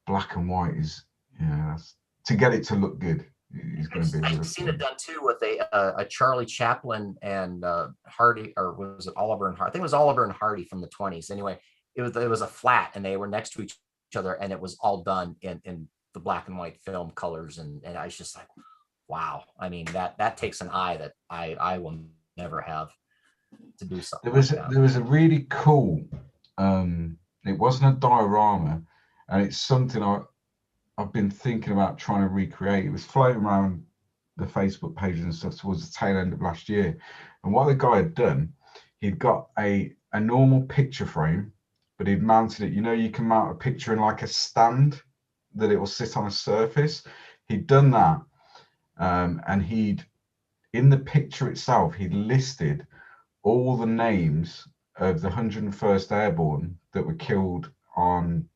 black and white is, to get it to look good, is going to be.
I've seen it done too with a Charlie Chaplin and Hardy, or was it Oliver and Hardy? I think it was Oliver and Hardy from the 20s. Anyway, it was a flat, and they were next to each other, and it was all done in the black and white film colors, and I was just like, wow. I mean, that takes an eye that I will never have. to do something.
There was a really cool. It wasn't a diorama, and it's something I've been thinking about trying to recreate. It was floating around the Facebook pages and stuff towards the tail end of last year. And what the guy had done, he'd got a normal picture frame, but he'd mounted it. You know, you can mount a picture in like a stand that it will sit on a surface. He'd done that, and in the picture itself, he'd listed all the names of the 101st Airborne that were killed on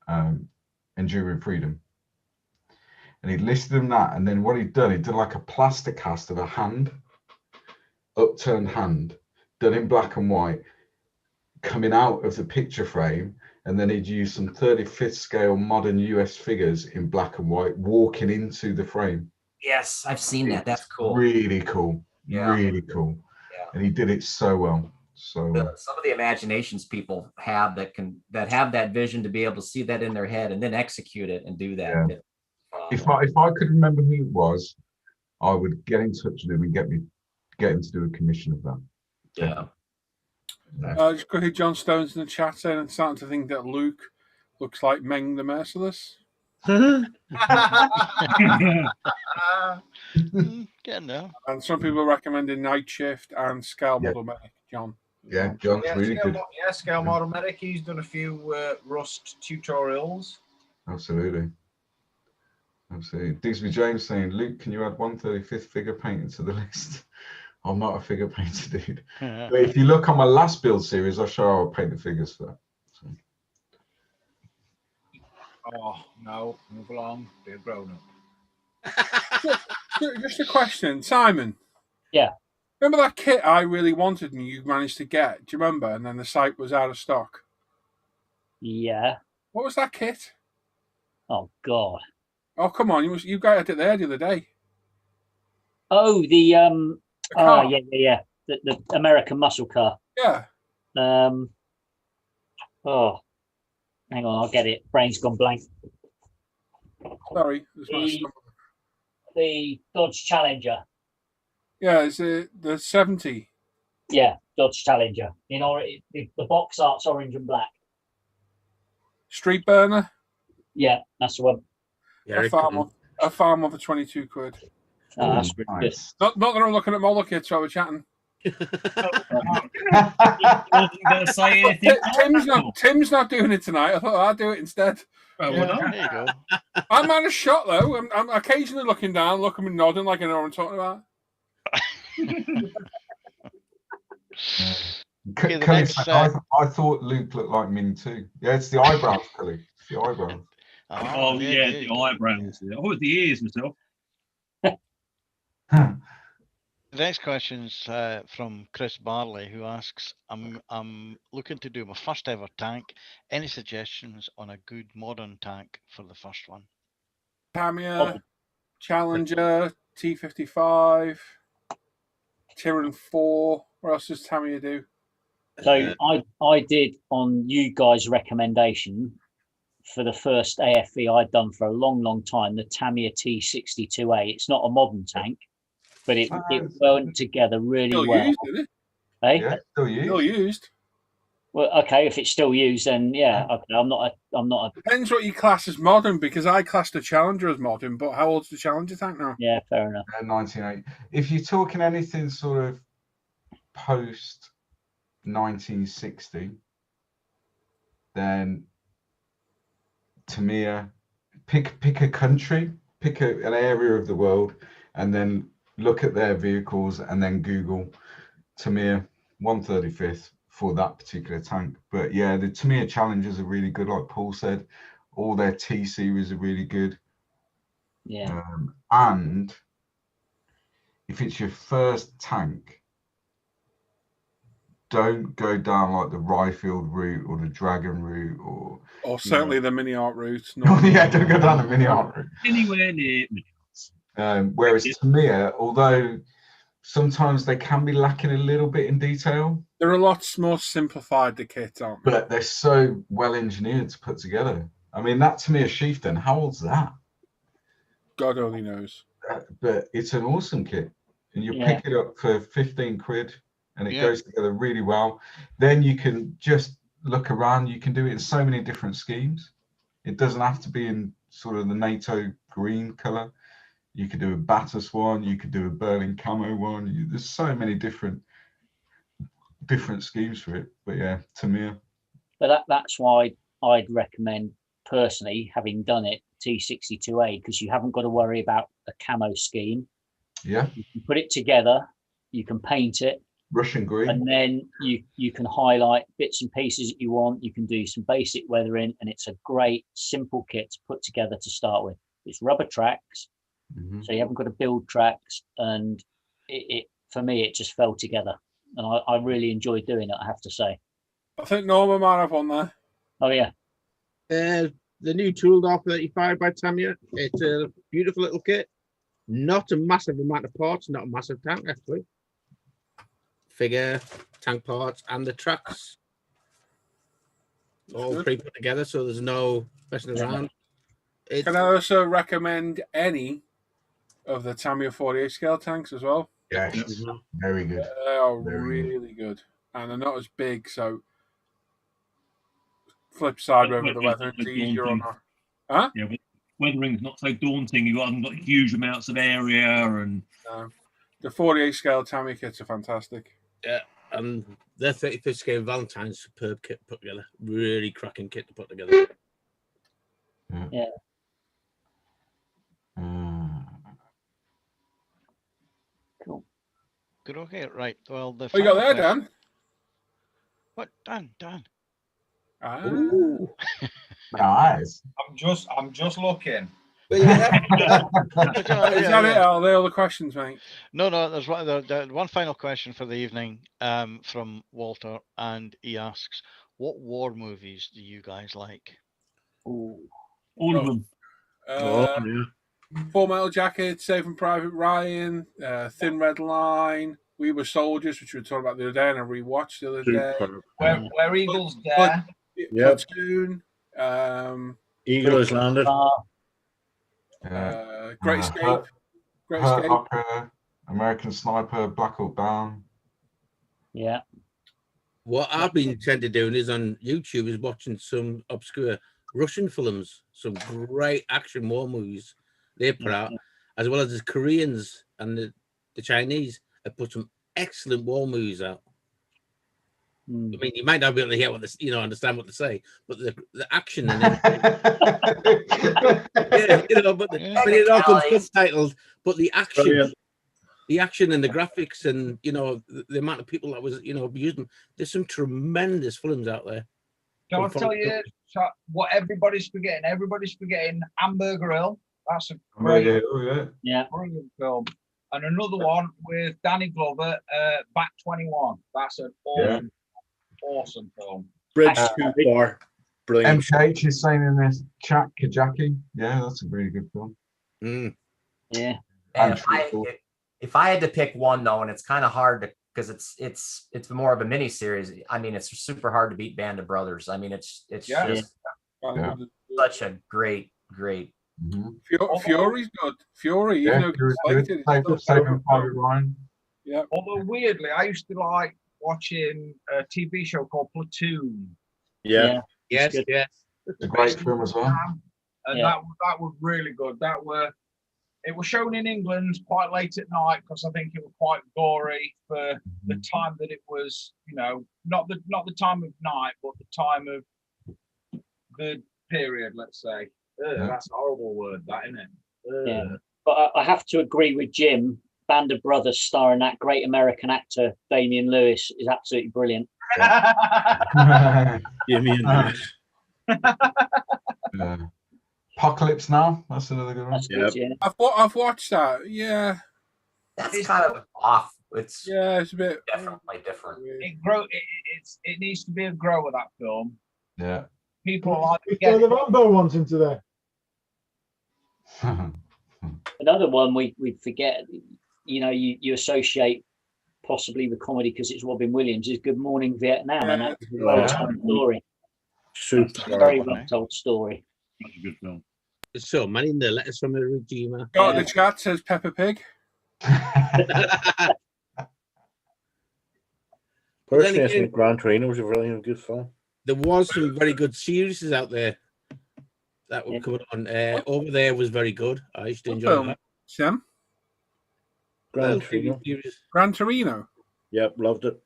Enduring Freedom. And he'd listed them that, and then what he'd done like a plaster cast of a hand, upturned hand, done in black and white, coming out of the picture frame, and then he'd used some 35th scale modern US figures in black and white walking into the frame.
Yes, I've seen that. That's cool.
Really cool.
Yeah.
Really cool.
Yeah.
And he did it so well. So
some of the imaginations people have that have that vision to be able to see that in their head and then execute it and do that.
Yeah. If I could remember who it was, I would get in touch with him and get him to do a commission of that.
Yeah.
Just quickly, John Stone's in the chat saying I'm starting to think that Luke looks like Meng the Merciless.
Getting there.
And some people are recommending Night Shift and Scale Model Medic, John.
Yeah, John's really good.
Yeah, Scale Model Medic. He's done a few Rust tutorials.
Absolutely. Digsby James saying, Luke, can you add 135th figure painting to the list? I'm not a figure painter, dude. But if you look on my last build series, I'll show how I paint the figures for that. So.
Oh, no, move along. Be a grown up.
Just a question, Simon.
Yeah.
Remember that kit I really wanted and you managed to get? Do you remember? And then the site was out of stock.
Yeah.
What was that kit?
Oh God.
Oh come on! You got it there the other day.
Oh, the yeah. The American muscle car.
Yeah.
Oh, hang on, I'll get it. Brain's gone blank.
Sorry.
The Dodge Challenger.
Yeah, is it the 70?
Yeah, Dodge Challenger. You know, the box art's orange and black.
Street burner.
Yeah, that's the one.
Yeah, a farm of 22 quid.
Oh, that's really good.
Not that I'm looking at Moller kits while we're chatting. Tim's not doing it tonight. I thought I'd do it instead.
There you go.
I'm out of shot though. I'm occasionally looking down, looking and nodding like I know what I'm talking about.
I thought Luke looked like Min too. Yeah, it's the eyebrows, Kelly. It's the eyebrows.
Oh yeah, the eyebrows. Oh, the ears myself.
The next question's from Chris Barley, who asks, I'm looking to do my first ever tank. Any suggestions on a good modern tank for the first one?
Tamiya, Challenger, T55, Tyran 4. What else does Tamiya do?
So I did, on you guys' recommendation, for the first AFV I'd done for a long time, the Tamiya T62A. It's not a modern tank, but it went together really
still
well.
Used, isn't it?
Hey?
Yeah, still used.
Well, okay, if it's still used, then yeah, okay. I'm not a.
Depends what you class as modern, because I classed the Challenger as modern. But how old's the Challenger tank now?
Yeah, fair enough.
1980. If you're talking anything sort of post 1960, then Tamiya, pick a country, pick an area of the world, and then look at their vehicles, and then Google Tamiya 135th for that particular tank. But yeah, the Tamiya Challengers are really good, like Paul said. All their T series are really good.
Yeah.
And if it's your first tank, don't go down like the Ryefield route or the Dragon route, or
certainly the mini art route.
Yeah, don't go down the mini art route.
Anywhere near.
Whereas Tamiya, although sometimes they can be lacking a little bit in detail,
they're a lot more simplified, the kit, aren't they?
but they're so well engineered to put together. I mean, that Tamiya Chieftain, how old's that?
God only knows.
But it's an awesome kit, and you pick it up for 15 quid, and it goes together really well. Then you can just look around. You can do it in so many different schemes. It doesn't have to be in sort of the NATO green color. You could do a Battus one. You could do a Berlin camo one. There's so many different schemes for it. But yeah, Tamiya.
But that's why I'd recommend personally, having done it, T62A, because you haven't got to worry about a camo scheme.
Yeah.
You can put it together, you can paint it.
Russian green.
And then you can highlight bits and pieces that you want. You can do some basic weathering, and it's a great, simple kit to put together to start with. It's rubber tracks, so you haven't got to build tracks. And it for me, it just fell together. And I really enjoyed doing it, I have to say.
I think Norman might have one there.
Oh, yeah.
The new Tooled R35 by Tamiya. It's a beautiful little kit. Not a massive amount of parts, not a massive tank, actually. Figure, tank parts, and the tracks. All pre put together, so there's no messing around.
Can I also recommend any of the Tamiya 48 scale tanks as well?
Yes, very good.
They are really good. And they're not as big, so flip side whether the weathering's easier or not. Huh?
Yeah, weathering's not so daunting. You haven't got huge amounts of area, and
the 48 scale Tamiya kits are fantastic.
Yeah, and their 35th scale Valentine's superb kit put together. Really cracking kit to put together.
Yeah. Cool.
Good. Okay. Right. Well, the.
What you got there, Dan?
What, Dan?
Nice.
I'm just looking.
Is that it? Are they all the questions, mate?
No. There's one final question for the evening from Walter, and he asks, "What war movies do you guys like?"
All of them.
Full Metal Jacket, Saving Private Ryan, Thin Red Line, We Were Soldiers, which we were talking about the other day, and I rewatched the other day.
Where Eagles Dare.
Platoon.
Eagle has landed.
Great Escape. Great Escape.
Hawker, American Sniper, Black Hawk Down.
Yeah.
What I've been tend to doing is on YouTube is watching some obscure Russian films, some great action war movies they put out, as well as the Koreans and the Chinese have put some excellent war movies out. I mean, you might not be able to hear what this, understand what to say, but the action and but it all comes subtitled. But the action, and the graphics, and the amount of people that was using. There's some tremendous films out there.
Can I tell you what everybody's forgetting? Everybody's forgetting Hamburger Hill. That's a great, brilliant film. And another one with Danny Glover, Back 21. That's an awesome film.
Bridge Too Far. Brilliant.
MKH is saying in this chat, Kajaki. Yeah, that's a really good film.
Yeah.
And if I had to pick one though, and it's kind of hard to, because it's more of a mini series. I mean, it's super hard to beat Band of Brothers. I mean, it's just such a great.
Fury's good. Fury, even though it's
Saving Private Ryan.
Yeah.
Although weirdly, I used to like watching a TV show called Platoon.
Yes.
It's a great film as well.
And that was really good. It was shown in England quite late at night because I think it was quite gory for the time that it was. Not the time of night, but the time of the period. Let's say. That's a horrible word, that, isn't it?
Yeah. But I have to agree with Jim. Band of Brothers starring that great American actor Damian Lewis is absolutely brilliant.
Damian Lewis.
Apocalypse Now. That's another good one.
That's good, yeah.
I've watched that. Yeah.
That's kind of off. It's
it's a bit
definitely different.
It needs to be a grower, that film.
Yeah.
People like to
throw the Rambo ones into there.
Another one we forget, you associate possibly with comedy because it's Robin Williams, is Good Morning Vietnam, and that's a well-told story.
Super.
Very well-told story.
That's a good film.
There's so many in the letters from the Regima.
The chat says Peppa Pig.
Personally, I think Gran Torino was a really good film.
There was some very good series out there that were coming on. Over There was very good. I used to enjoy that.
Sam?
Gran Torino.
Gran Torino?
Yep, loved it.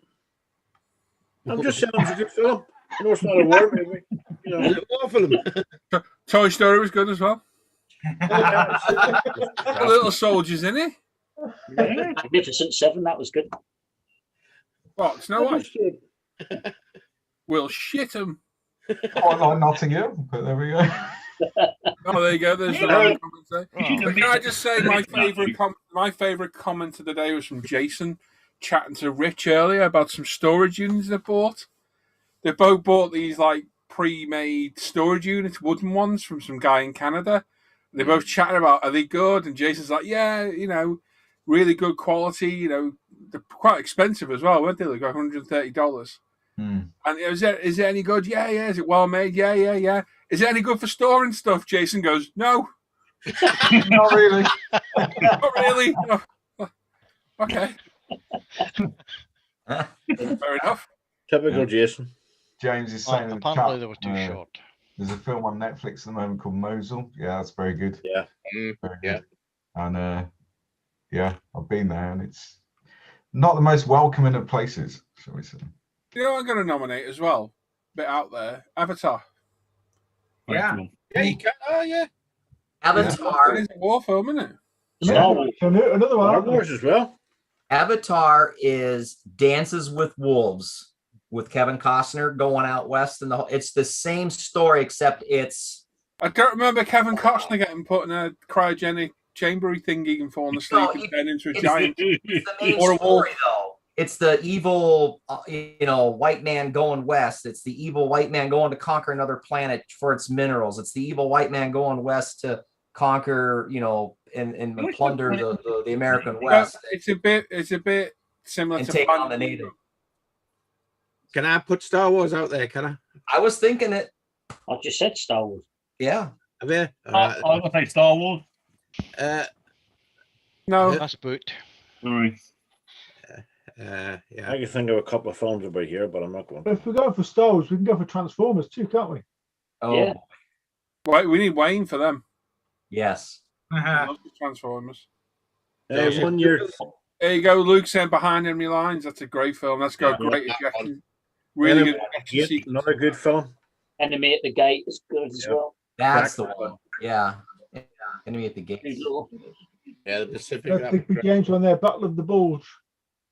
I'm just saying it was a good film. I know it's not a war movie. You know.
War film.
Toy Story was good as well. Little soldiers in it.
Magnificent Seven, that was good.
What? Snow White? We'll shit them.
Quite like Nottingham, but there we go.
Oh, there you go. There's the wrong comment there. Can I just say my favourite comment of the day was from Jason chatting to Rich earlier about some storage units they bought. They both bought these like pre-made storage units, wooden ones from some guy in Canada. And they both chatting about, are they good? And Jason's like, yeah, you know, really good quality. You know, they're quite expensive as well, weren't they? They got $130. And is it any good? Yeah. Is it well made? Yeah. Is it any good for storing stuff? Jason goes, no.
Not really.
Not really. Oh, okay. Fair enough.
Typical Jason.
James is saying in the
apparently
chat,
they were too short.
There's a film on Netflix at the moment called Mosul. Yeah, that's very good.
Yeah.
Very good. And yeah, I've been there, and it's not the most welcoming of places, shall we say.
You know, I'm going to nominate as well. Bit out there. Avatar.
Yeah.
Yeah, you can. Oh, yeah.
Avatar.
It's a war film, isn't it?
Another one.
Star Wars as well.
Avatar is Dances with Wolves with Kevin Costner going out west, and it's the same story except it's.
I don't remember Kevin Costner getting put in a cryogenic chambery thingy and falling asleep and turn into a giant.
It's the main story, though. It's the evil, white man going west. It's the evil white man going to conquer another planet for its minerals. It's the evil white man going west to conquer, and plunder the American West.
It's a bit similar
and
to
take on the native.
Can I put Star Wars out there? Can I?
I was thinking it.
I just said Star Wars.
Yeah.
Have you?
I'm gonna say Star Wars.
No,
that's boot.
Sorry.
Yeah.
I can think of a couple of films about here, but I'm not going.
If we're going for Star Wars, we can go for Transformers too, can't we?
Oh,
Yeah.
Wait, we need Wayne for them.
Yes.
I love the Transformers.
Hey, 1 year.
There you go. Luke saying Behind Enemy Lines. That's a great film. That's got great ejection. Really good action sequence.
Another good film.
Enemy at the Gate is good as well.
That's the one. Yeah. Enemy at the Gate.
Yeah, the Pacific.
Let's think the games on there. Battle of the Bulge.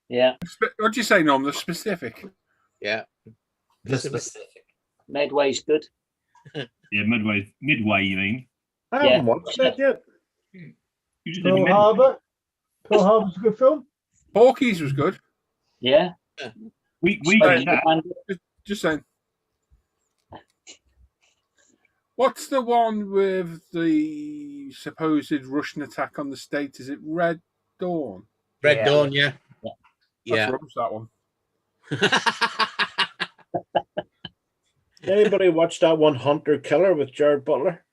Yeah.
What'd you say, Norm? The specific.
Yeah.
The specific.
Medway's good.
Yeah, Midway, you mean?
I haven't watched that yet.
You just
Pearl Harbor. Pearl Harbor's a good film.
Porky's was good.
Yeah.
We
Just saying. What's the one with the supposed Russian attack on the States? Is it Red Dawn?
Red Dawn, yeah.
That's rubbish, that one.
Anybody watch that one, Hunter Killer, with Jared Butler?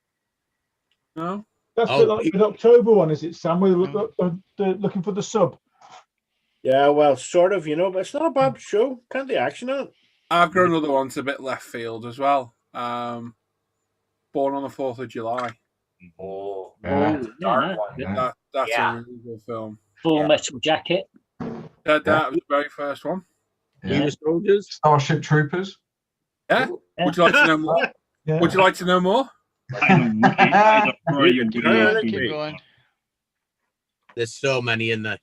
No.
That's like an October one, is it, Sam? We're looking for the sub.
Yeah, well, sort of, but it's not a bad show. Kind of the action in it.
I've got another one. It's a bit left field as well. Born on the 4th of July.
Oh,
yeah.
That's a really good film.
Full Metal Jacket.
That was the very first one.
Yeah. Soldiers.
Starship Troopers.
Yeah. Would you like to know more?
Yeah.
Would you like to know more?
Keep going.
There's so many in there.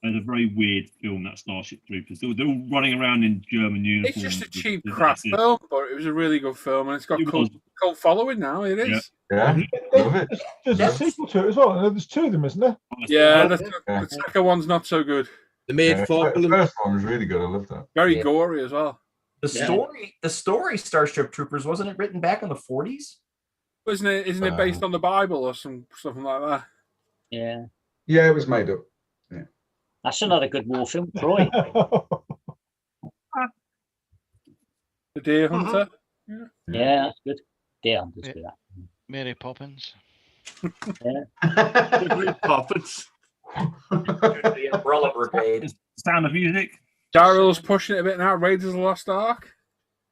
It's a very weird film, that Starship Troopers. They're all running around in German uniforms.
It's just a cheap crap film, but it was a really good film, and it's got cult following now. It is.
Yeah, love it.
There's a sequel to it as well. There's two of them, isn't there?
Yeah, the second one's not so good.
The made for
the first one was really good. I love that.
Very gory as well.
The story Starship Troopers, wasn't it written back in the 40s?
Isn't it based on the Bible or something like that?
Yeah.
Yeah, it was made up. Yeah.
That's another good war film, Troy.
The Deer Hunter.
Yeah, that's good. Deer Hunter's good.
Mary Poppins.
Yeah.
Mary Poppins.
The Umbrella Brigade.
Sound of Music.
Daryl's pushing it a bit now. Raiders of the Lost Ark.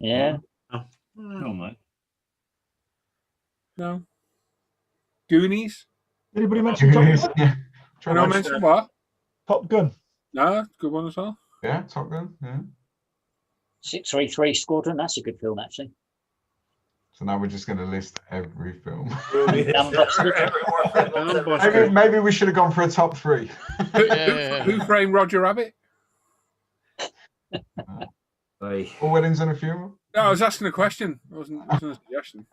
Yeah.
Oh, mate.
No. Goonies.
Anybody mention Top Gun?
Yeah.
Can I mention what?
Top Gun.
No, good one as well.
Yeah, Top Gun. Yeah.
633 Squadron. That's a good film, actually.
So now we're just going to list every film. maybe we should have gone for a top 3.
Who Framed Roger Rabbit?
All Weddings and a Funeral.
No, I was asking a question. It wasn't a suggestion.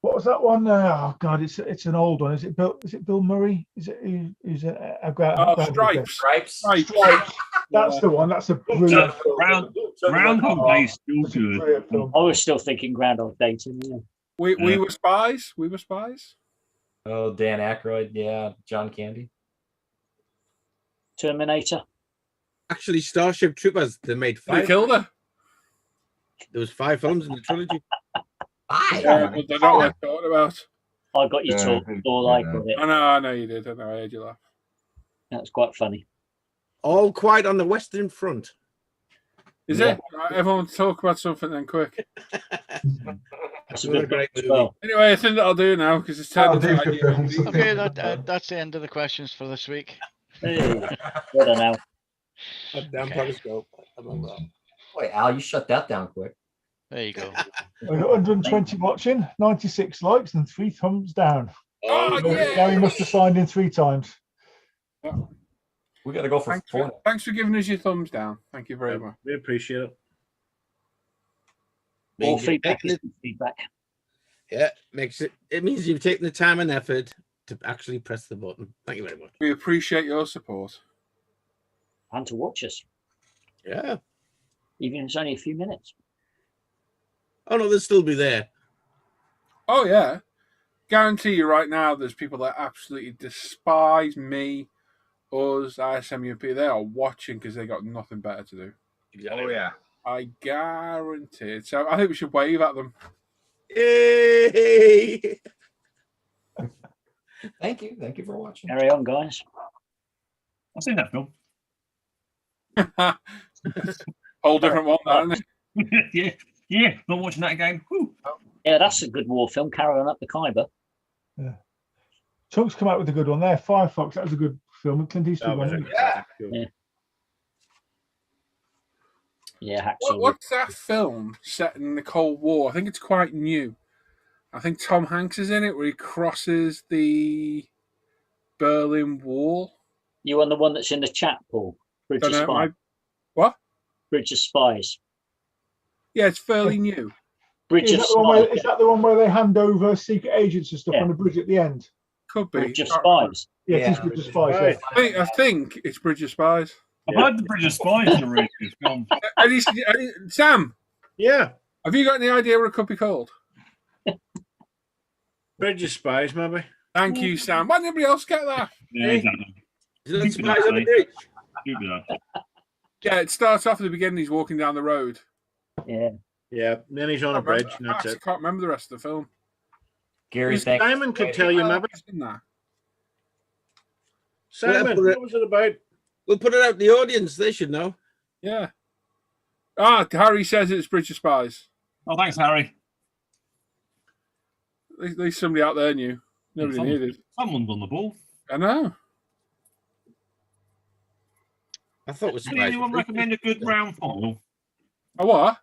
What was that one? Oh God, it's an old one. Is it Bill Murray? Is it who's a
Stripes.
Stripes. That's the one. That's a brilliant film.
Groundhog Day still good.
I was still thinking Groundhog Day. Yeah.
We were spies. We were spies.
Oh, Dan Aykroyd. Yeah, John Candy.
Terminator.
Actually, Starship Troopers. They made 5.
They killed her.
There was 5 films in the trilogy.
Yeah, but they're not worth talking about.
I got you talking all I got it.
I know you did. I know I heard you laugh.
That was quite funny.
All Quiet on the Western Front.
Is it? Right, everyone talk about something then quick.
That's a good great as well.
Anyway, I think that'll do now because it's turned into
Okay, that's the end of the questions for this week.
Hey, better now.
Wait, Al, you shut that down quick.
There you go.
We've got 120 watching, 96 likes, and 3 thumbs down.
Oh, yeah.
Gary must have signed in 3 times.
We got to go for 4.
Thanks for giving us your thumbs down. Thank you very much.
We appreciate it.
More feedback is feedback.
Yeah, it means you've taken the time and effort to actually press the button. Thank you very much.
We appreciate your support.
And to watch us.
Yeah.
Even if it's only a few minutes.
Oh, no, they'll still be there.
Oh, yeah. Guarantee you right now there's people that absolutely despise me, us, ISM They are watching because they got nothing better to do.
Exactly.
Oh, yeah.
I guarantee it. So I think we should wave at them.
Yay!
Thank you. Thank you for watching.
Carry on, guys.
I've seen that film.
Whole different one, that, isn't
it? Yeah. Not watching that again. Whew.
Yeah, that's a good war film. Carry on up the Khyber.
Yeah. Chunk's come out with a good one there. Firefox. That was a good film. Clint Eastwood one.
Yeah.
What's that film set in the Cold War? I think it's quite new. I think Tom Hanks is in it, where he crosses the Berlin Wall.
You on the one that's in the chat, Paul? Bridge of Spies.
What?
Bridge of Spies.
Yeah, it's fairly new.
Bridge of
Spies. Is that the one where they hand over secret agents and stuff on the bridge at the end?
Could be.
Bridge of Spies.
Yeah, it is Bridge of Spies.
I think it's Bridge of Spies.
I've heard the Bridge of Spies is a really good film.
Sam.
Yeah.
Have you got any idea what it could be called?
Bridge of Spies, maybe.
Thank you, Sam. Why did anybody else get that?
Yeah, exactly.
Is it Spies on the Bridge?
Yeah, it starts off at the beginning. He's walking down the road.
Yeah.
Yeah, then he's on a bridge, and that's it.
I can't remember the rest of the film.
Gary,
Simon could tell you, maybe. Simon, what was it about?
We'll put it out to the audience. They should know.
Yeah. Harry says it's Bridge of Spies.
Oh, thanks, Harry.
At least somebody out there knew. Nobody needed.
Someone's on the ball.
I know.
I thought it was.
Can anyone recommend a good round file?
A what?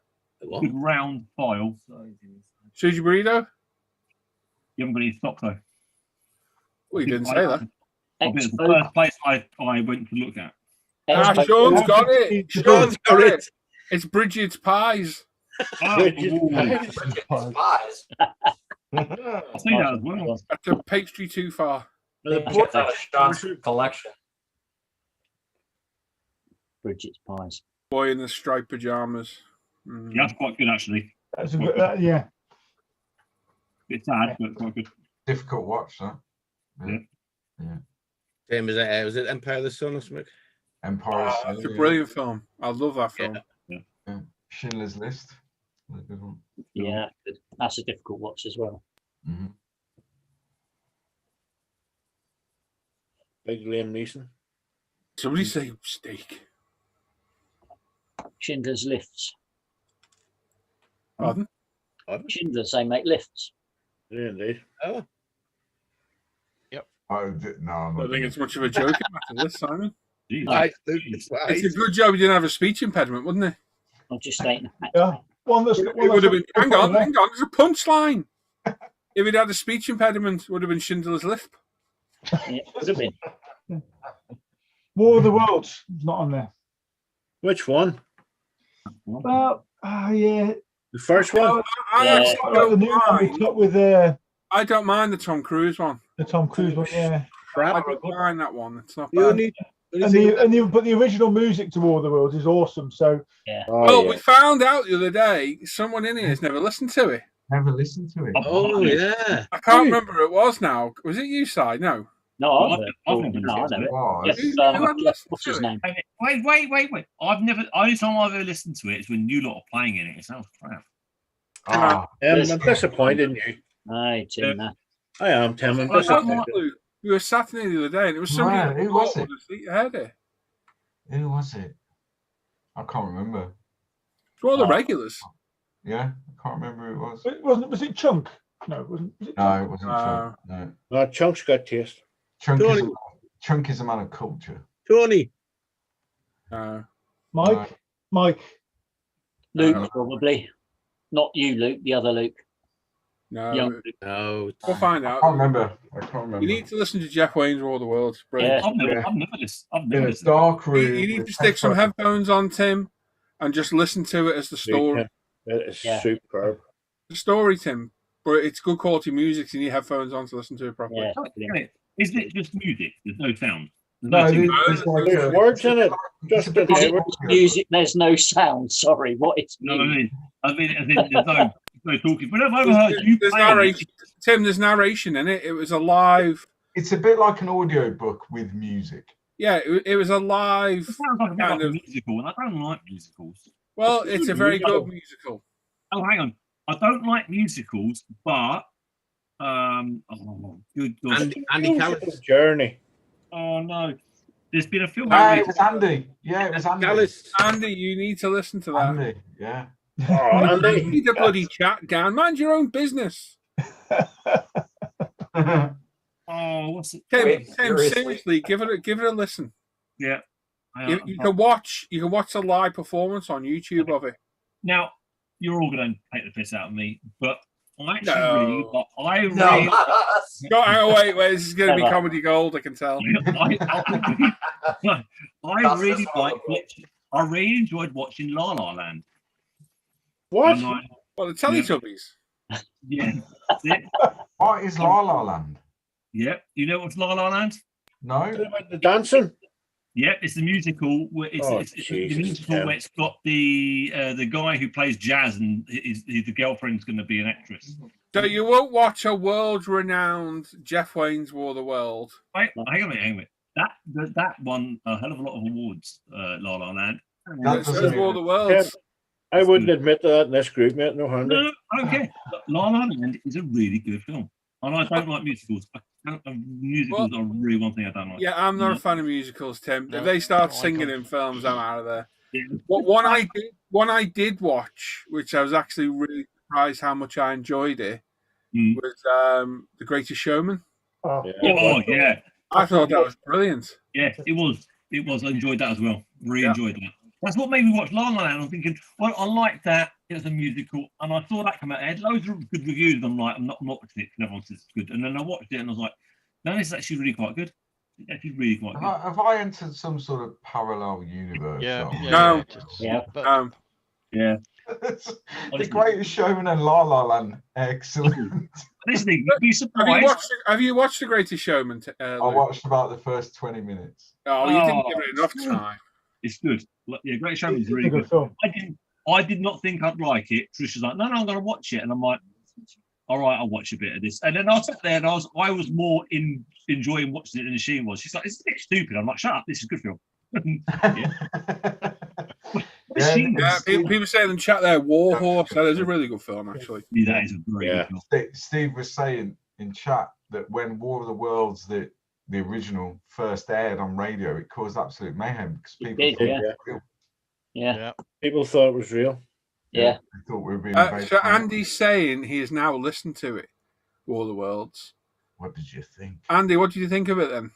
Good round file.
Sushi burrito?
You haven't got any stock though.
Well, you didn't say that.
It's the first place I went to look at.
Sean's got it. Sean's got it. It's Bridget's Pies.
Bridget's Pies.
I'll see that as well.
That's a pastry too far.
Sean's collection.
Bridget's Pies.
Boy in the striped pajamas.
Yeah, that's quite good actually.
That's a good, yeah.
It's sad, but quite good.
Difficult watch, huh?
Yeah.
Same as that. Was it Empire of the Sun or something?
Empire.
It's a brilliant film. I love that film.
Yeah. Schindler's List.
Yeah, that's a difficult watch as well.
Mm-hmm.
Big Liam Neeson.
Somebody say steak.
Schindler's Lifts.
Pardon?
Schindler's, they make lifts.
Yeah, indeed.
Oh,
Oh, no, I'm
I
not.
think it's much of a joke after this, Simon.
it's
It's a good job you didn't have a speech impediment, wouldn't it?
I'm just stating.
Yeah. One that's,
It would have been. Hang on, there's a punchline. If he'd had a speech impediment, it would have been Schindler's List.
Yeah, would have been.
War of the Worlds is not on there.
Which one?
Well, yeah.
The first one?
I actually
I like the new one we took with
I don't mind the Tom Cruise one.
the Tom Cruise one, yeah.
I don't mind that one. It's not
The
bad.
only
But the original music to War of the Worlds is awesome. So
Yeah.
Well, we found out the other day someone in here has never listened to it.
Never listened to it.
Oh yeah.
I can't remember who it was now. Was it you, Si? No.
No,
I've
I
never
know
listened
it.
Was.
Yes,
Who hadn't listened
what's
to
his
it?
name?
Wait. I've never. Only time I've ever listened to it is when you lot are playing in it. It sounds crap.
Ah,
I'm disappointed in you.
Aye, Tim.
I am, Tim. I'm
I don't
disappointed.
know, Luke. We were sat in here the other day, and it was somebody.
Right, who was it?
You heard it.
who was it? I can't remember.
It's all the regulars.
Yeah, I can't remember who it was.
it wasn't. Was it Chunk? No, it wasn't. Was it
No,
Chunk?
it wasn't Chunk. No.
No, Chunk's got taste.
Chunk is a man of culture.
Tony.
Mike.
Luke, probably. Not you, Luke. The other Luke.
No,
Young Luke.
No.
we'll find
I
out.
can't remember. I can't remember.
You need to listen to Jeff Wayne's War of the Worlds. Brilliant.
I've never
Yeah.
listened.
In a dark room.
You need
with
to stick some
headphones.
headphones on, Tim, and just listen to it as the story.
It is
Yeah.
superb.
The story, Tim, but it's good quality music, so you need headphones on to listen to it properly.
Yeah.
Isn't it just music? There's no sound.
No,
There's no
there's like
There's
a-
words in it.
it's
Just
a bit
the
like
words.
audio.
Music, there's no sound. Sorry, what is
No,
music?
I mean, there's no talking. But I've ever heard you
There's
playing
narration. Tim, there's narration in it. It was a live.
It's a bit like an audio book with music.
Yeah, it was a live.
It sounds like a bit
kind
like a
of.
musical, and I don't like musicals.
Well, it's a very good musical.
Oh, hang on. I don't like musicals, but good God.
Andy Callis.
Journey.
Oh no, there's been a film.
Ah, it was Andy. Yeah, it was Andy.
Callis.
Andy, you need to listen to that.
Andy. Yeah.
Oh,
You
Andy.
need the bloody chat down. Mind your own business.
Oh, what's it?
Tim,
Wait,
Tim,
seriously?
seriously, give it a listen.
Yeah.
You can watch a live performance on YouTube of it.
Now you're all going to take the piss out of me, but I actually
No.
really, I really,
Go, hang on, wait, this is going to be
Never.
comedy gold. I can tell.
I really like watching. I really enjoyed watching La La Land.
What?
And
Well, the Teletubbies.
yeah, that's it.
What is La La Land?
Yeah, you know what's La La Land?
No.
About the dancing?
Yeah, it's the musical. It's the
Jesus,
musical
Tim.
where it's got the guy who plays jazz and the girlfriend's going to be an actress.
So you won't watch a world-renowned Jeff Wayne's War of the World.
Wait, hang on a minute. That won a hell of a lot of awards. La La Land.
That
It says
doesn't
War of the
even-
Worlds.
I wouldn't admit to that in this group, mate. No harm.
No, I don't care. La La Land is a really good film, and I don't like musicals. Musicals are really one thing I don't like.
Yeah, I'm not a fan of musicals, Tim.
No,
If they start
don't like
singing
them.
in films, I'm out of there.
Yeah.
One I did watch, which I was actually really surprised how much I enjoyed it,
Mm.
was The Greatest Showman.
Oh,
Oh yeah,
I thought that was brilliant.
yeah. It was. I enjoyed that as well. Really
Yeah.
enjoyed that. That's what made me watch La La Land. I'm thinking, well, I like that. It was a musical, and I saw that come out. It had loads of good reviews. And I'm like, I'm not watching it because everyone says it's good. And then I watched it, and I was like, no, this is actually really quite good. It's actually really quite good.
Have I entered some sort of parallel universe?
Yeah,
or-
yeah,
No.
yeah, it's-
Yeah.
but
Yeah.
The Greatest Showman and La La Land, excellent.
Listen, you'd be
Have you
surprised.
watched The Greatest Showman?
I
Luke?
watched about the first 20 minutes.
Oh, you didn't
Oh,
give it enough time.
It's good. Yeah, Great Showman is
it's a
really
good
good.
film.
I did not think I'd like it. Trish was like, no, I'm going to watch it, and I'm like, all right, I'll watch a bit of this. And then I sat there, and I was more enjoying watching it than she was. She's like, it's a bit stupid. I'm like, shut up, this is a good film.
Yeah,
Yeah, people say in the chat there, War Horse. That is a really good film, actually.
Yeah, that is a very good film.
Steve was saying in chat that when War of the Worlds, that the original first aired on radio, it caused absolute mayhem because people
did,
thought
yeah.
it was real.
Yeah.
People thought it was real.
Yeah.
They thought we were being
So Andy's saying he has now listened to it, War of the Worlds.
What did you think?
Andy, what did you think of it then?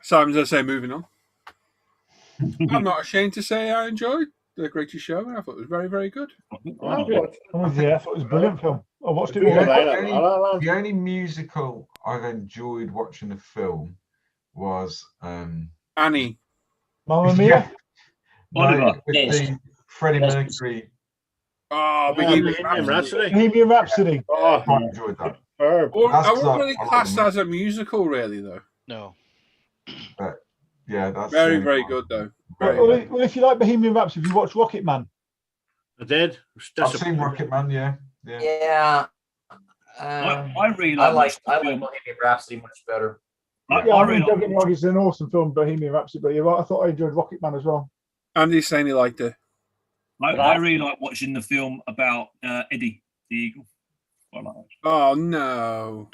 So I'm just saying, moving on. I'm not ashamed to say I enjoyed The Greatest Showman. I thought it was very, very good.
I'm with you. I thought it was a brilliant film. I watched it.
The only musical I've enjoyed watching the film was
Annie.
Mamma Mia.
No, with the Freddie Mercury.
Oh, Bohemian
Rhapsody.
Bohemian Rhapsody.
Oh, I enjoyed that.
I wouldn't really class that as a musical, really, though.
No.
But yeah, that's
very, very good, though.
Well, if you like Bohemian Rhapsody, have you watched Rocket Man?
I did.
I've seen Rocket Man. Yeah.
Yeah.
I really
I like
film.
Bohemian Rhapsody much better.
I really don't get me wrong, it's an awesome film, Bohemian Rhapsody, but you're right, I thought I enjoyed Rocket Man as well.
Andy's saying he liked it.
I really like watching the film about Eddie the Eagle.
Oh no!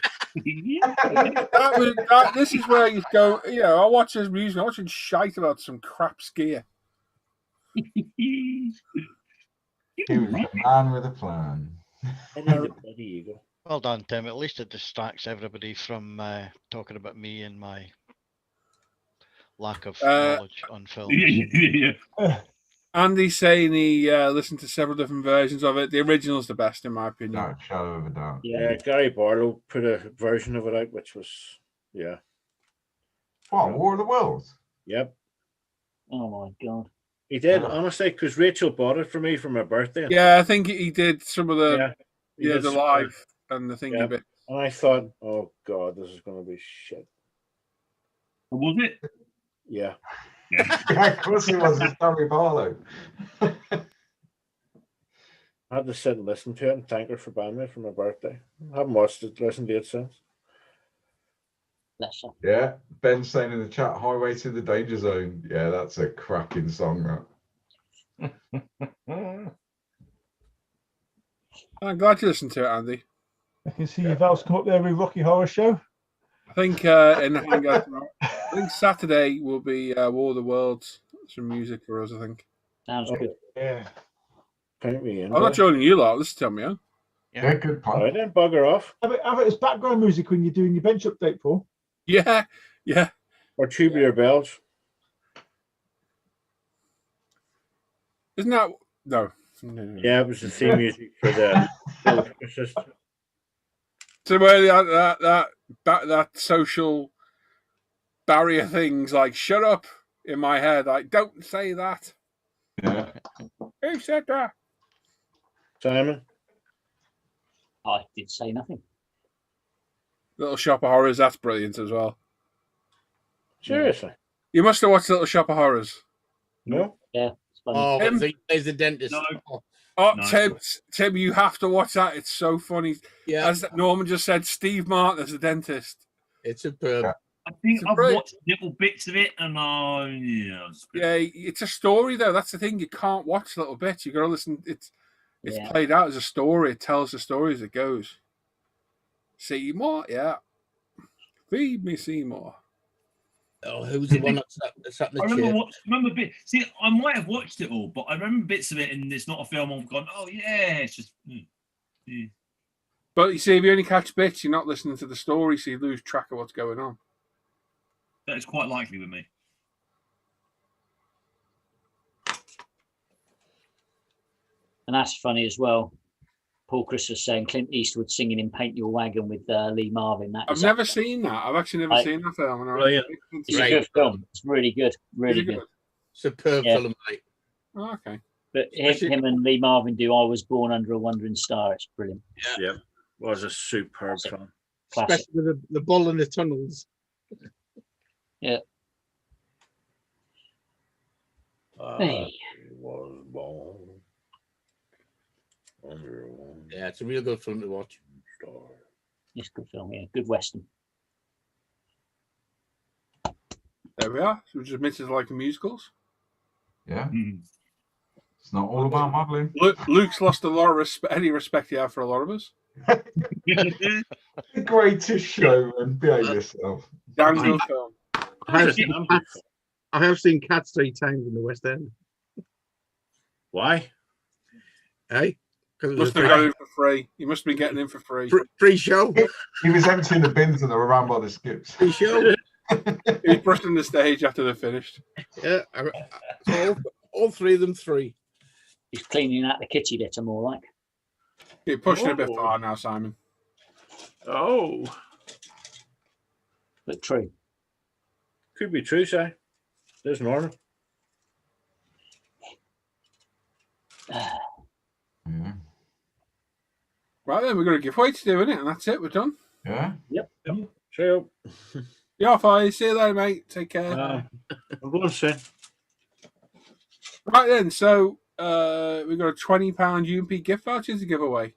This is where you go. You know, I watch this music. I'm watching shite about some crap skier.
He was a man with a plan.
Well done, Tim. At least it distracts everybody from talking about me and my lack of knowledge on film.
Andy's saying he listened to several different versions of it. The original's the best, in my opinion.
No shadow of a doubt.
Yeah, Gary Barlow put a version of it out, which was,
What, War of the Worlds?
Yep.
Oh my god.
He did, honestly, because Rachel bought it for me for my birthday.
Yeah, I think he did some of the
did
the live and the thingy bit.
And I thought, oh god, this is going to be shit.
Was it?
Yeah.
Yeah, of course he was. It's Gary Barlow.
I had to sit and listen to it and thank her for buying me for my birthday. I haven't watched it, listened to it since.
Yeah, Ben saying in the chat, Highway to the Danger Zone. Yeah, that's a cracking song, that.
I'm glad you listened to it, Andy.
I can see you've also come up there with Rocky Horror Show.
I think in the hangout tomorrow. I think Saturday will be War of the Worlds. Some music for us, I think.
Sounds good.
Yeah.
Count me in.
I'm not joining you lot. Listen to me, huh?
Yeah, good point.
I didn't bugger off.
Have it as background music when you're doing your bench update, Paul.
Yeah.
Or Tubular Bells.
Isn't that no?
Yeah, it was the theme music for the system.
So where that social barrier things like shut up in my head, like don't say that.
Yeah.
Who said that?
Simon?
I did say nothing.
Little Shop of Horrors, that's brilliant as well.
Seriously?
You must have watched Little Shop of Horrors.
No?
Yeah.
Oh, there's the dentist.
No.
Oh,
No.
Tim, you have to watch that. It's so funny.
Yeah.
As Norman just said, Steve Martin as a dentist.
It's superb.
Yeah.
I think
It's
I've
great.
watched little bits of it, and
Yeah, it's a story though. That's the thing. You can't watch little bits. You got to listen. It's
Yeah.
played out as a story. It tells the story as it goes. Seymour, yeah. Feed me, Seymour.
Oh, who's the one that's up in the
I
chair?
remember bit. See, I might have watched it all, but I remember bits of it, and it's not a film I've gone, oh yeah, it's just. Yeah.
But you see, if you only catch bits, you're not listening to the story, so you lose track of what's going on.
That is quite likely with me.
And that's funny as well. Paul Chris was saying Clint Eastwood singing in Paint Your Wagon with Lee Marvin.
I've never seen that. I've actually never seen that film.
Brilliant.
It's a good film. It's really good. Really good.
Superb film, mate.
Oh, okay.
But him and Lee Marvin do I Was Born Under a Wandering Star. It's brilliant.
Yeah. Was a superb film.
Classic.
Especially with the bull in the tunnels.
Yeah. Hey.
Was born under a
Yeah, it's a real good film to watch.
star.
It's a good film, yeah. Good Western.
There we are. So we just missed like musicals.
Yeah. It's not all about modelling.
Luke's lost a lot of any respect he had for a lot of us.
The Greatest Showman. Behave yourself.
Damn good film.
I have seen Cats 3 times in the West End.
Why?
Hey,
Must have got in for free. You must be getting in for free.
Free show.
He was emptying the bins and they were around by the skips.
Free show.
He's brushing the stage after they're finished.
Yeah, all three of them three.
He's cleaning out the kitty litter more like.
You're pushing a bit far now, Simon.
Oh.
But true.
Could be true, Si. There's Norman.
Right then, we've got a giveaway to do, innit? And that's it, we're done.
Yeah.
Yep.
Cheerio.
Yeah, fine. See you later, mate. Take care.
I'm going soon.
Right then, so we've got a £20 UMP gift voucher to give away.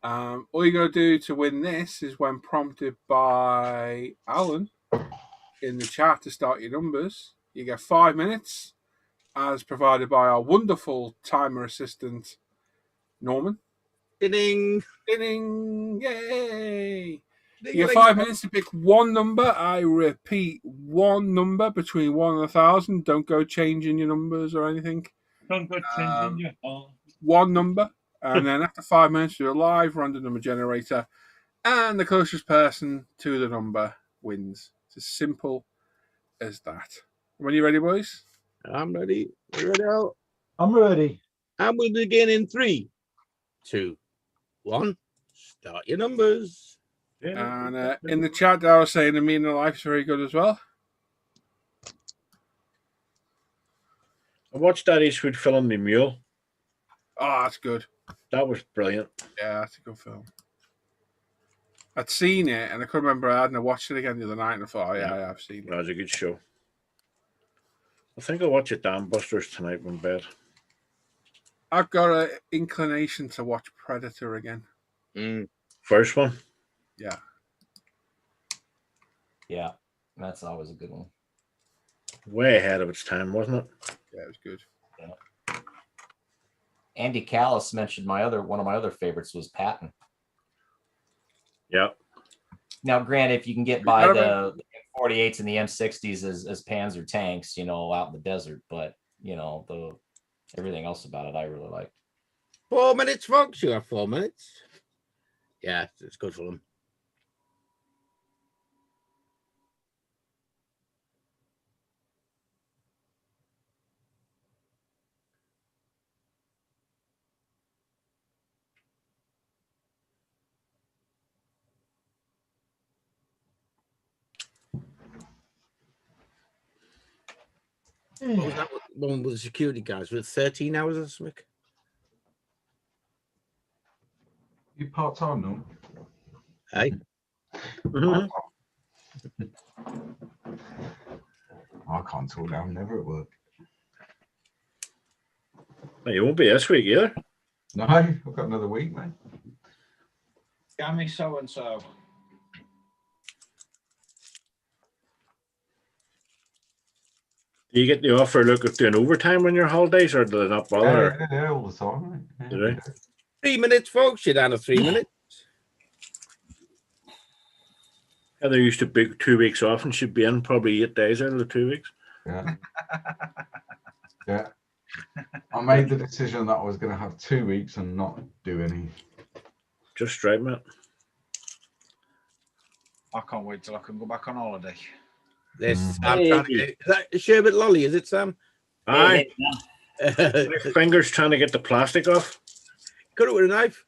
All you got to do to win this is when prompted by Alan in the chat to start your numbers. You get 5 minutes, as provided by our wonderful timer assistant, Norman.
Ding!
Ding! Yay! You get 5 minutes to pick one number. I repeat, one number between 1 and 1,000. Don't go changing your numbers or anything.
Don't go changing your heart.
One number. And then after 5 minutes, do a live random number generator. And the closest person to the number wins. It's as simple as that. When you ready, boys?
I'm ready. You ready out?
I'm ready.
And we'll begin in 3, 2, 1. Start your numbers.
And in the chat, I was saying the meaning of life is very good as well.
I watched that Eastwood film, The Mule.
Oh, that's good.
That was brilliant.
Yeah, that's a good film. I'd seen it, and I couldn't remember I hadn't watched it again the other night, and I thought, oh, yeah, I've seen it.
That was a good show. I think I'll watch it Dam Busters tonight in bed.
I've got an inclination to watch Predator again.
First one?
Yeah.
Yeah, that's always a good one.
Way ahead of its time, wasn't it?
Yeah, it was good.
Yeah. Andy Callis mentioned one of my other favorites was Patton.
Yep.
Now, granted, if you can get by the M48s and the M60s as Panzer tanks, out in the desert, but everything else about it, I really like.
4 minutes, folks. You have 4 minutes. Yeah, it's good for them. What was that one with the security guys? Was it 13 hours or something?
You part-time, no?
Hey.
I can't talk now. I'm never at work.
Well, you won't be this week either.
No, I've got another week, mate.
Gammy so-and-so.
Do you get the offer look of doing overtime on your holidays, or do they not bother?
Yeah, all the time, mate.
Do they?
3 minutes, folks. You're down to 3 minutes.
Yeah, they're used to big 2 weeks off and should be in probably 8 days out of the 2 weeks.
Yeah. Yeah. I made the decision that I was going to have 2 weeks and not do any.
Just right, mate.
I can't wait till I can go back on holiday.
This I'm trying to get. Is that Sherbet Lolly? Is it, Sam?
Aye. My fingers trying to get the plastic off.
Cut it with a knife.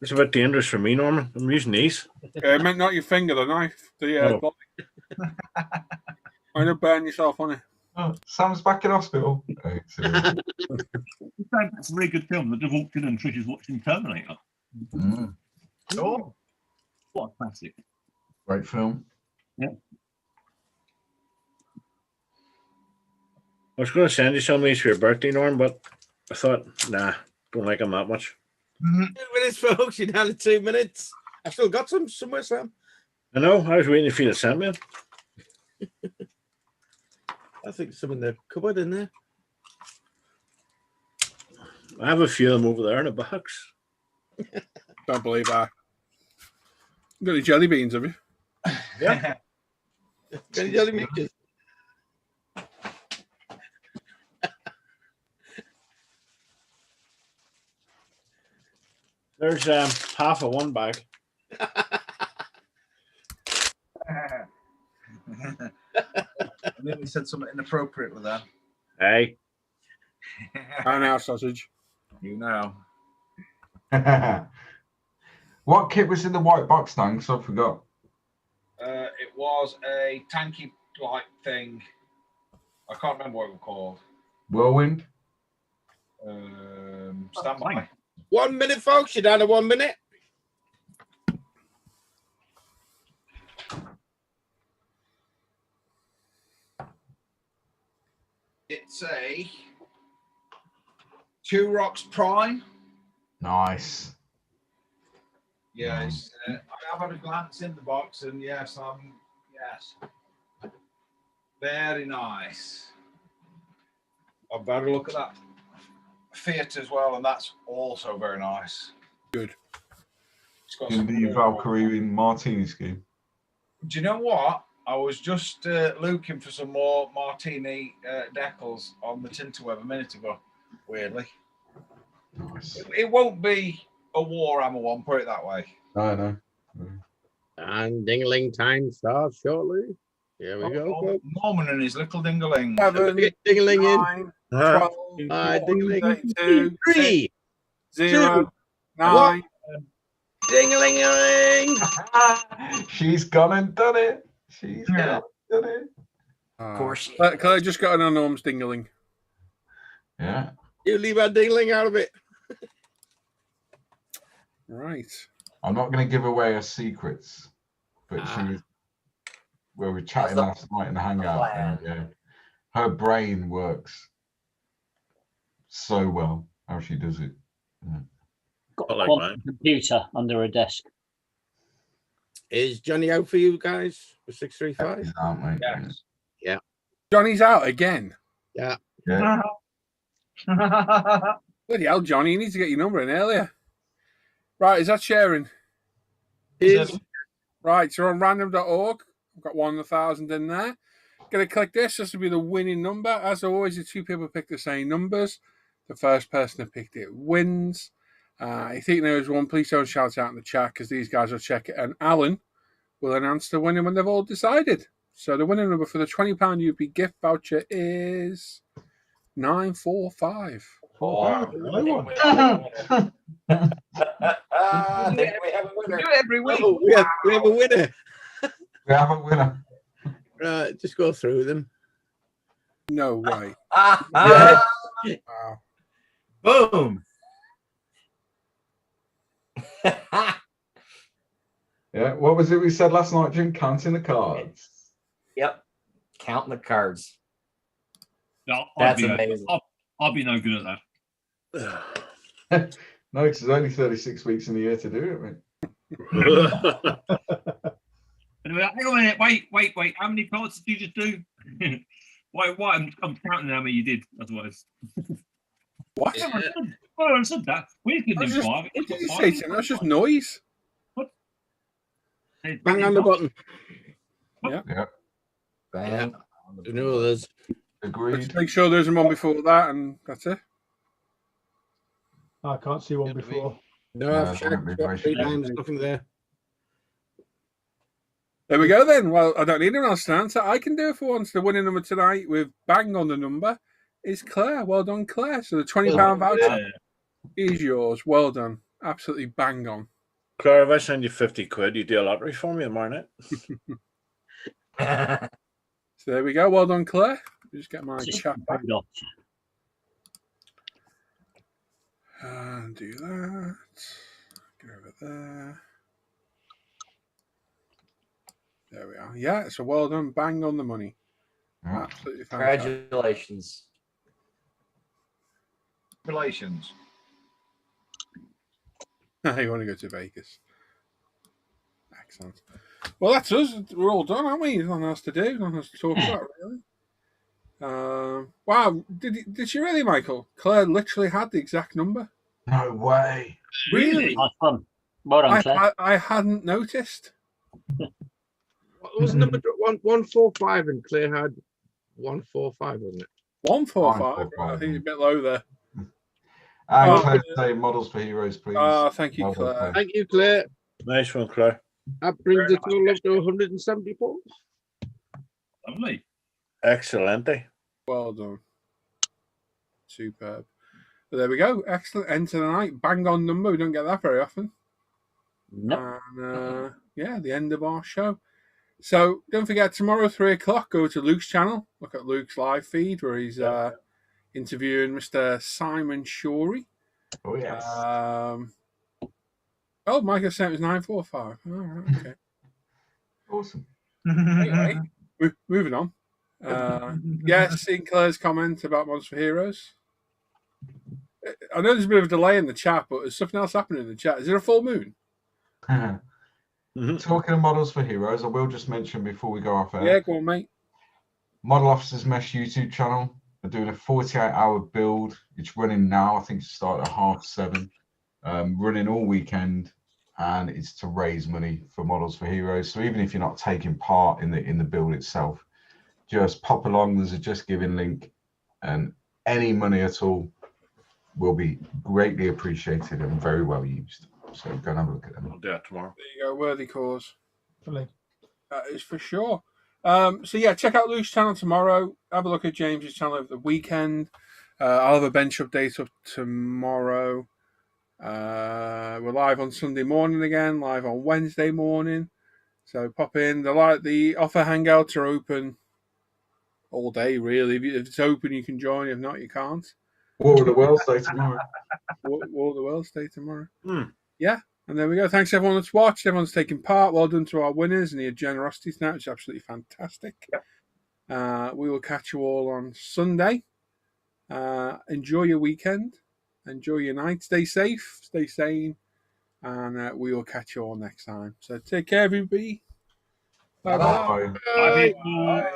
It's a bit dangerous for me, Norman. I'm using these.
I meant not your finger, the knife. The body. I know, burn yourself on it.
Oh, Sam's back in hospital.
It's a very good film. They just walked in and Trish is watching Terminator.
Oh,
what a classic.
Great film.
Yeah.
I was going to send you some of these for your birthday, Norm, but I thought, nah, don't like them that much.
2 minutes, folks. You're down to 2 minutes. I've still got some somewhere, Sam.
I know. I was waiting for you to send me.
I think some in the cupboard in there.
I have a few of them over there in a box.
Don't believe that. You got any jelly beans, have you?
Yeah. Got any jelly mixtures?
There's half of one bag.
I nearly said something inappropriate with that.
Hey.
And our sausage.
You know.
What kit was in the white box, thanks? I forgot.
It was a tanky like thing. I can't remember what it was called.
Whirlwind?
Stand by.
1 minute, folks. You're down to 1 minute.
It's a Two Rocks Prime.
Nice.
Yes, I have had a glance in the box, and yes, yes, very nice. I've had a look at that Fiat as well, and that's also very nice.
Good.
It's got
In the Valkyrie Martini scheme.
Do you know what? I was just looking for some more Martini decals on the Tinterweb a minute ago. Weirdly,
Nice.
it won't be a Warhammer one. Put it that way.
No.
And dingling time starts shortly. Here we go. folks.
Norman and his little dingaling.
7,
Get dingling in.
9, 12,
Dingling.
32,
3,
0,
2,
9.
Dingling.
She's gone and done it. She's gone and done it.
Of course.
Claire just got an enormous dingling.
Yeah.
You leave our dingling out of it.
Right.
I'm not going to give away her secrets, but she was. We were chatting last night in the hangout, and her brain works so well. How she does it. Yeah.
Got
I
a
like
quantum
mine.
computer under her desk.
Is Johnny out for you guys for 635?
She's out, mate.
Yes.
Yeah.
Johnny's out again.
Yeah.
Yeah.
Bloody hell, Johnny, you need to get your number in earlier. Right, is that sharing?
Is
Right, so on random.org, I've got 1,000 in there. Gonna click this. This will be the winning number. As always, the two people pick the same numbers. The first person that picked it wins. If you think there is one, please don't shout out in the chat because these guys will check it. And Alan will announce the winner when they've all decided. So the winning number for the £20 UP gift voucher is 945.
Oh,
There we have a winner.
Do it every week.
Oh, we have a winner.
We have a winner.
Right, just go through them.
No way.
Ah,
Wow.
boom.
Yeah. What was it we said last night, Jim? Counting the cards.
Yep. Counting the cards.
No,
That's amazing.
I'll be no good at that.
No, because there's only 36 weeks in the year to do it, mate.
Anyway, hang on a minute. Wait. How many cards did you just do? Why? I'm counting how many you did. Otherwise,
What?
I said that. We can do
That's just,
5.
what did you say, Tim? That's just noise.
Bang on the button.
Yeah.
Bam.
You know others.
Agreed.
Just make sure there's one before that, and that's it.
I can't see one before.
No,
Yeah,
I've checked
that'd be very
3
strange.
times. Nothing there.
There we go then. Well, I don't need anyone else to answer. I can do it for once. The winning number tonight with bang on the number is Claire. Well done, Claire. So the £20 voucher is yours. Well done. Absolutely bang on.
Claire, if I send you 50 quid, you do a lottery for me tomorrow night.
So there we go. Well done, Claire. Just get my
Just
chat back.
off.
And do that. Go over there. There we are. Yeah, so well done. Bang on the money.
Yeah.
Absolutely fantastic.
Congratulations.
Congratulations.
You want to go to Vegas. Excellent. Well, that's us. We're all done, aren't we? There's nothing else to do. Nothing else to talk about, really. Wow. Did she really, Michael? Claire literally had the exact number.
No way.
Really?
Nice fun. Well done, Claire.
I hadn't noticed.
What was number 145 and Claire had 145, wasn't it?
145. I think it's a bit low there.
And Claire say models for heroes, please.
Oh, thank you,
Well done,
Claire.
Thank you, Claire.
Nice one, Claire.
That brings the total up to 174.
Lovely.
Excelente.
Well done. Superb. But there we go. Excellent end to the night. Bang on number. We don't get that very often.
Nope.
And yeah, the end of our show. So don't forget, tomorrow, 3 o'clock, go to Luke's channel. Look at Luke's live feed where he's interviewing Mr. Simon Shorey.
Oh, yes.
Michael said it was 9:45. Oh, right, okay.
Awesome.
Anyway, moving on. Yes, seeing Claire's comment about Models for Heroes. I know there's a bit of a delay in the chat, but there's something else happening in the chat. Is it a full moon?
Talking of Models for Heroes, I will just mention before we go off air.
Yeah, go on, mate.
Model Officers Mesh YouTube channel are doing a 48-hour build. It's running now. I think it started at 7:30. Running all weekend, and it's to raise money for Models for Heroes. So even if you're not taking part in the build itself, just pop along. There's a Just Giving link, and any money at all will be greatly appreciated and very well used. So go and have a look at them.
I'll do that tomorrow.
There you go, worthy cause.
Fully.
That is for sure. So yeah, check out Luke's channel tomorrow. Have a look at James's channel over the weekend. I'll have a bench update up tomorrow. We're live on Sunday morning again, live on Wednesday morning. So pop in. The offer hangouts are open all day, really. If it's open, you can join. If not, you can't.
War of the Worlds Day tomorrow.
War of the Worlds Day tomorrow. Yeah, and there we go. Thanks everyone that's watched. Everyone's taking part. Well done to our winners and your generosity tonight. It's absolutely fantastic. We will catch you all on Sunday. Enjoy your weekend. Enjoy your night. Stay safe. Stay sane. And we will catch you all next time. So take care, everybody. Bye-bye.
Bye.
Bye.